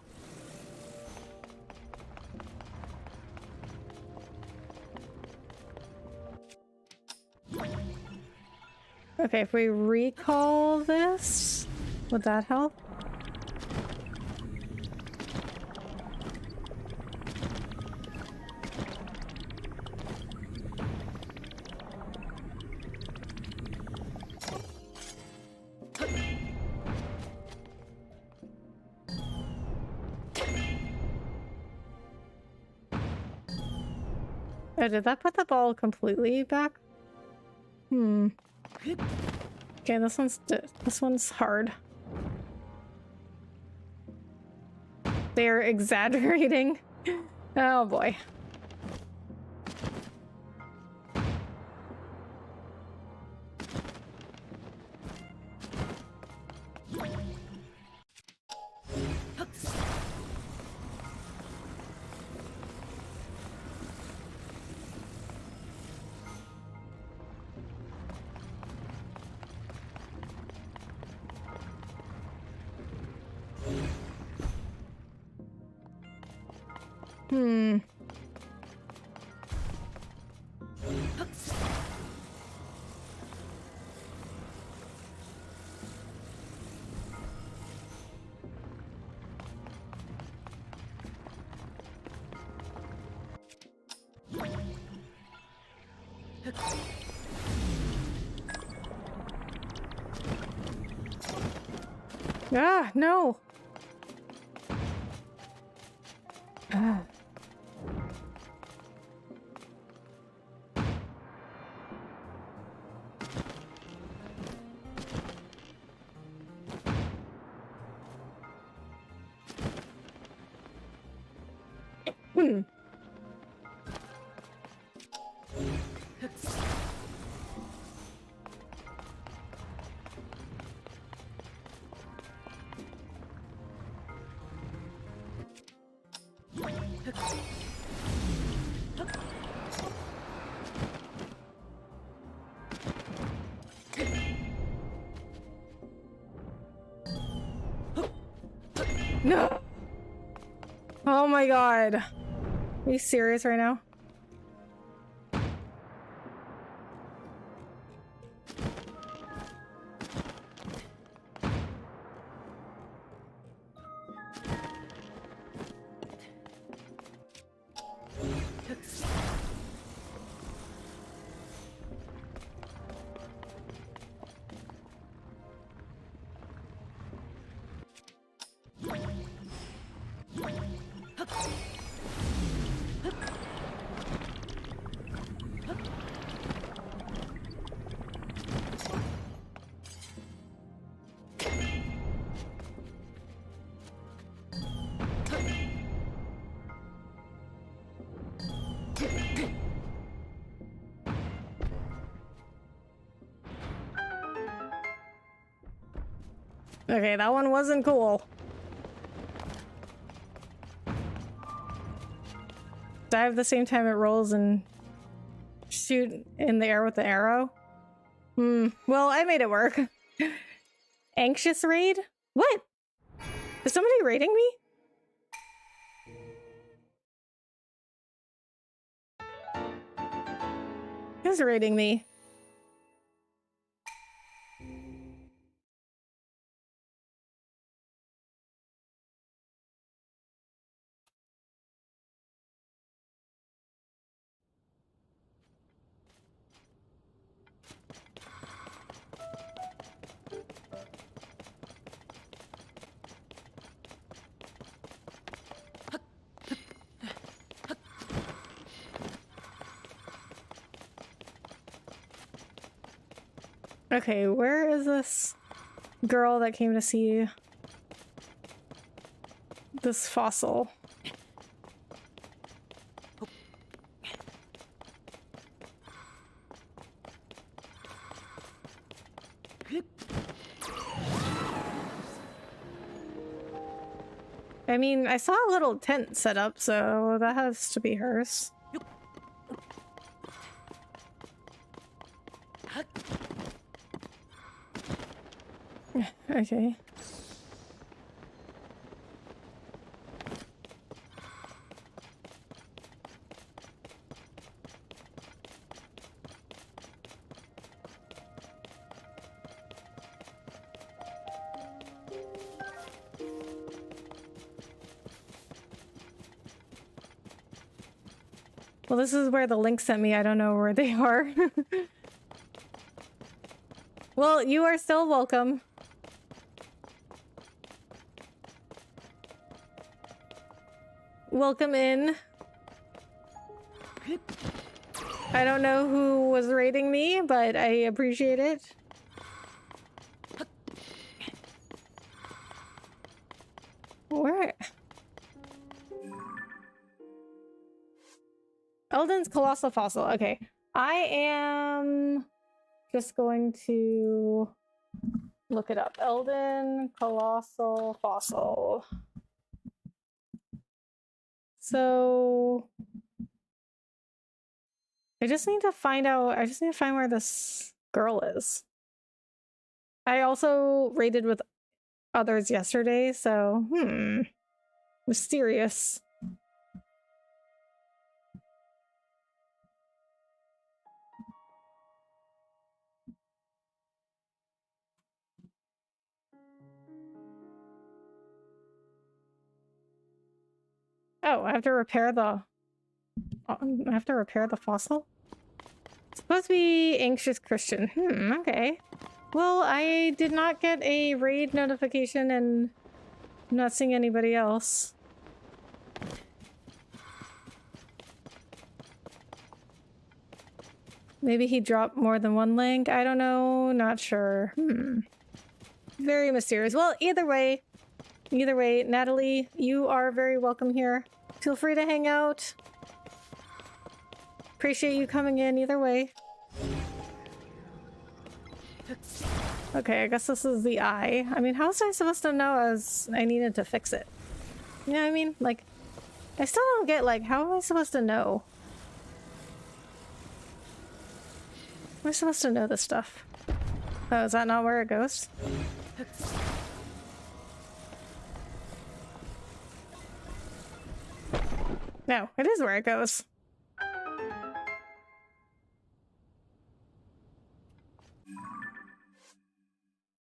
Okay, if we recall this, would that help? Oh, did that put the ball completely back? Hmm. Okay, this one's hard. They're exaggerating. Oh boy. Hmm. Ah, no. Ah. Hmm. No. Oh my god. Are you serious right now? Okay, that one wasn't cool. Dive the same time it rolls and shoot in the air with the arrow. Well, I made it work. Anxious raid? What? Is somebody raiding me? Who's raiding me? Okay, where is this girl that came to see this fossil? I mean, I saw a little tent set up, so that has to be hers. Okay. Well, this is where the link sent me. I don't know where they are. Well, you are still welcome. Welcome in. I don't know who was raiding me, but I appreciate it. Where? Eldon's Colossal Fossil. Okay. I am just going to look it up. Eldon Colossal Fossil. So I just need to find where this girl is. I also raided with others yesterday, so mysterious. Oh, I have to repair the fossil? It's supposed to be anxious Christian. Okay. Well, I did not get a raid notification and I'm not seeing anybody else. Maybe he dropped more than one link? I don't know. Not sure. Very mysterious. Well, either way, Natalie, you are very welcome here. Feel free to hang out. Appreciate you coming in either way. Okay, I guess this is the eye. I mean, how was I supposed to know I needed to fix it? You know what I mean? Like, I still don't get, like, how am I supposed to know? Am I supposed to know this stuff? Oh, is that not where it goes? No, it is where it goes.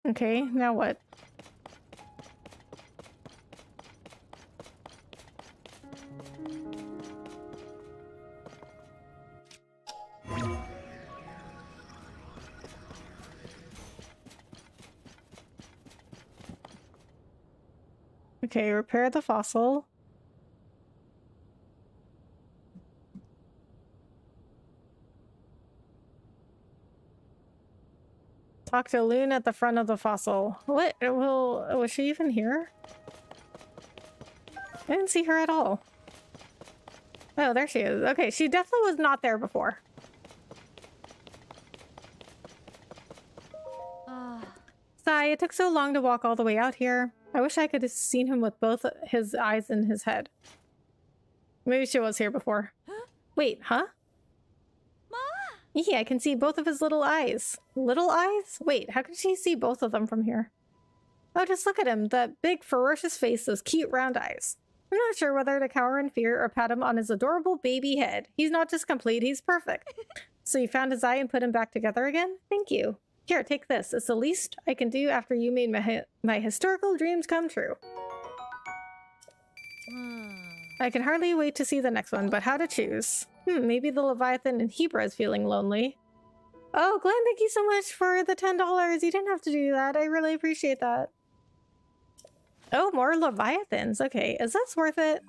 Okay, now what? Okay, repair the fossil. Talk to Loon at the front of the fossil. What? Well, was she even here? I didn't see her at all. Oh, there she is. Okay, she definitely was not there before. Sigh, it took so long to walk all the way out here. I wish I could have seen him with both his eyes in his head. Maybe she was here before. Wait, huh? Yeah, I can see both of his little eyes. Little eyes? Wait, how can she see both of them from here? Oh, just look at him. That big, ferocious face, those cute round eyes. I'm not sure whether to cower in fear or pat him on his adorable baby head. He's not just complete, he's perfect. So you found his eye and put him back together again? Thank you. Here, take this. It's the least I can do after you made my historical dreams come true. I can hardly wait to see the next one, but how to choose? Maybe the Leviathan in Hebra is feeling lonely. Oh, Glenn, thank you so much for the $10. You didn't have to do that. I really appreciate that. Oh, more Leviathans. Okay, is this worth it?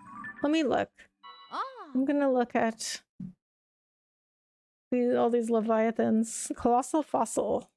Let me look. I'm gonna look at all these Leviathans. Colossal Fossil.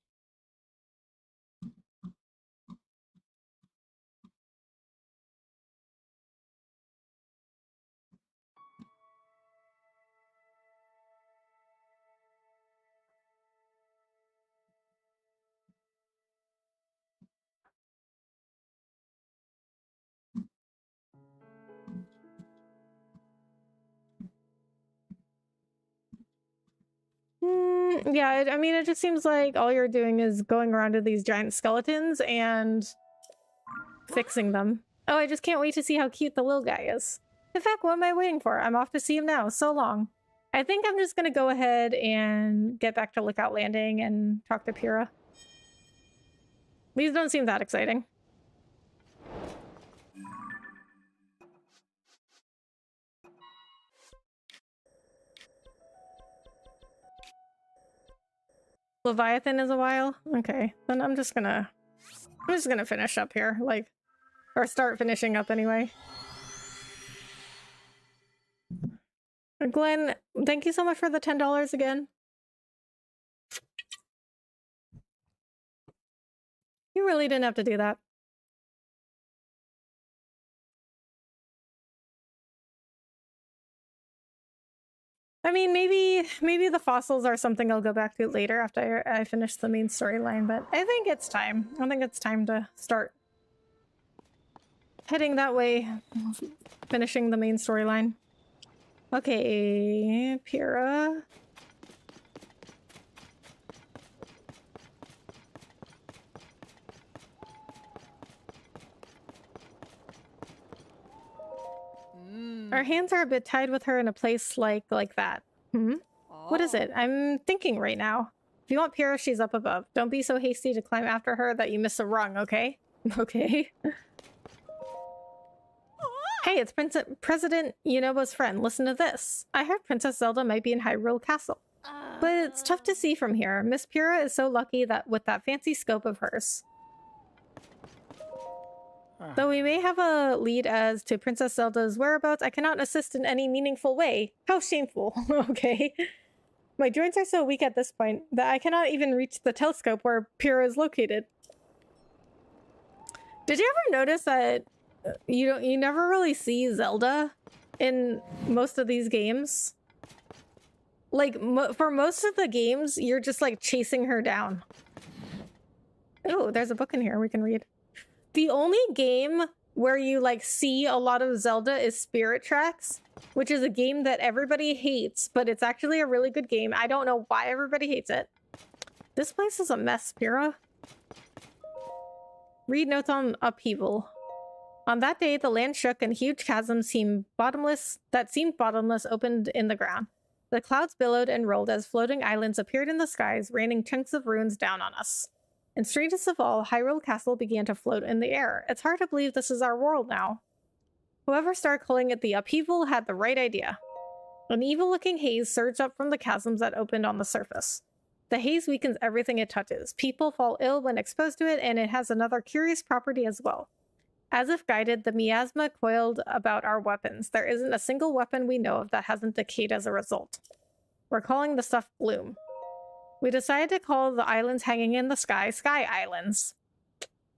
Yeah, I mean, it just seems like all you're doing is going around to these giant skeletons and fixing them. Oh, I just can't wait to see how cute the little guy is. In fact, what am I waiting for? I'm off to see him now. So long. I think I'm just gonna go ahead and get back to Lookout Landing and talk to Pyrrha. These don't seem that exciting. Leviathan is a while? Okay, then I'm just gonna finish up here, like, or start finishing up anyway. Glenn, thank you so much for the $10 again. You really didn't have to do that. I mean, maybe the fossils are something I'll go back to later after I finish the main storyline, but I think it's time. I think it's time to start heading that way, finishing the main storyline. Okay, Pyrrha. Our hands are a bit tied with her in a place like that. Hmm? What is it? I'm thinking right now. If you want Pyrrha, she's up above. Don't be so hasty to climb after her that you miss a rung, okay? Okay. Hey, it's President Yunobo's friend. Listen to this. I heard Princess Zelda might be in Hyrule Castle. But it's tough to see from here. Miss Pyrrha is so lucky that with that fancy scope of hers. Though we may have a lead as to Princess Zelda's whereabouts, I cannot assist in any meaningful way. How shameful. Okay. My joints are so weak at this point that I cannot even reach the telescope where Pyrrha is located. Did you ever notice that you never really see Zelda in most of these games? Like, for most of the games, you're just like chasing her down. Oh, there's a book in here we can read. The only game where you like see a lot of Zelda is Spirit Tracks, which is a game that everybody hates, but it's actually a really good game. I don't know why everybody hates it. This place is a mess, Pyrrha. Read notes on upheaval. On that day, the land shook and huge chasms seemed bottomless opened in the ground. The clouds billowed and rolled as floating islands appeared in the skies, raining chunks of ruins down on us. And strangest of all, Hyrule Castle began to float in the air. It's hard to believe this is our world now. Whoever started calling it the upheaval had the right idea. An evil-looking haze surged up from the chasms that opened on the surface. The haze weakens everything it touches. People fall ill when exposed to it, and it has another curious property as well. As if guided, the miasma coiled about our weapons. There isn't a single weapon we know of that hasn't decayed as a result. We're calling the stuff Bloom. We decided to call the islands hanging in the sky, Sky Islands.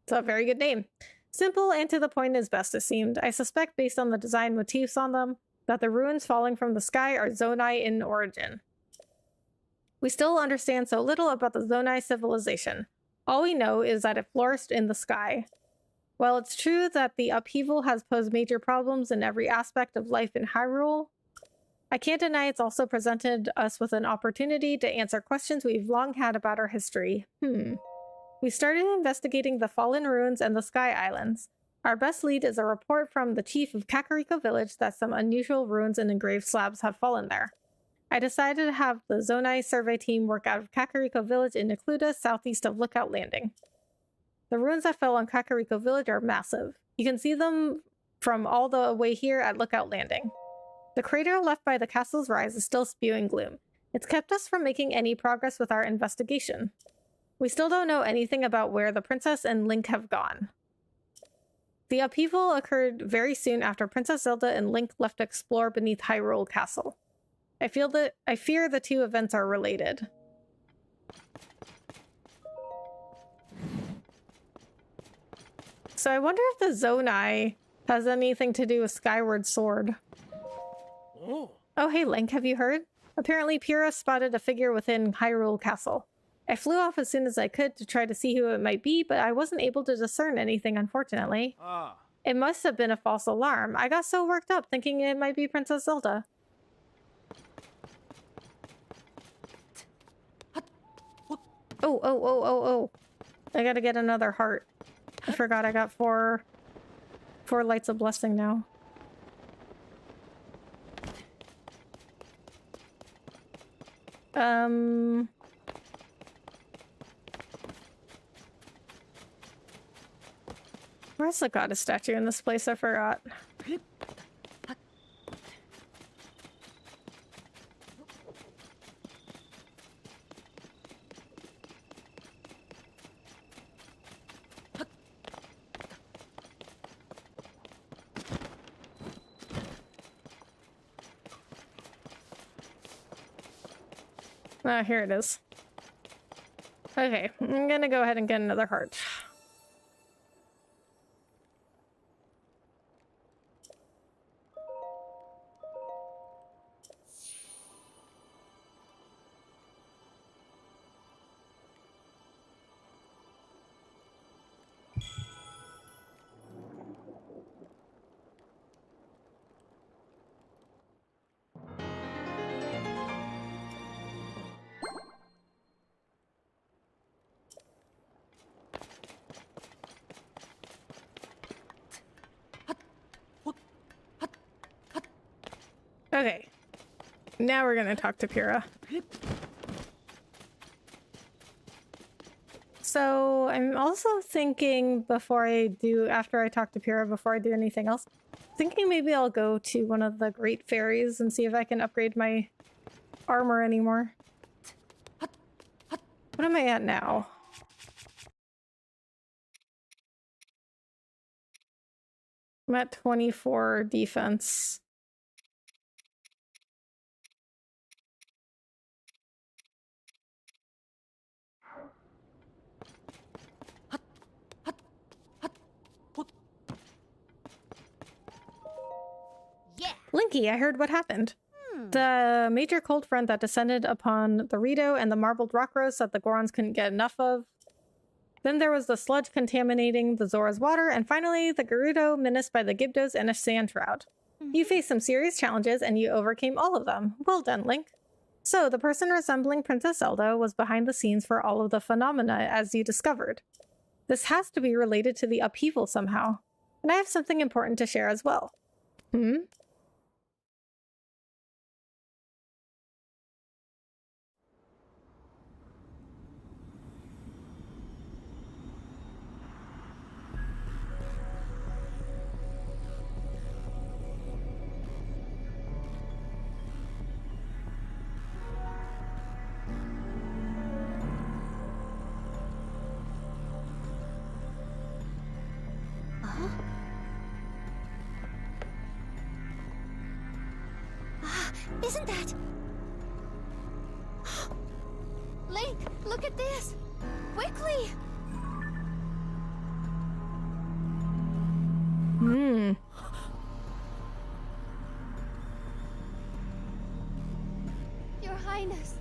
It's a very good name. Simple and to the point as best it seemed. I suspect, based on the design motifs on them, that the ruins falling from the sky are Zonai in origin. We still understand so little about the Zonai civilization. All we know is that it flourished in the sky. While it's true that the upheaval has posed major problems in every aspect of life in Hyrule, I can't deny it's also presented us with an opportunity to answer questions we've long had about our history. We started investigating the fallen ruins and the Sky Islands. Our best lead is a report from the chief of Kakariko Village that some unusual ruins and engraved slabs have fallen there. I decided to have the Zonai survey team work out of Kakariko Village in Necluda, southeast of Lookout Landing. The ruins that fell on Kakariko Village are massive. You can see them from all the way here at Lookout Landing. The crater left by the castle's rise is still spewing gloom. It's kept us from making any progress with our investigation. We still don't know anything about where the princess and Link have gone. The upheaval occurred very soon after Princess Zelda and Link left to explore beneath Hyrule Castle. I fear the two events are related. So I wonder if the Zonai has anything to do with Skyward Sword. Oh, hey Link, have you heard? Apparently Pyrrha spotted a figure within Hyrule Castle. I flew off as soon as I could to try to see who it might be, but I wasn't able to discern anything, unfortunately. It must have been a false alarm. I got so worked up thinking it might be Princess Zelda. Oh. I gotta get another heart. I forgot I got four lights of blessing now. Where's the goddess statue in this place? I forgot. Ah, here it is. Okay, I'm gonna go ahead and get another heart. Okay, now we're gonna talk to Pyrrha. So I'm also thinking after I talk to Pyrrha, before I do anything else, thinking maybe I'll go to one of the great fairies and see if I can upgrade my armor anymore. What am I at now? I'm at 24 defense. Linky, I heard what happened. The major cold front that descended upon the Rito and the marbled rock rose that the Gorons couldn't get enough of. Then there was the sludge contaminating the Zora's water, and finally the Gerudo menaced by the Gibdos and a sand shroud. You faced some serious challenges and you overcame all of them. Well done, Link. So, the person resembling Princess Zelda was behind the scenes for all of the phenomena, as you discovered. This has to be related to the upheaval somehow. And I have something important to share as well. Isn't that... Link, look at this! Quickly! Your Highness.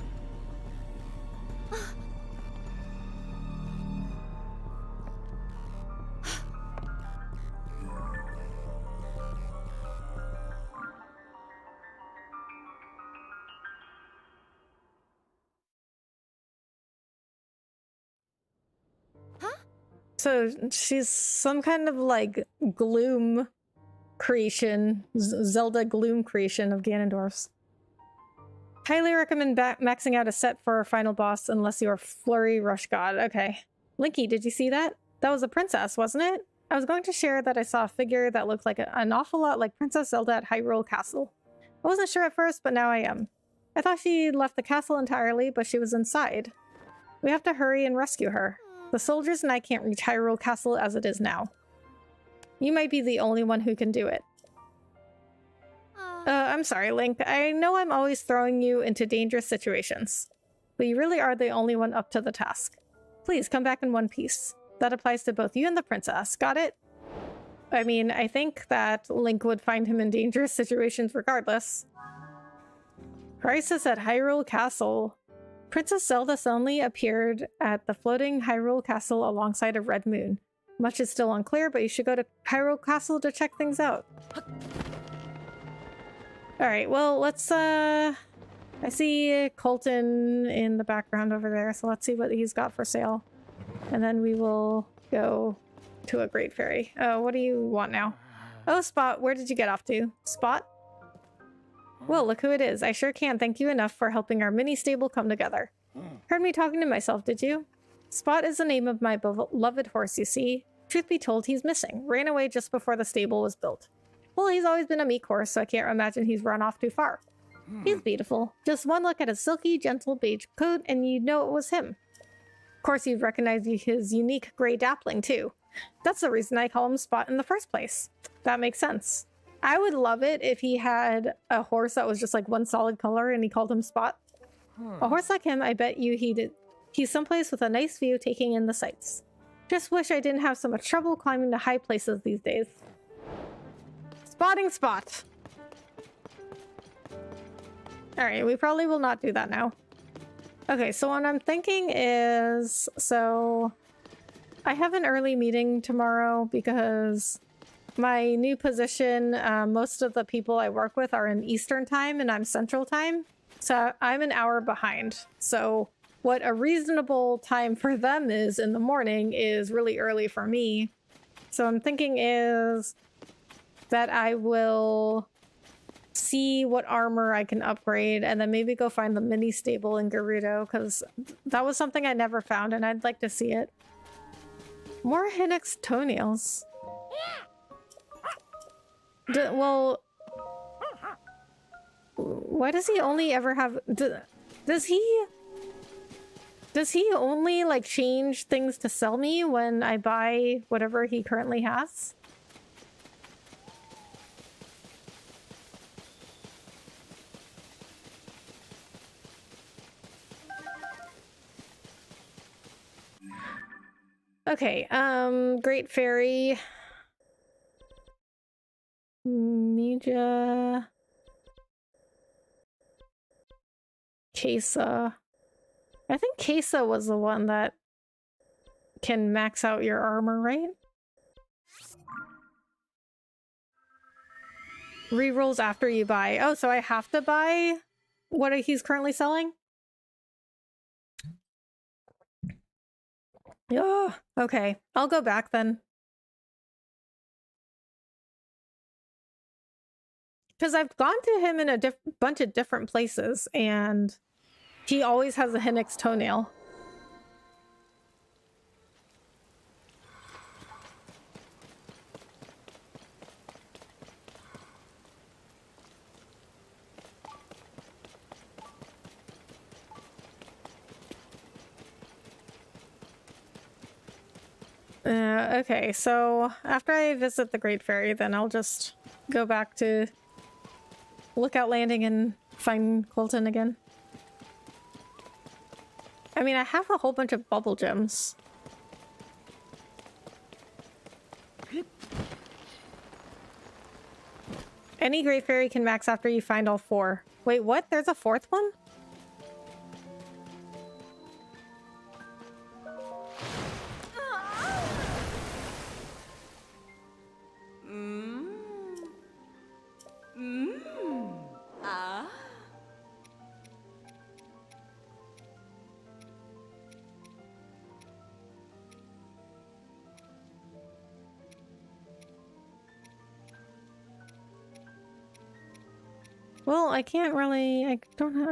So she's some kind of like gloom creation, Zelda gloom creation of Ganondorf's. Highly recommend maxing out a set for our final boss unless you're Flurry Rush God. Okay. Linky, did you see that? That was a princess, wasn't it? I was going to share that I saw a figure that looked like an awful lot like Princess Zelda at Hyrule Castle. I wasn't sure at first, but now I am. I thought she left the castle entirely, but she was inside. We have to hurry and rescue her. The soldiers and I can't reach Hyrule Castle as it is now. You might be the only one who can do it. I'm sorry, Link. I know I'm always throwing you into dangerous situations, but you really are the only one up to the task. Please come back in one piece. That applies to both you and the princess. Got it? I mean, I think that Link would find him in dangerous situations regardless. Crisis at Hyrule Castle. Princess Zelda suddenly appeared at the floating Hyrule Castle alongside a red moon. Much is still unclear, but you should go to Hyrule Castle to check things out. Alright, well, let's, I see Colton in the background over there, so let's see what he's got for sale. And then we will go to a Great Fairy. What do you want now? Oh, Spot, where did you get off to? Spot? Well, look who it is. I sure can't thank you enough for helping our mini stable come together. Heard me talking to myself, did you? Spot is the name of my beloved horse, you see. Truth be told, he's missing. Ran away just before the stable was built. Well, he's always been a meek horse, so I can't imagine he's run off too far. He's beautiful. Just one look at his silky, gentle beige coat, and you'd know it was him. Of course, you'd recognize his unique gray dappling, too. That's the reason I call him Spot in the first place. That makes sense. I would love it if he had a horse that was just like one solid color and he called him Spot. A horse like him, I bet you he's someplace with a nice view taking in the sights. Just wish I didn't have so much trouble climbing to high places these days. Spotting spot! Alright, we probably will not do that now. Okay, so what I'm thinking is... So... I have an early meeting tomorrow because my new position, most of the people I work with are in Eastern time and I'm Central time. So I'm an hour behind. So what a reasonable time for them is in the morning is really early for me. So I'm thinking is that I will see what armor I can upgrade and then maybe go find the mini stable in Gerudo because that was something I never found and I'd like to see it. More Hinnick's toenails. Well, why does he only ever have... Does he only, like, change things to sell me when I buy whatever he currently has? Okay, Great Fairy. Mija. Kesa. I think Kesa was the one that can max out your armor, right? Rerolls after you buy. Oh, so I have to buy what he's currently selling? Oh, okay. I'll go back then. Because I've gone to him in a bunch of different places, and he always has a Hinnick's toenail. Okay, so after I visit the Great Fairy, then I'll just go back to Lookout Landing and find Colton again. I mean, I have a whole bunch of bubble gems. Any Great Fairy can max after you find all 4. Wait, what? There's a 4th one? Well, I can't really... I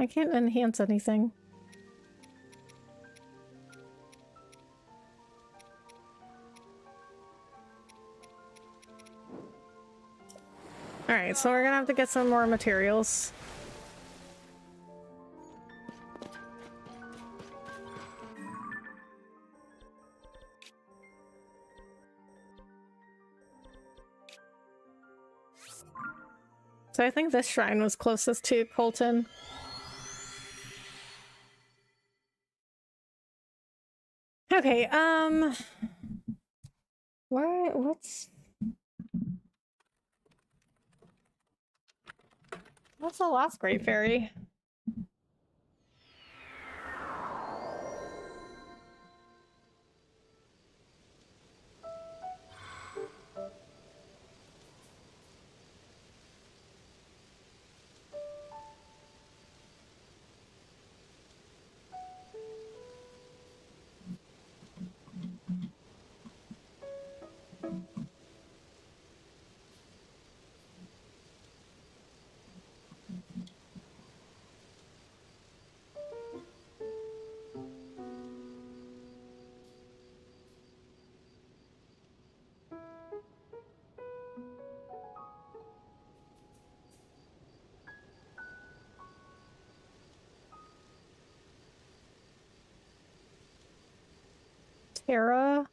can't enhance anything. Alright, so we're gonna have to get some more materials. So I think this shrine was closest to Colton. Okay, what's the last Great Fairy? Terra?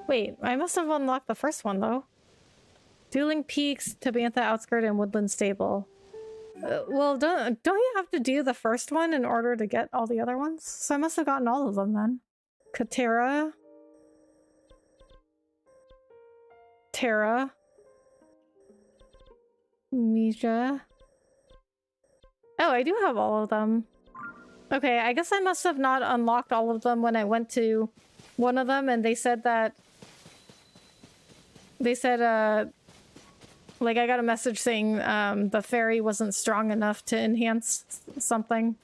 Wait, I must have unlocked the first one though. Dueling Peaks, Tabantha Outskirt, and Woodland Stable. Well, don't you have to do the first one in order to get all the other ones? So I must have gotten all of them then. Katera. Terra. Misha. Oh, I do have all of them. Okay, I guess I must have not unlocked all of them when I went to one of them and they said that... They said, like, I got a message saying the fairy wasn't strong enough to enhance something.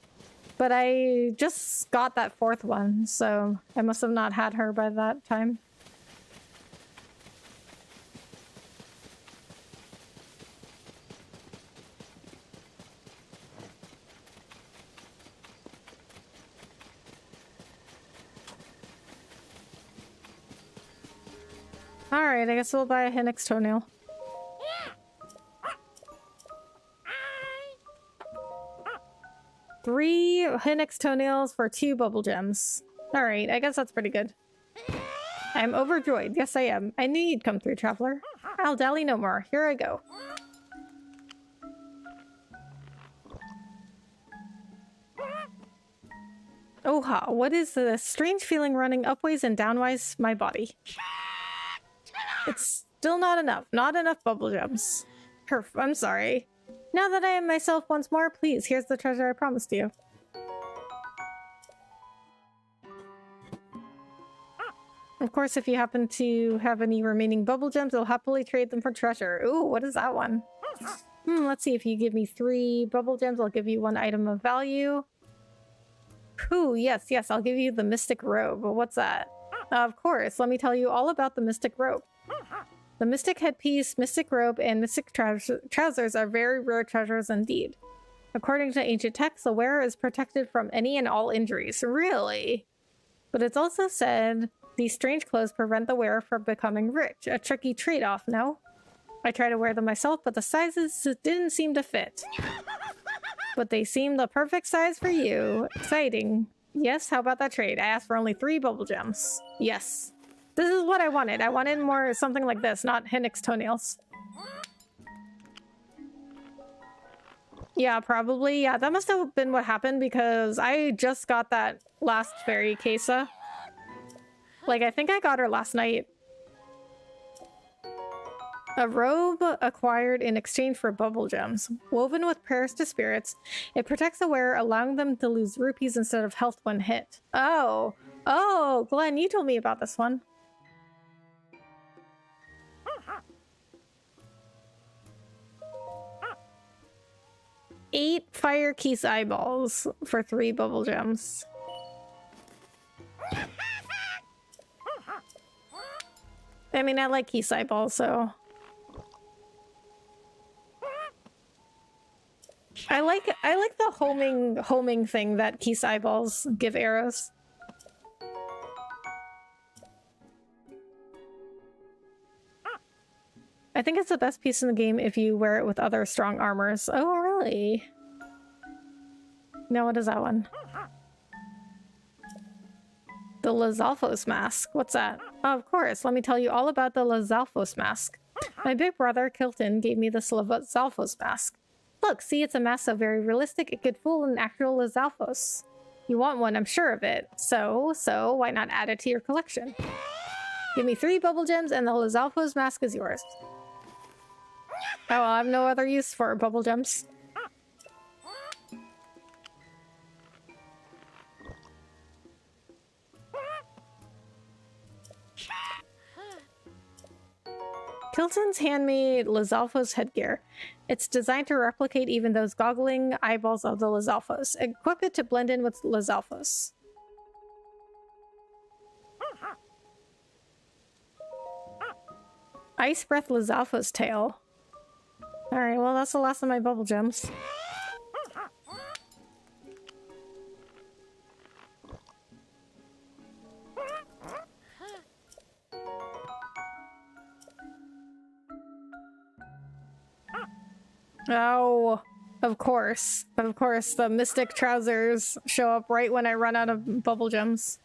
But I just got that fourth one, so I must have not had her by that time. Alright, I guess we'll buy a Hinnick's toenail. Three Hinnick's toenails for 2 bubble gems. Alright, I guess that's pretty good. I'm overjoyed. Yes, I am. I knew you'd come through, traveler. I'll dally no more. Here I go. Oha, what is this strange feeling running upways and downways my body? It's still not enough. Not enough bubble gems. Herf, I'm sorry. Now that I am myself once more, please, here's the treasure I promised you. Of course, if you happen to have any remaining bubble gems, I'll happily trade them for treasure. Ooh, what is that one? Let's see, if you give me 3 bubble gems, I'll give you 1 item of value. Ooh, yes, I'll give you the Mystic Robe. What's that? Of course, let me tell you all about the Mystic Robe. The Mystic Headpiece, Mystic Robe, and Mystic Trousers are very rare treasures indeed. According to ancient texts, the wearer is protected from any and all injuries. Really? But it's also said these strange clothes prevent the wearer from becoming rich. A tricky trade-off, no? I try to wear them myself, but the sizes didn't seem to fit. But they seem the perfect size for you. Exciting. Yes, how about that trade? I asked for only 3 bubble gems. Yes. This is what I wanted. I wanted more something like this, not Hinnick's toenails. Yeah, probably. Yeah, that must have been what happened because I just got that last fairy Kesa. Like, I think I got her last night. A robe acquired in exchange for bubble gems. Woven with prayers to spirits, it protects the wearer, allowing them to lose rupees instead of health when hit. Oh. Oh, Glenn, you told me about this one. 8 fire keys eyeballs for 3 bubble gems. I mean, I like keys eyeballs, so... I like the homing thing that keys eyeballs give arrows. I think it's the best piece in the game if you wear it with other strong armors. Oh, really? No, what is that one? The Lizalfos mask. What's that? Oh, of course. Let me tell you all about the Lizalfos mask. My big brother, Kilton, gave me this Lizalfos mask. Look, see, it's a mask so very realistic it could fool an actual Lizalfos. You want one, I'm sure of it. So, why not add it to your collection? Give me 3 bubble gems and the Lizalfos mask is yours. Oh, well, I have no other use for bubble gems. Kilton's handmade Lizalfos headgear. It's designed to replicate even those goggling eyeballs of the Lizalfos. Equip it to blend in with Lizalfos. Ice Breath Lizalfos tail. Alright, well that's the last of my bubble gems. Oh, of course. Of course, the Mystic Trousers show up right when I run out of bubble gems.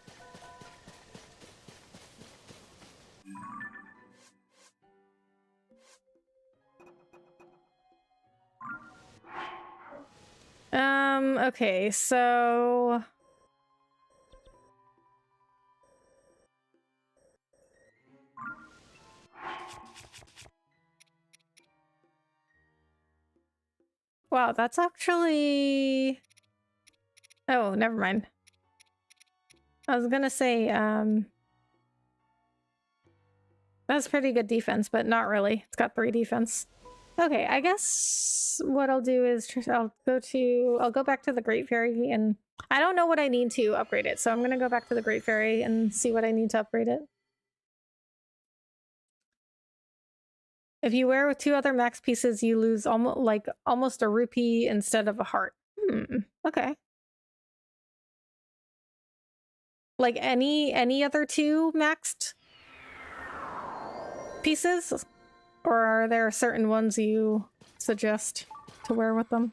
Okay, so... Wow, that's actually... Oh, never mind. I was gonna say, that's pretty good defense, but not really. It's got 3 defense. Okay, I guess what I'll do is I'll go back to the Great Fairy, and I don't know what I need to upgrade it, so I'm gonna go back to the Great Fairy and see what I need to upgrade it. If you wear with 2 other max pieces, you lose almost a rupee instead of a heart. Okay. Like any other 2 maxed pieces? Or are there certain ones you suggest to wear with them?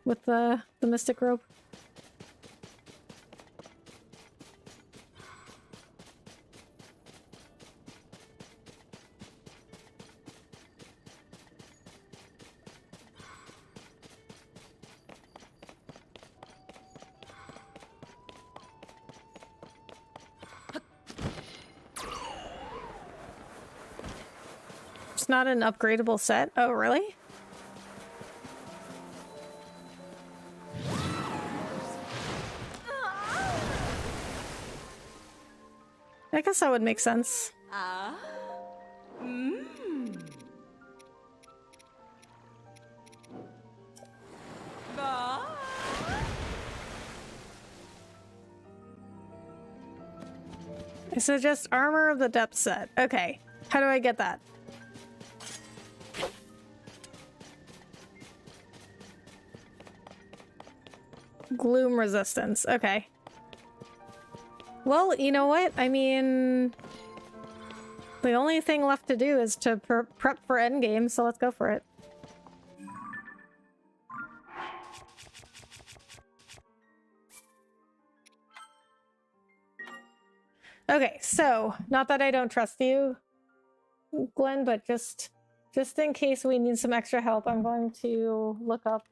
With the Mystic Robe? It's not an upgradable set? Oh, really? I guess that would make sense. I suggest Armor of the Depth set. Okay. How do I get that? Gloom resistance. Okay. Well, you know what? I mean... The only thing left to do is to prep for endgame, so let's go for it. Okay, so, not that I don't trust you, Glenn, but just in case we need some extra help, I'm going to look up.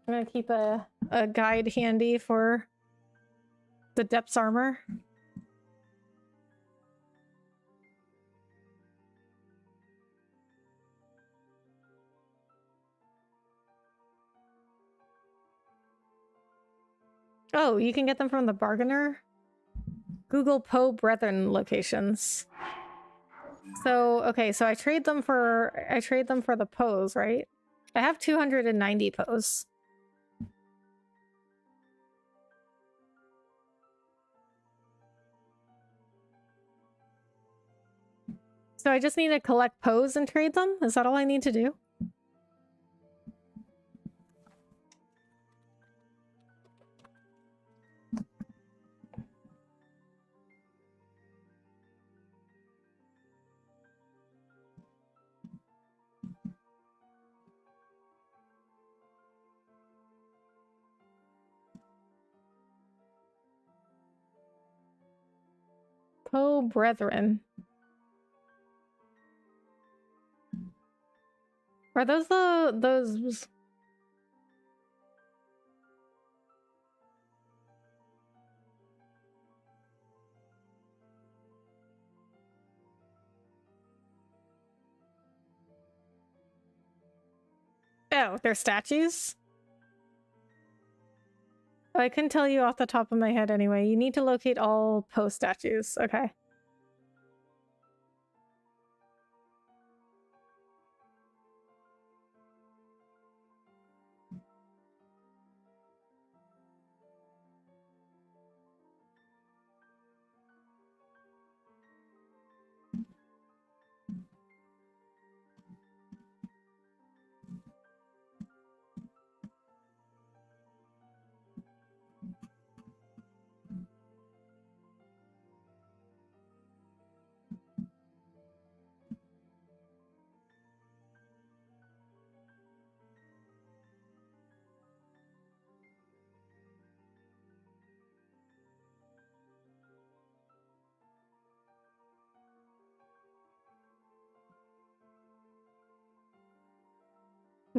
I'm gonna keep a guide handy for the Depths armor. Oh, you can get them from the Bargainer? Google Poe Brethren locations. So, okay, so I trade them for the Poes, right? I have 290 Poes. So I just need to collect Poes and trade them? Is that all I need to do? Poe Brethren. Are those those... Oh, they're statues? I couldn't tell you off the top of my head anyway. You need to locate all Poe statues. Okay.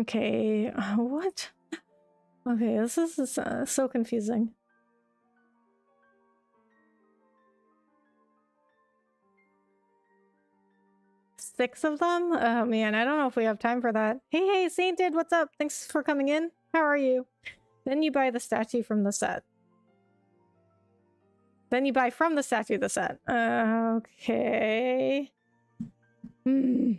Okay, what? Okay, this is so confusing. Six of them? Oh man, I don't know if we have time for that. Hey, Sainted, what's up? Thanks for coming in. How are you? Then you buy the statue from the set. Then you buy from the statue the set. Okay. Hmm.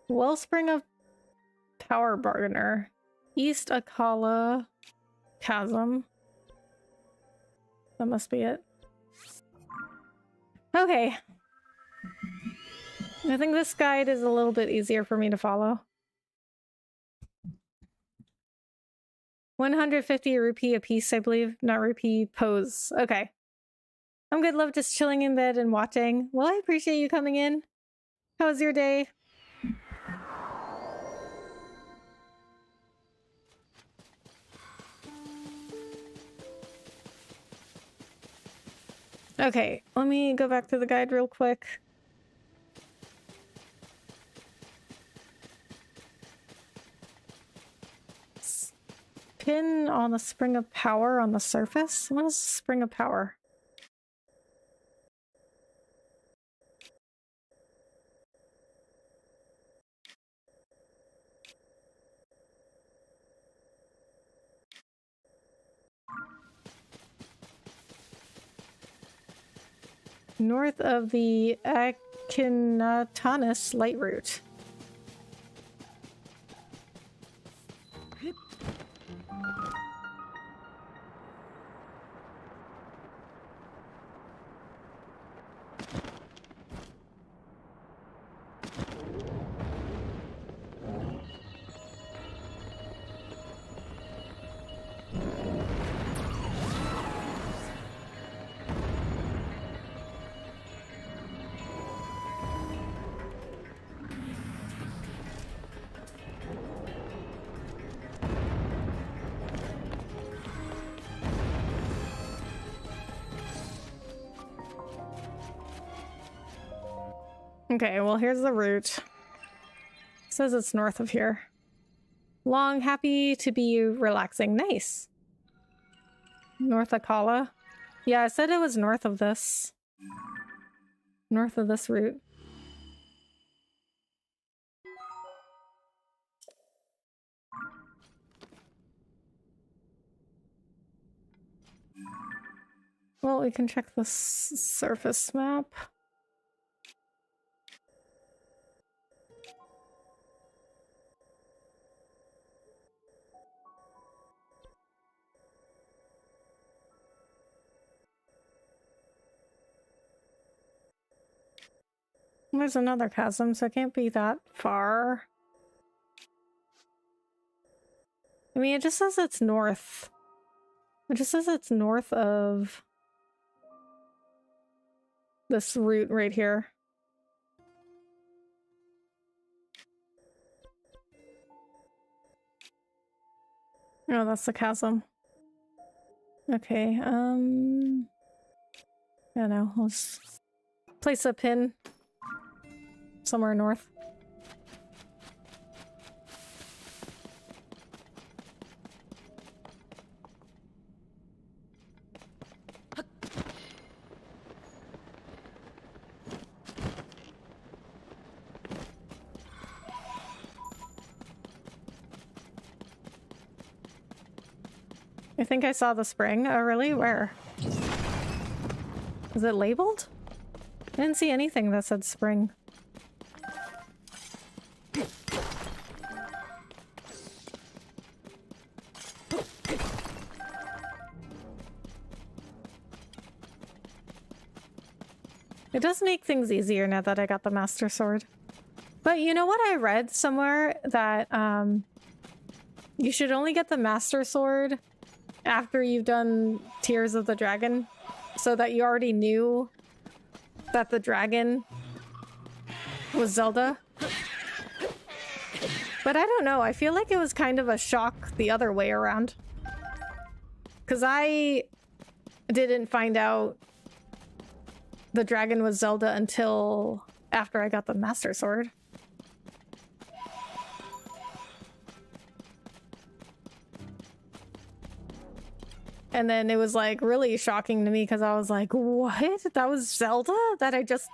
Wellspring of Power Bargainer. East Akala Chasm. That must be it. Okay. I think this guide is a little bit easier for me to follow. 150 rupee a piece, I believe. Not rupee, pose. Okay. I'm good, love, just chilling in bed and watching. Well, I appreciate you coming in. How was your day? Okay, let me go back to the guide real quick. Pin on the spring of power on the surface? What is the spring of power? North of the Akhenatonus light route. Okay, well, here's the route. It says it's north of here. Long, happy to be relaxing. Nice. North Akala. Yeah, I said it was north of this. North of this route. Well, we can check the surface map. There's another chasm, so it can't be that far. I mean, it just says it's north. It just says it's north of this route right here. Oh, that's the chasm. Okay, yeah, no, let's place a pin somewhere north. I think I saw the spring. Oh, really? Where? Is it labeled? I didn't see anything that said spring. It does make things easier now that I got the Master Sword. But you know what I read somewhere? That you should only get the Master Sword after you've done Tears of the Dragon, so that you already knew that the dragon was Zelda. But I don't know, I feel like it was kind of a shock the other way around. Because I didn't find out the dragon was Zelda until after I got the Master Sword. And then it was like really shocking to me because I was like, what? That was Zelda that I just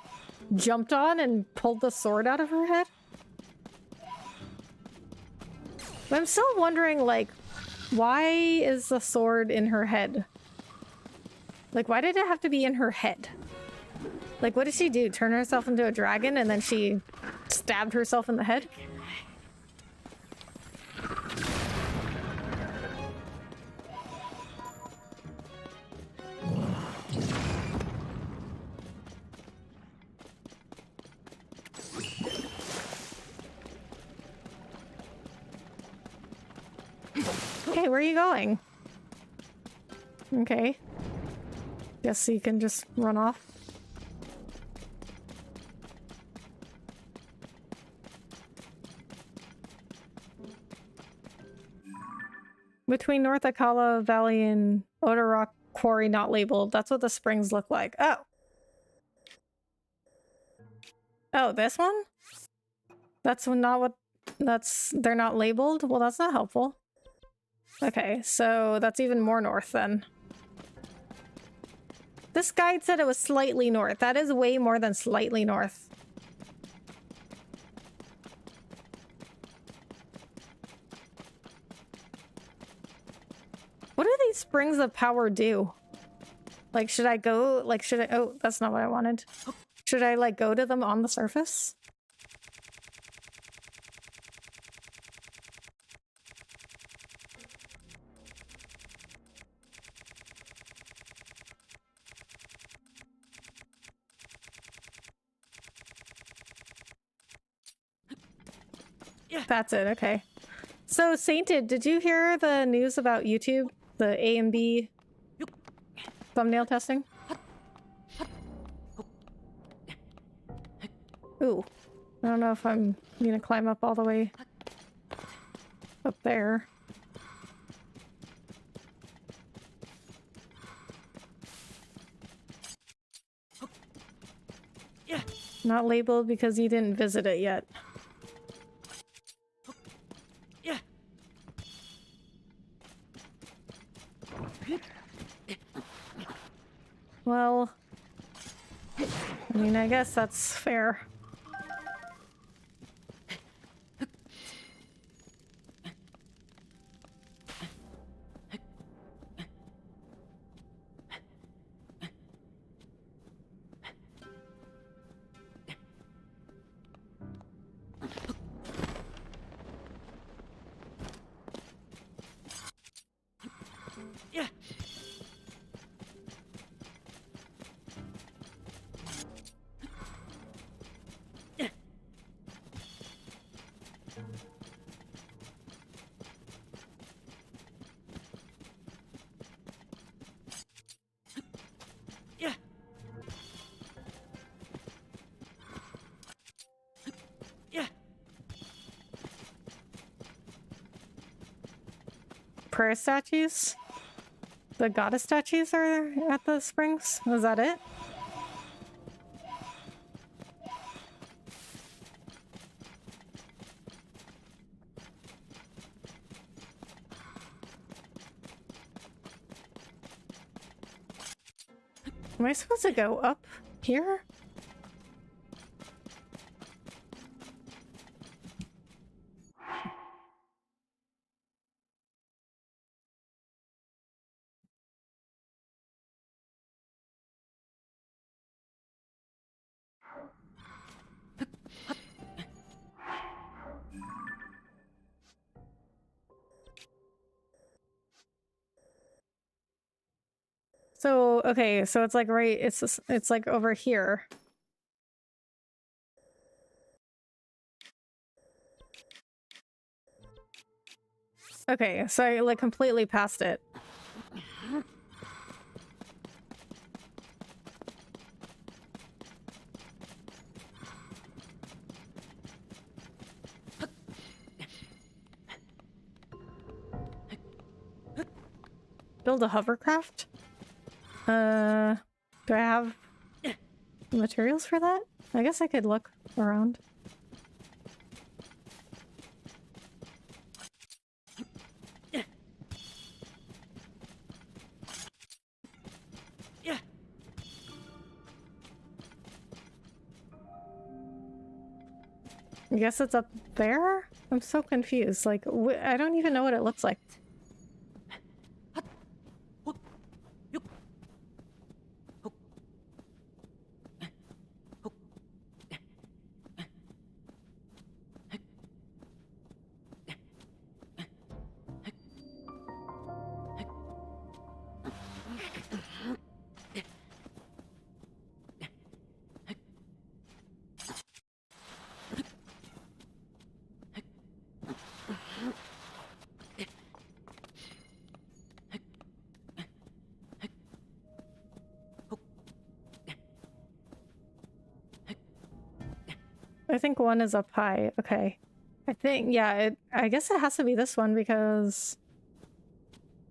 jumped on and pulled the sword out of her head? But I'm still wondering, like, why is the sword in her head? Like, why did it have to be in her head? Like, what did she do? Turn herself into a dragon and then she stabbed herself in the head? Okay, where are you going? Okay. Guess you can just run off. Between North Akala Valley and Odorok Quarry not labeled. That's what the springs look like. Oh. Oh, this one? That's not what... They're not labeled? Well, that's not helpful. Okay, so that's even more north then. This guide said it was slightly north. That is way more than slightly north. What do these springs of power do? Like, should I go, like, should I, oh, that's not what I wanted. Should I, like, go to them on the surface? That's it, okay. So, Sainted, did you hear the news about YouTube? The A and B thumbnail testing? Ooh. I don't know if I'm gonna climb up all the way up there. Not labeled because you didn't visit it yet. Well, I mean, I guess that's fair. Prayer statues? The goddess statues are at the springs? Was that it? Am I supposed to go up here? So, okay, so it's like right, it's like over here. Okay, so I like completely passed it. build a hovercraft. Do I have materials for that? I guess I could look around. I guess it's up there? I'm so confused. Like, I don't even know what it looks like. I think one is up high. Okay. I think, yeah, I guess it has to be this one because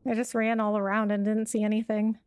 I just ran all around and didn't see anything.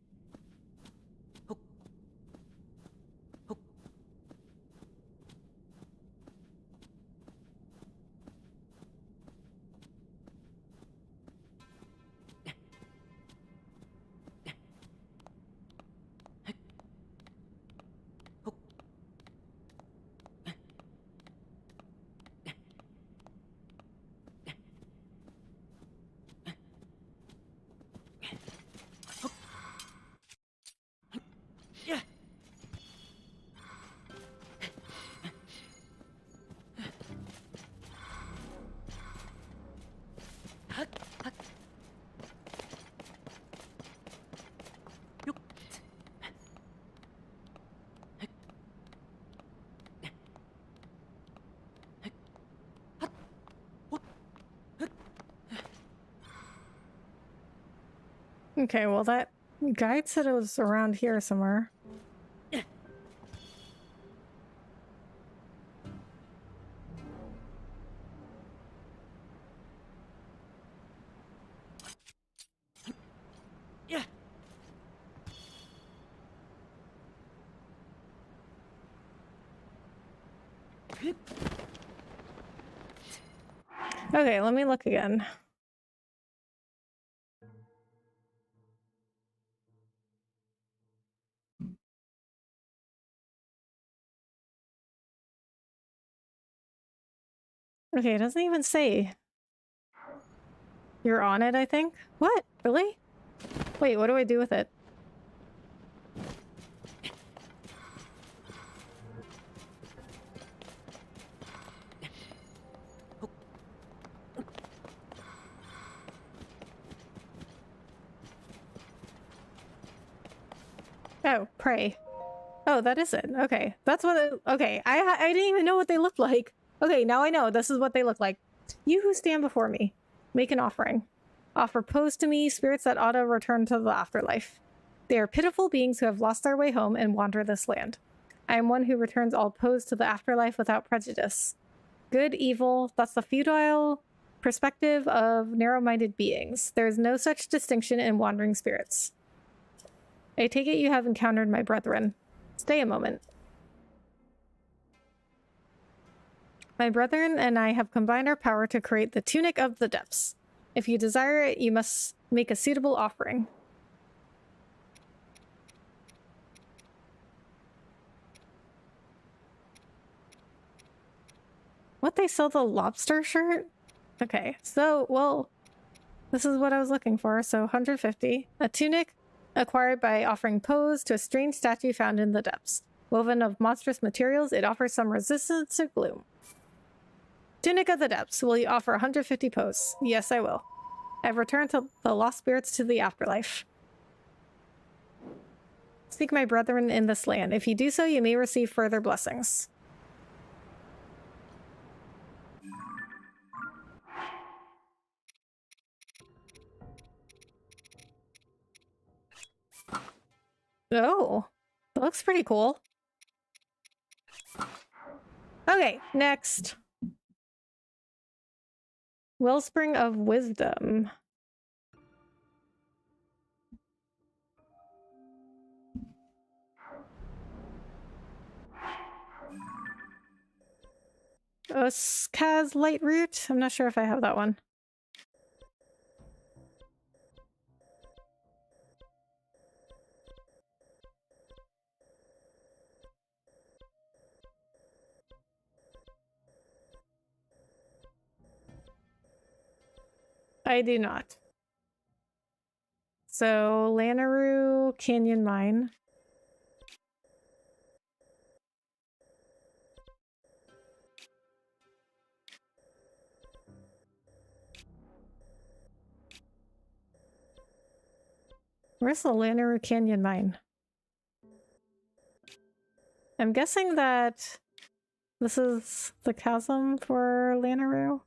Okay, well that guide said it was around here somewhere. Okay, let me look again. Okay, it doesn't even say. You're on it, I think? What? Really? Wait, what do I do with it? Oh, pray. Oh, that is it. Okay, that's what it, okay, I didn't even know what they looked like. Okay, now I know. This is what they look like. You who stand before me, make an offering. Offer pose to me, spirits that ought to return to the afterlife. They are pitiful beings who have lost their way home and wander this land. I am one who returns all pose to the afterlife without prejudice. Good, evil, that's the futile perspective of narrow-minded beings. There is no such distinction in wandering spirits. I take it you have encountered my brethren. Stay a moment. My brethren and I have combined our power to create the Tunic of the Depths. If you desire it, you must make a suitable offering. What, they sell the lobster shirt? Okay, so, well, this is what I was looking for, so 150. A tunic acquired by offering pose to a strange statue found in the depths. Woven of monstrous materials, it offers some resistance to gloom. Tunic of the Depths, will you offer 150 pose? Yes, I will. I've returned to the lost spirits to the afterlife. Seek my brethren in this land. If you do so, you may receive further blessings. Oh, that looks pretty cool. Okay, next. Wellspring of Wisdom. Oskaz light root? I'm not sure if I have that one. I do not. So, Lanaroo Canyon Mine. Where's the Lanaroo Canyon Mine? I'm guessing that this is the chasm for Lanaroo.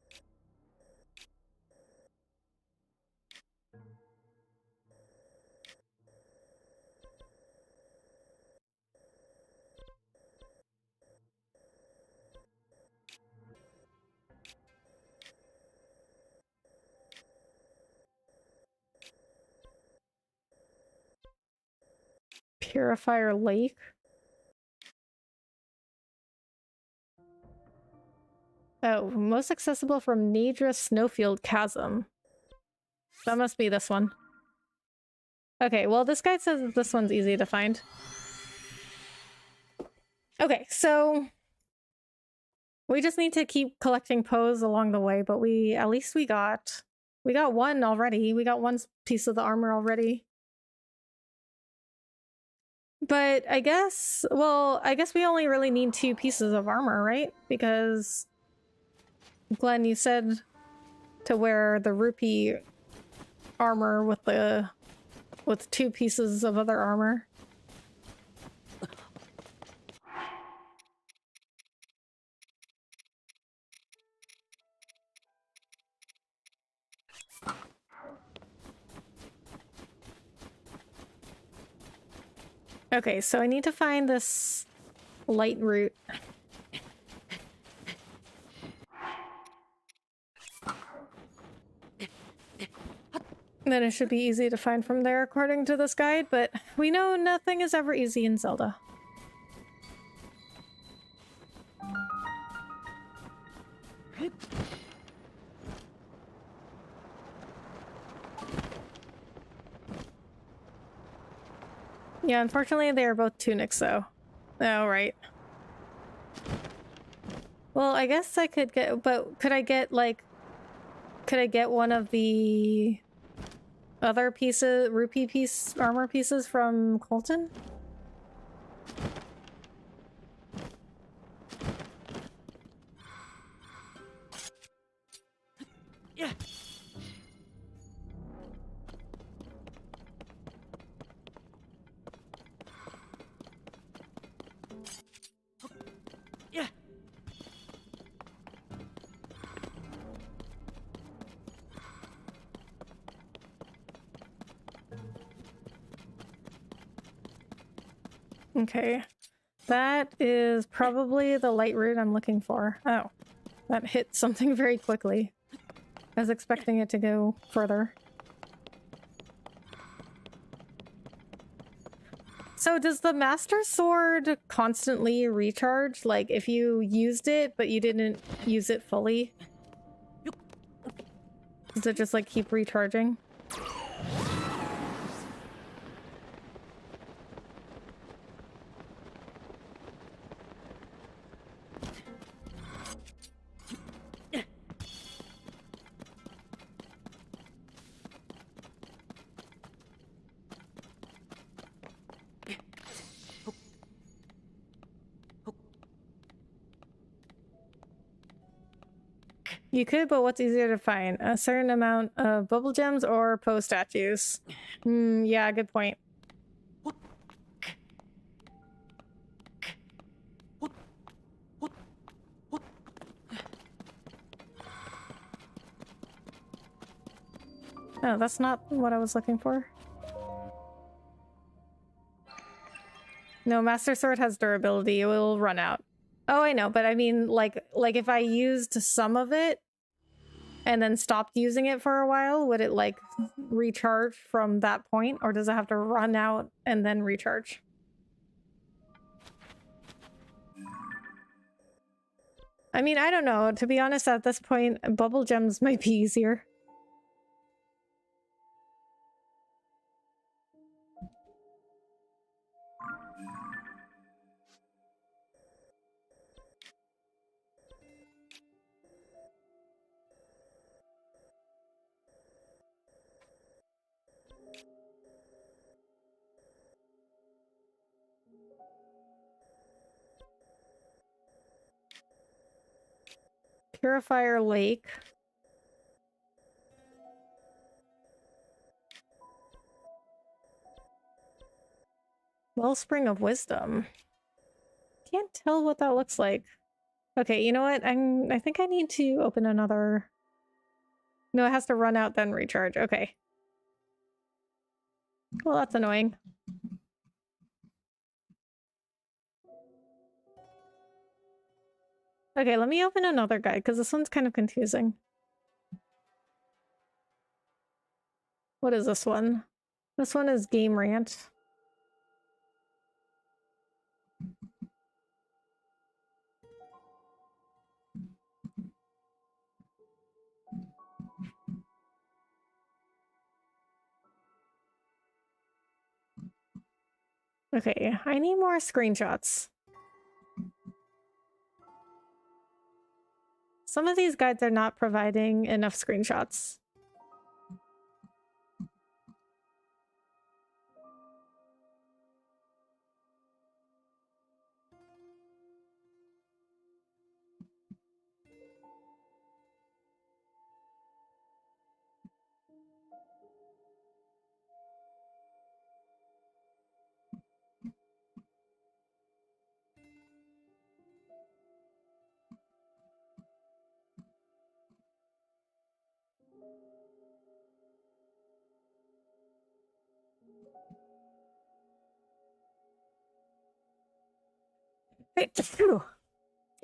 Purifier Lake. Oh, most accessible from Nadra Snowfield Chasm. That must be this one. Okay, well, this guide says that this one's easy to find. Okay, so we just need to keep collecting Poes along the way, but at least we got one already. We got one piece of the armor already. But I guess we only really need 2 pieces of armor, right? Because Glenn, you said to wear the rupee armor with 2 pieces of other armor. Okay, so I need to find this light root. Then it should be easy to find from there according to this guide, but we know nothing is ever easy in Zelda. Yeah, unfortunately they are both tunics though. Oh, right. Well, I guess I could get, but could I get one of the other pieces, rupee armor pieces from Colton? Yeah. Yeah. Okay. That is probably the light root I'm looking for. Oh. That hit something very quickly. I was expecting it to go further. So does the Master Sword constantly recharge? Like if you used it, but you didn't use it fully? Does it just like keep recharging? You could, but what's easier to find? A certain amount of bubble gems or Poe statues? Yeah, good point. Oh, that's not what I was looking for. No, Master Sword has durability. It will run out. Oh, I know, but I mean, like if I used some of it and then stopped using it for a while, would it like recharge from that point, or does it have to run out and then recharge? I mean, I don't know. To be honest, at this point, bubble gems might be easier. Purifier Lake. Wellspring of Wisdom. Can't tell what that looks like. Okay, you know what? I think I need to open another... No, it has to run out then recharge. Okay. Well, that's annoying. Okay, let me open another guide because this one's kind of confusing. What is this one? This one is Game Rant. Okay, I need more screenshots. Some of these guides are not providing enough screenshots.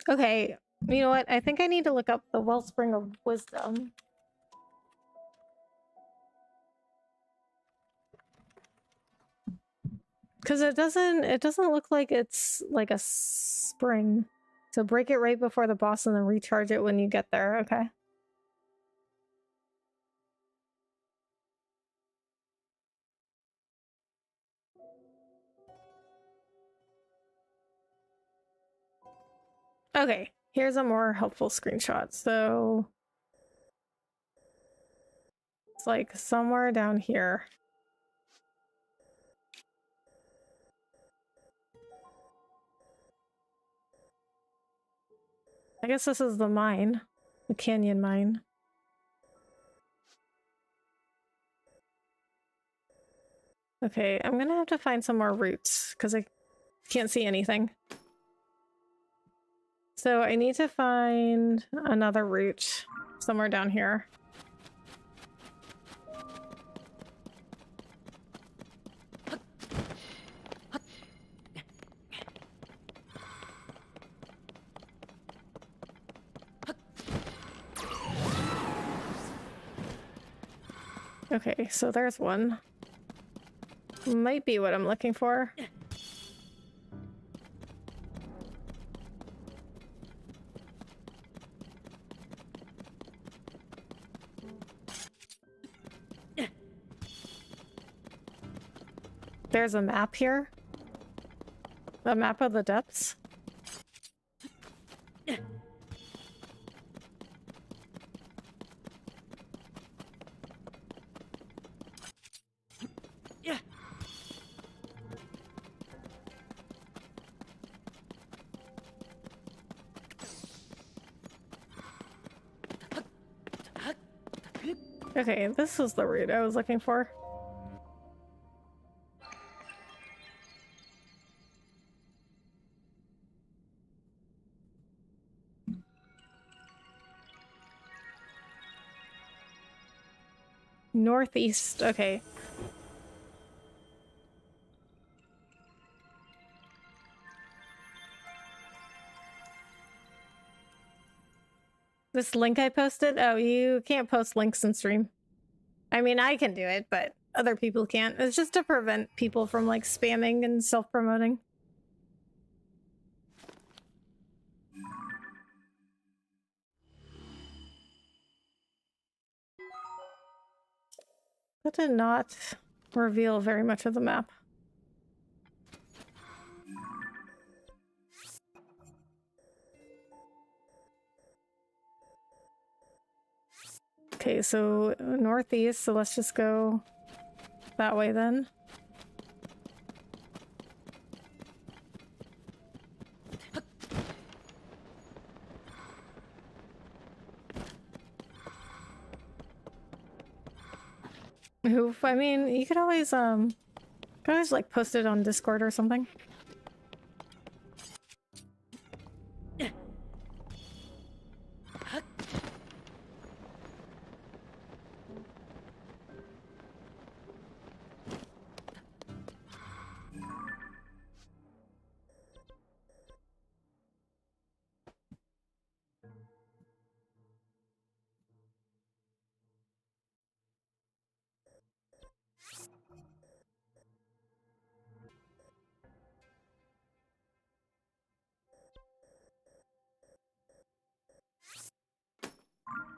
Okay, you know what? I think I need to look up the Wellspring of Wisdom. Because it doesn't look like it's like a spring. So break it right before the boss and then recharge it when you get there, okay? Okay, here's a more helpful screenshot. So it's like somewhere down here. I guess this is the mine, the canyon mine. Okay, I'm gonna have to find some more roots because I can't see anything. So I need to find another route somewhere down here. Okay, so there's one. Might be what I'm looking for. There's a map here. A map of the depths. Okay, this was the route I was looking for. Northeast, okay. This link I posted? Oh, you can't post links in stream. I mean, I can do it, but other people can't. It's just to prevent people from, like, spamming and self-promoting. That did not reveal very much of the map. Okay, so northeast, so let's just go that way then. Oof, I mean, you could always like post it on Discord or something.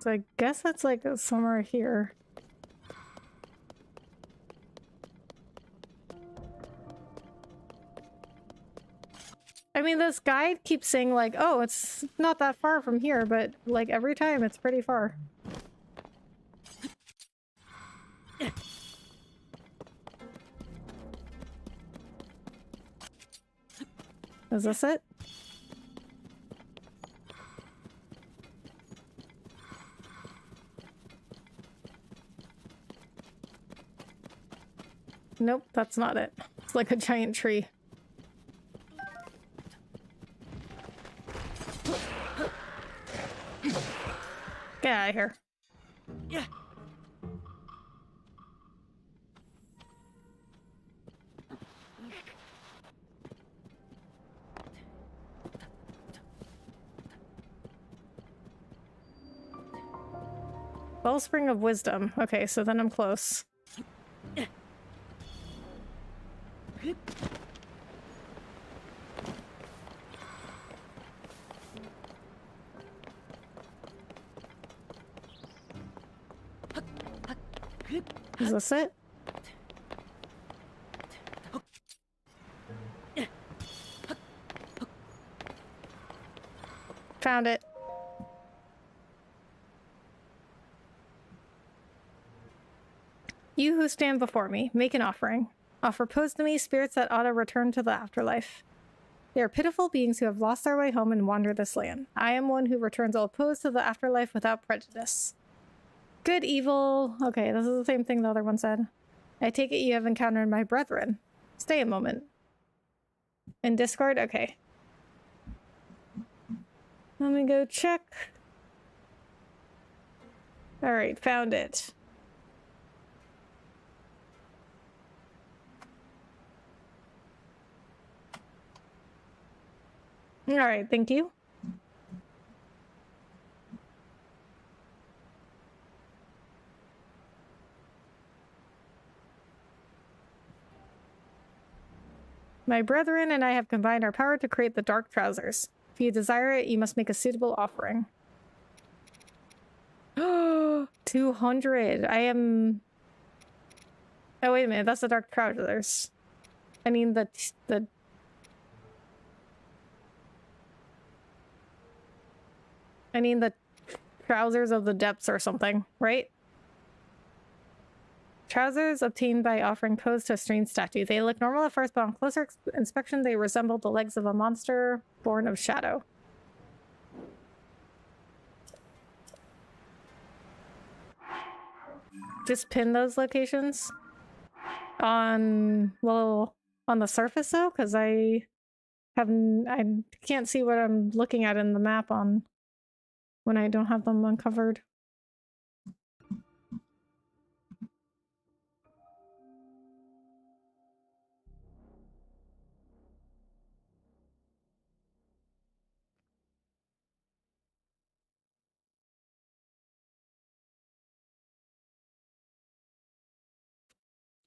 So I guess that's like somewhere here. I mean, this guide keeps saying like, oh, it's not that far from here, but like every time it's pretty far. Is this it? Nope, that's not it. It's like a giant tree. Get out of here. Yeah. Wellspring of Wisdom. Okay, so then I'm close. Is this it? Found it. You who stand before me, make an offering. Offer pose to me, spirits that ought to return to the afterlife. They are pitiful beings who have lost their way home and wander this land. I am one who returns all pose to the afterlife without prejudice. Good, evil. Okay, this is the same thing the other one said. I take it you have encountered my brethren. Stay a moment. In Discord? Okay. Let me go check. Alright, found it. Alright, thank you. My brethren and I have combined our power to create the Dark Trousers. If you desire it, you must make a suitable offering. 200. I am... Oh, wait a minute. That's the Dark Trousers. I mean, the... I mean, the Trousers of the Depths or something, right? Trousers obtained by offering pose to a strange statue. They look normal at first, but on closer inspection, they resemble the legs of a monster born of shadow. Just pin those locations on, well, on the surface though, because I can't see what I'm looking at in the map on when I don't have them uncovered.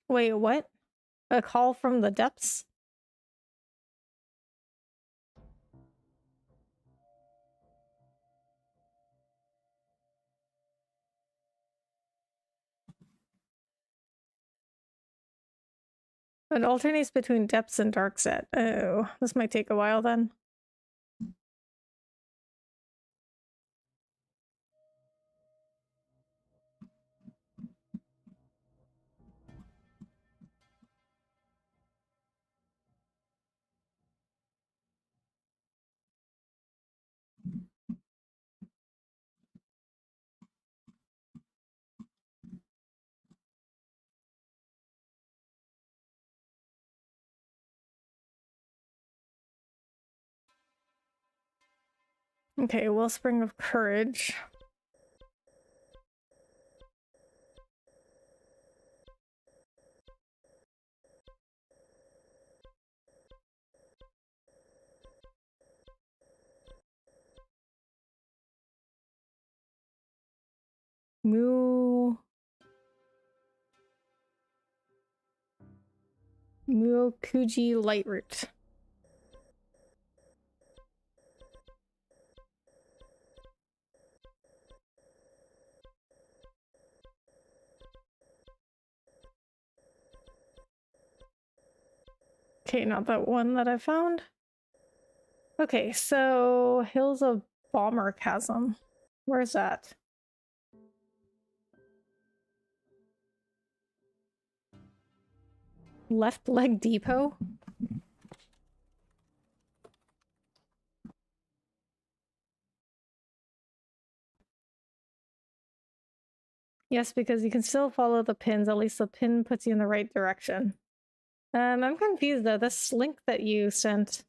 Wait, what? A call from the depths? It alternates between depths and dark set. Oh, this might take a while then. Okay, Wellspring of Courage. Muokuji Lightroot. Okay, not that one that I found. Okay, so Hills of Bomber Chasm. Where's that? Left Leg Depot? Yes, because you can still follow the pins. At least the pin puts you in the right direction. I'm confused though. This link that you sent.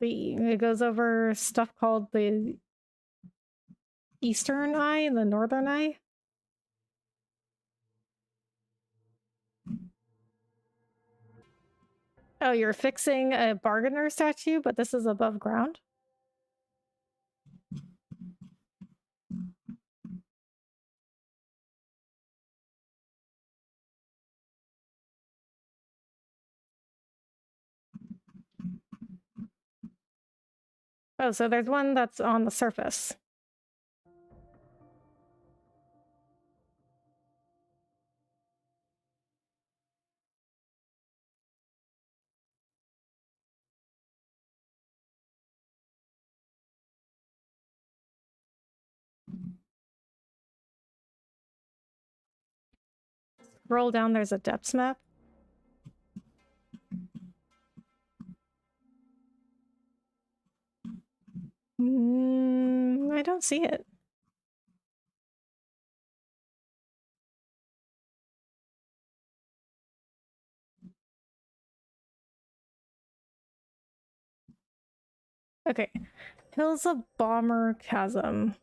It goes over stuff called the Eastern Eye and the Northern Eye. Oh, you're fixing a bargainer statue, but this is above ground? Oh, so there's one that's on the surface. Scroll down, there's a depths map. I don't see it. Okay. Hills of Bomber Chasm.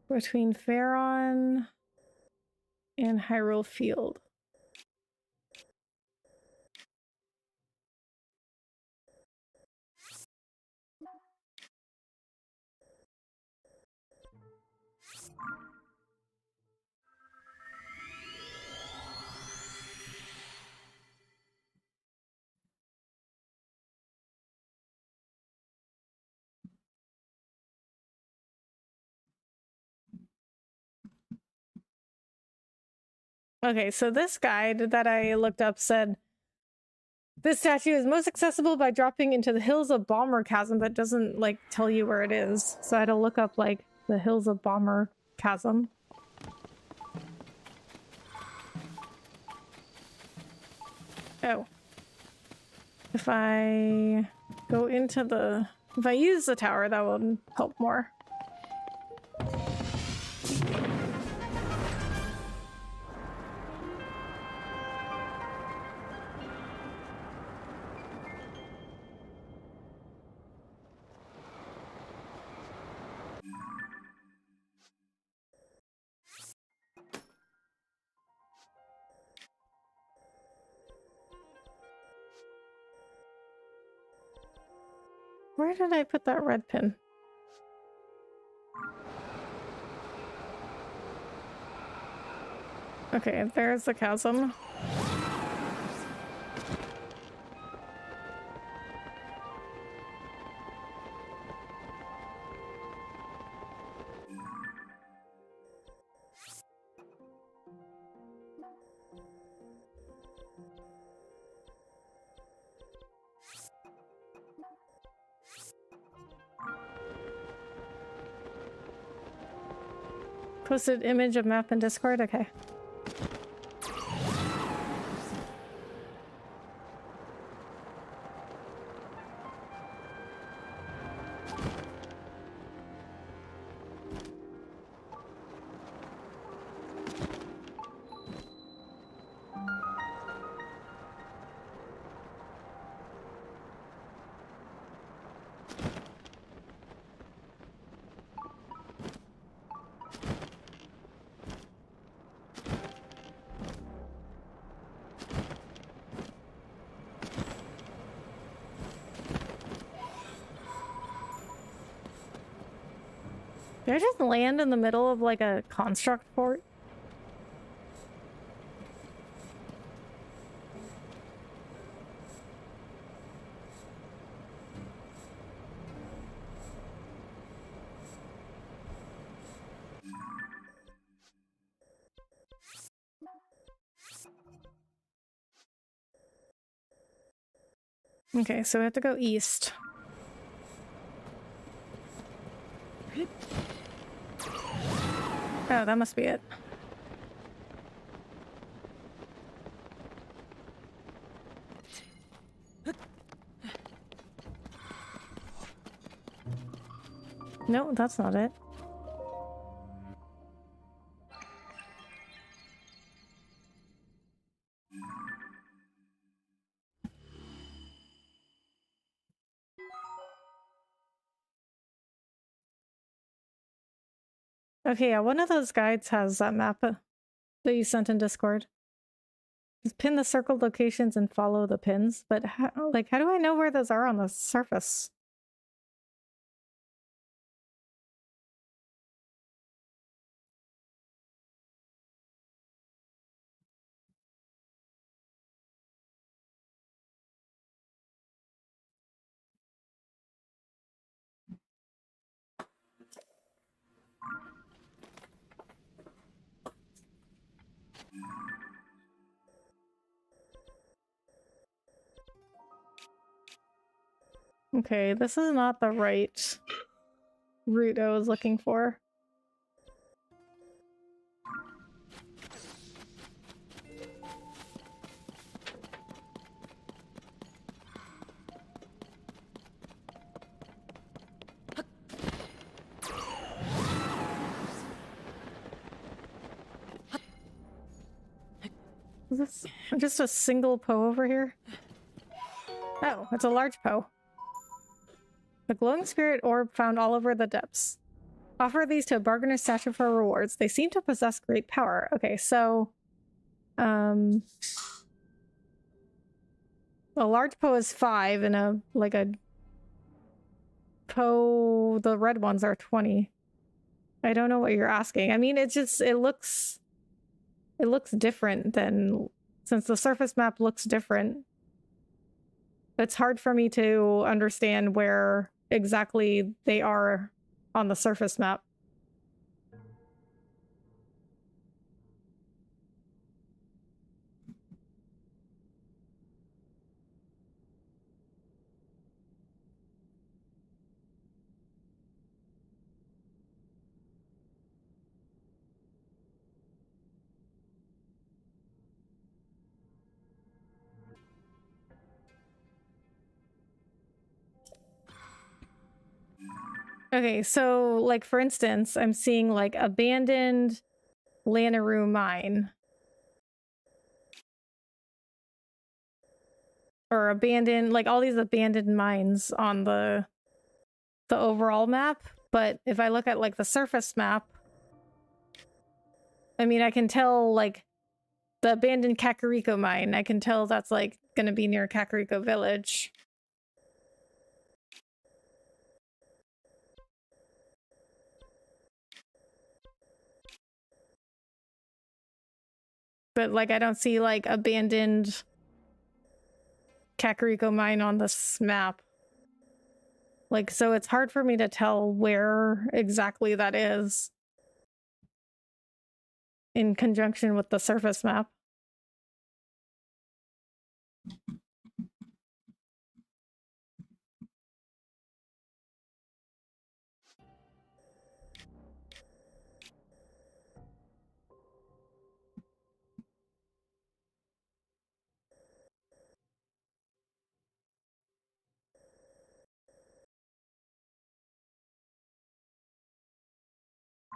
Between Faron and Hyrule Field. Okay, so this guide that I looked up said this statue is most accessible by dropping into the Hills of Bomber Chasm, but doesn't like tell you where it is. So I had to look up like the Hills of Bomber Chasm. Oh. If I go into the... If I use the tower, that will help more. Where did I put that red pin? Okay, there's the chasm. Posted image of map in Discord? Okay. Did I just land in the middle of like a construct port? Okay, so we have to go east. Oh, that must be it. No, that's not it. Okay, yeah, one of those guides has that map that you sent in Discord. Just pin the circled locations and follow the pins, but how do I know where those are on the surface? Okay, this is not the right route I was looking for. Is this just a single Poe over here? Oh, it's a large Poe. The glowing spirit orb found all over the depths. Offer these to a bargainer's statue for rewards. They seem to possess great power. Okay, so... a large Poe is 5 and a Poe... the red ones are 20. I don't know what you're asking. I mean, it looks different than... since the surface map looks different. It's hard for me to understand where exactly they are on the surface map. Okay, so, like, for instance, I'm seeing, like, abandoned Lanaroo mine. Or abandoned, like, all these abandoned mines on the overall map. But if I look at, like, the surface map, I mean, I can tell, like, the abandoned Kakariko mine, I can tell that's, like, gonna be near Kakariko Village. But, like, I don't see, like, abandoned Kakariko mine on this map. Like, so it's hard for me to tell where exactly that is in conjunction with the surface map.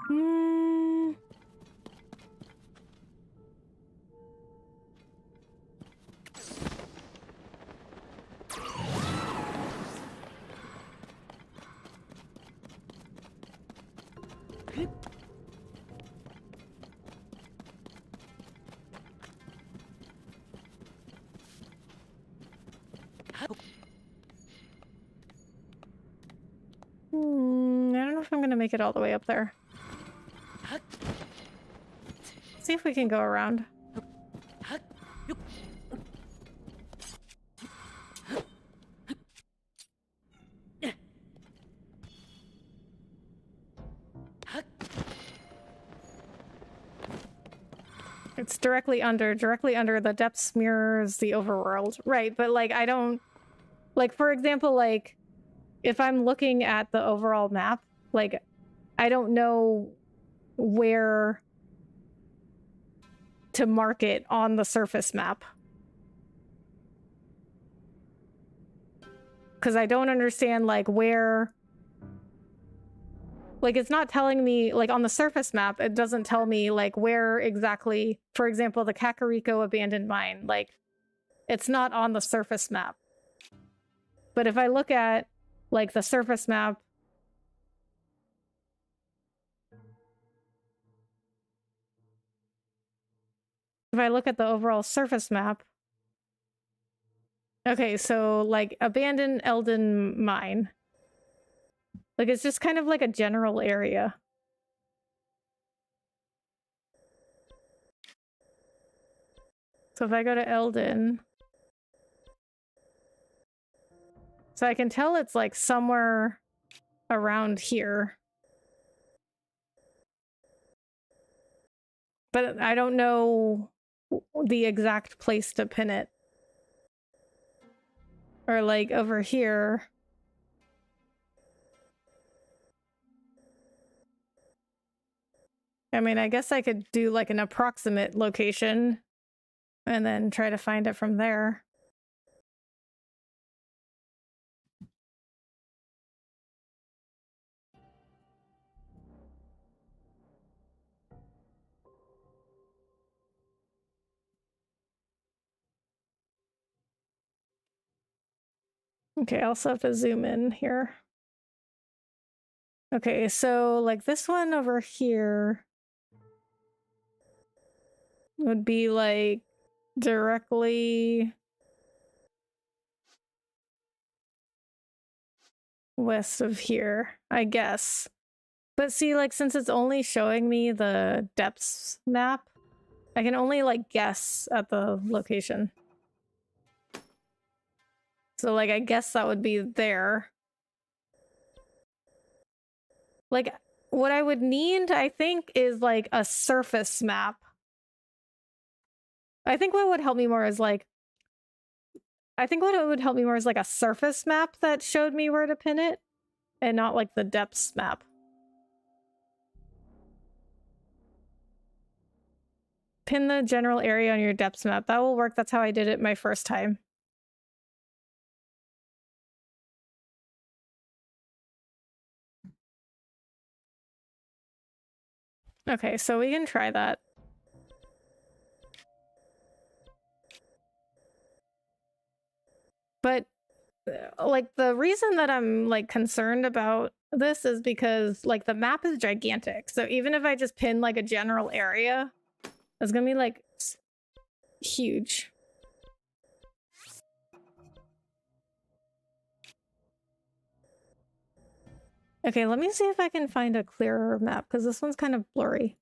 Hmm. I don't know if I'm gonna make it all the way up there. See if we can go around. It's directly under the depths mirrors the overworld. Right, but like I don't like, for example, like if I'm looking at the overall map, like I don't know where to mark it on the surface map. Because I don't understand like where, like it's not telling me, like on the surface map, it doesn't tell me like where exactly, for example, the Kakariko abandoned mine, like it's not on the surface map. But if I look at like the surface map, if I look at the overall surface map, okay, so like abandoned Elden mine, like it's just kind of like a general area. So if I go to Elden, so I can tell it's like somewhere around here. But I don't know the exact place to pin it. Or like over here. I mean, I guess I could do like an approximate location and then try to find it from there. Okay, I also have to zoom in here. Okay, so like this one over here would be like directly west of here, I guess. But see, like since it's only showing me the depths map, I can only like guess at the location. So like I guess that would be there. Like what I would need, I think, is like a surface map. I think what would help me more is like a surface map that showed me where to pin it and not like the depths map. Pin the general area on your depths map. That will work. That's how I did it my first time. Okay, so we can try that. But like the reason that I'm like concerned about this is because like the map is gigantic. So even if I just pin like a general area, it's gonna be like huge. Okay, let me see if I can find a clearer map because this one's kind of blurry.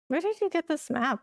Where did you get this map?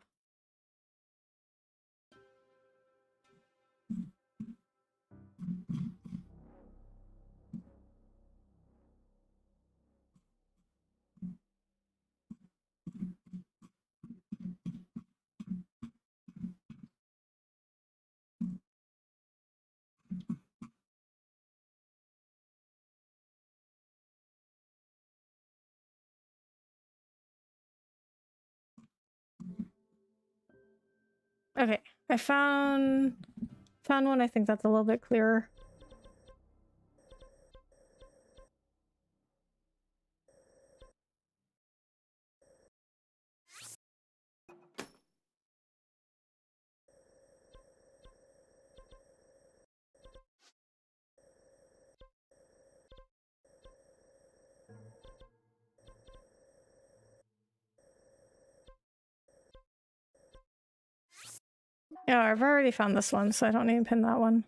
Okay, I found one. I think that's a little bit clearer. Yeah, I've already found this one, so I don't need to pin that one.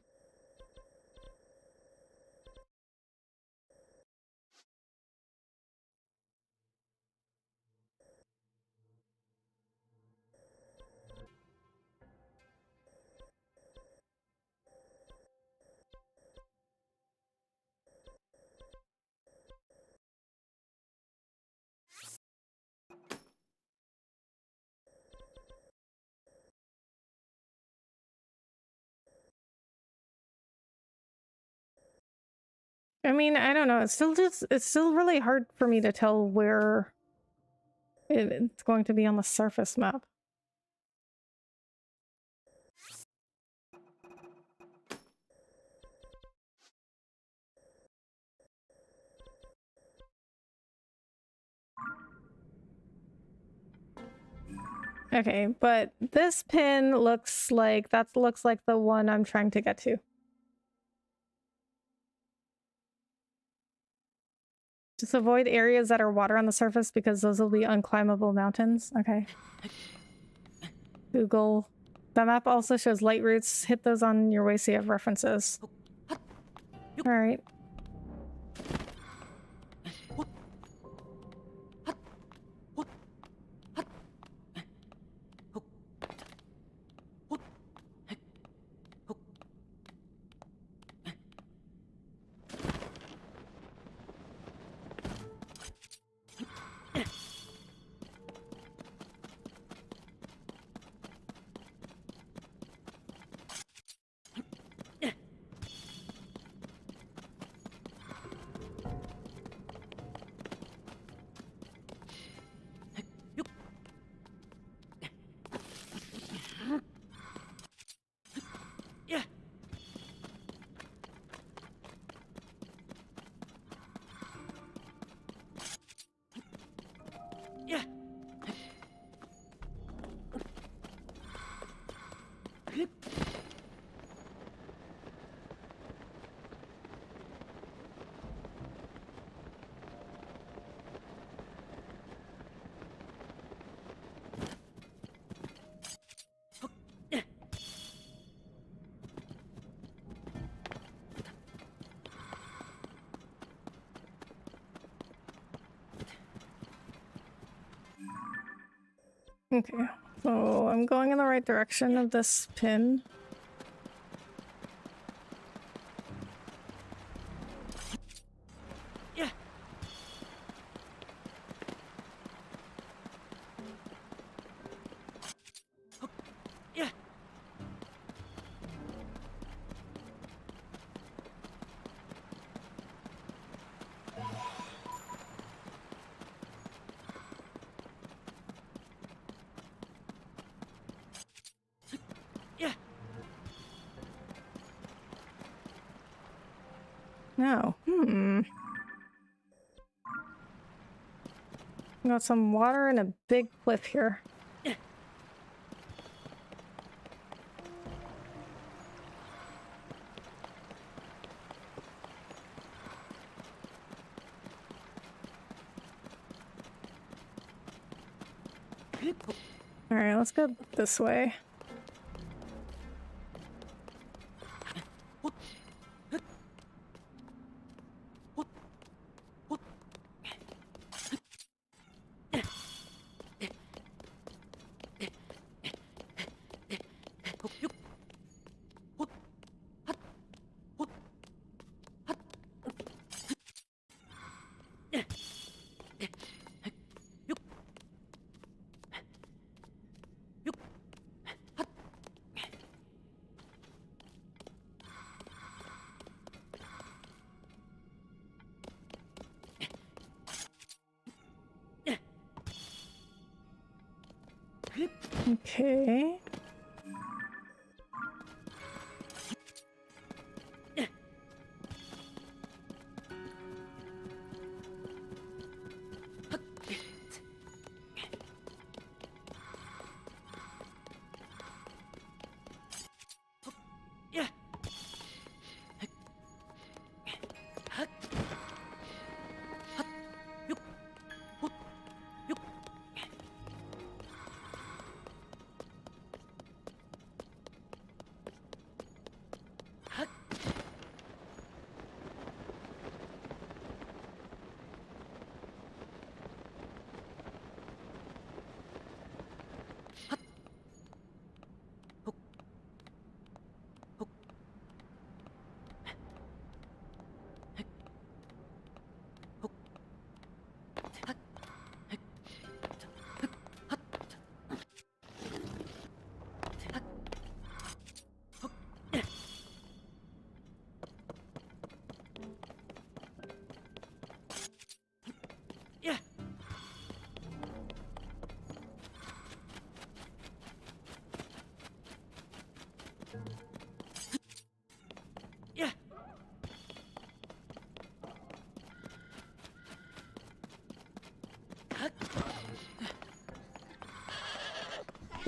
I mean, I don't know. It's still really hard for me to tell where it's going to be on the surface map. Okay, but this pin looks like the one I'm trying to get to. Just avoid areas that are water on the surface because those will be unclimbable mountains. Okay. Google. The map also shows light routes. Hit those on your way so you have references. Alright. Okay, so I'm going in the right direction of this pin. No. Got some water and a big cliff here. Alright, let's go this way. Okay.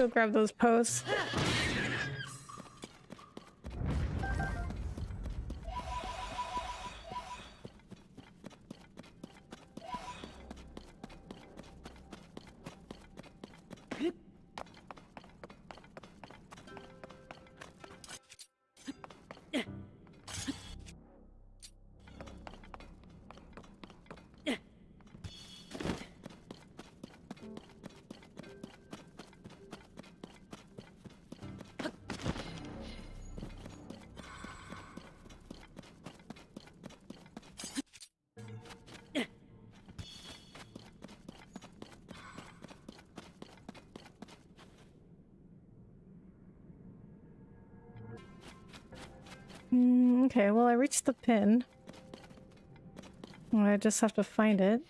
Go grab those posts. Okay, well, I reached the pin. I just have to find it.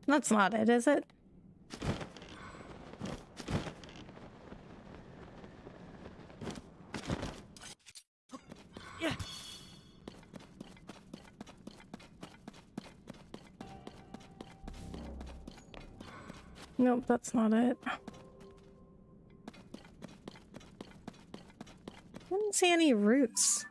That's not it, is it? Nope, that's not it. I didn't see any roots.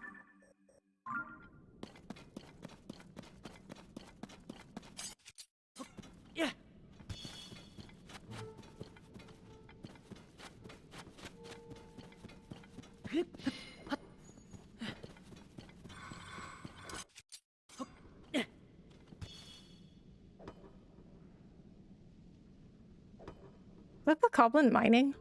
Is that the goblin mining?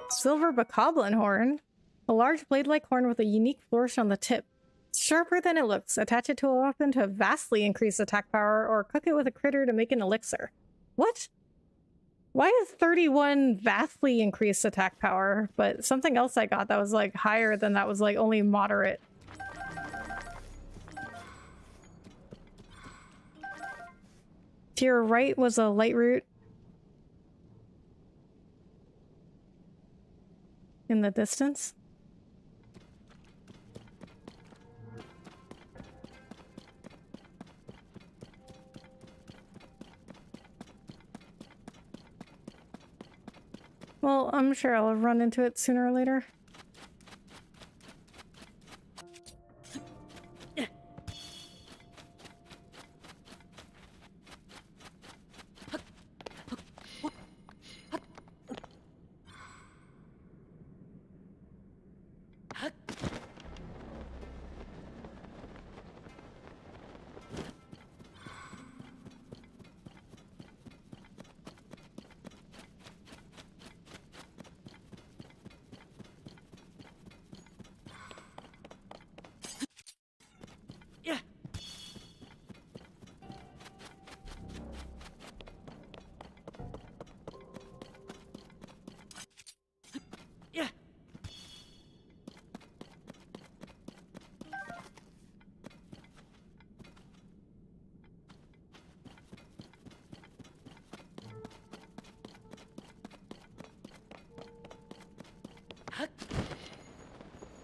Silver bokoblin horn. A large blade-like horn with a unique flourish on the tip. It's sharper than it looks. Attach it to a weapon to vastly increase attack power, or cook it with a critter to make an elixir. What? Why is 31 vastly increased attack power, but something else I got that was like higher than that was like only moderate? To your right was a light root. In the distance. Well, I'm sure I'll run into it sooner or later.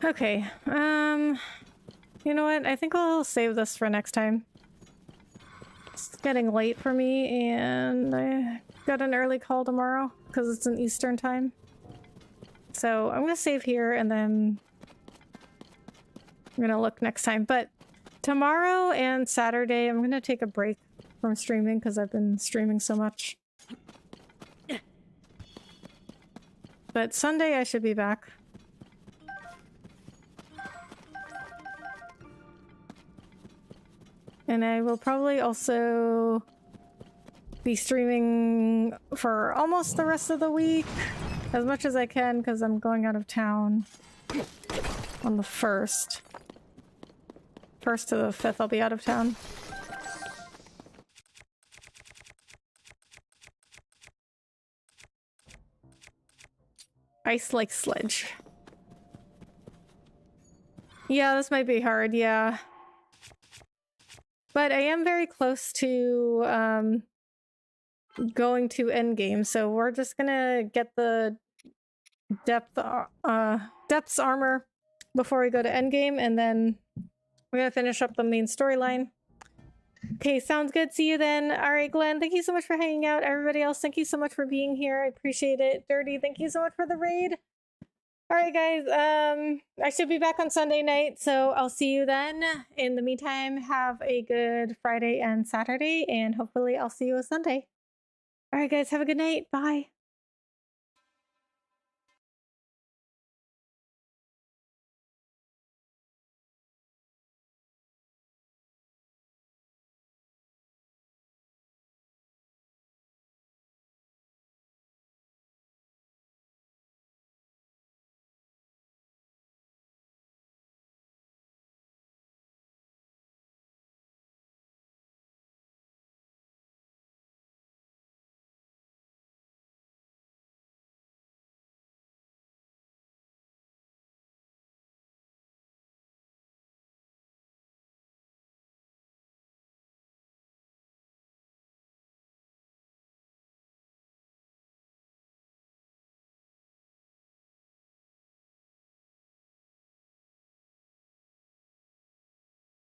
Okay, You know what? I think I'll save this for next time. It's getting late for me, and I got an early call tomorrow because it's an Eastern time. So I'm gonna save here, and then I'm gonna look next time. But tomorrow and Saturday, I'm gonna take a break from streaming because I've been streaming so much. But Sunday I should be back. And I will probably also be streaming for almost the rest of the week, as much as I can, because I'm going out of town on the 1st. 1st to the 5th I'll be out of town. Ice like sledge. Yeah, this might be hard, yeah. But I am very close to going to endgame, so we're just gonna get the depths armor before we go to endgame, and then we're gonna finish up the main storyline. Okay, sounds good. See you then. All right, Glenn, thank you so much for hanging out. Everybody else, thank you so much for being here. I appreciate it. Dirty, thank you so much for the raid. All right, guys, I should be back on Sunday night, so I'll see you then. In the meantime, have a good Friday and Saturday, and hopefully I'll see you on Sunday. All right, guys, have a good night. Bye.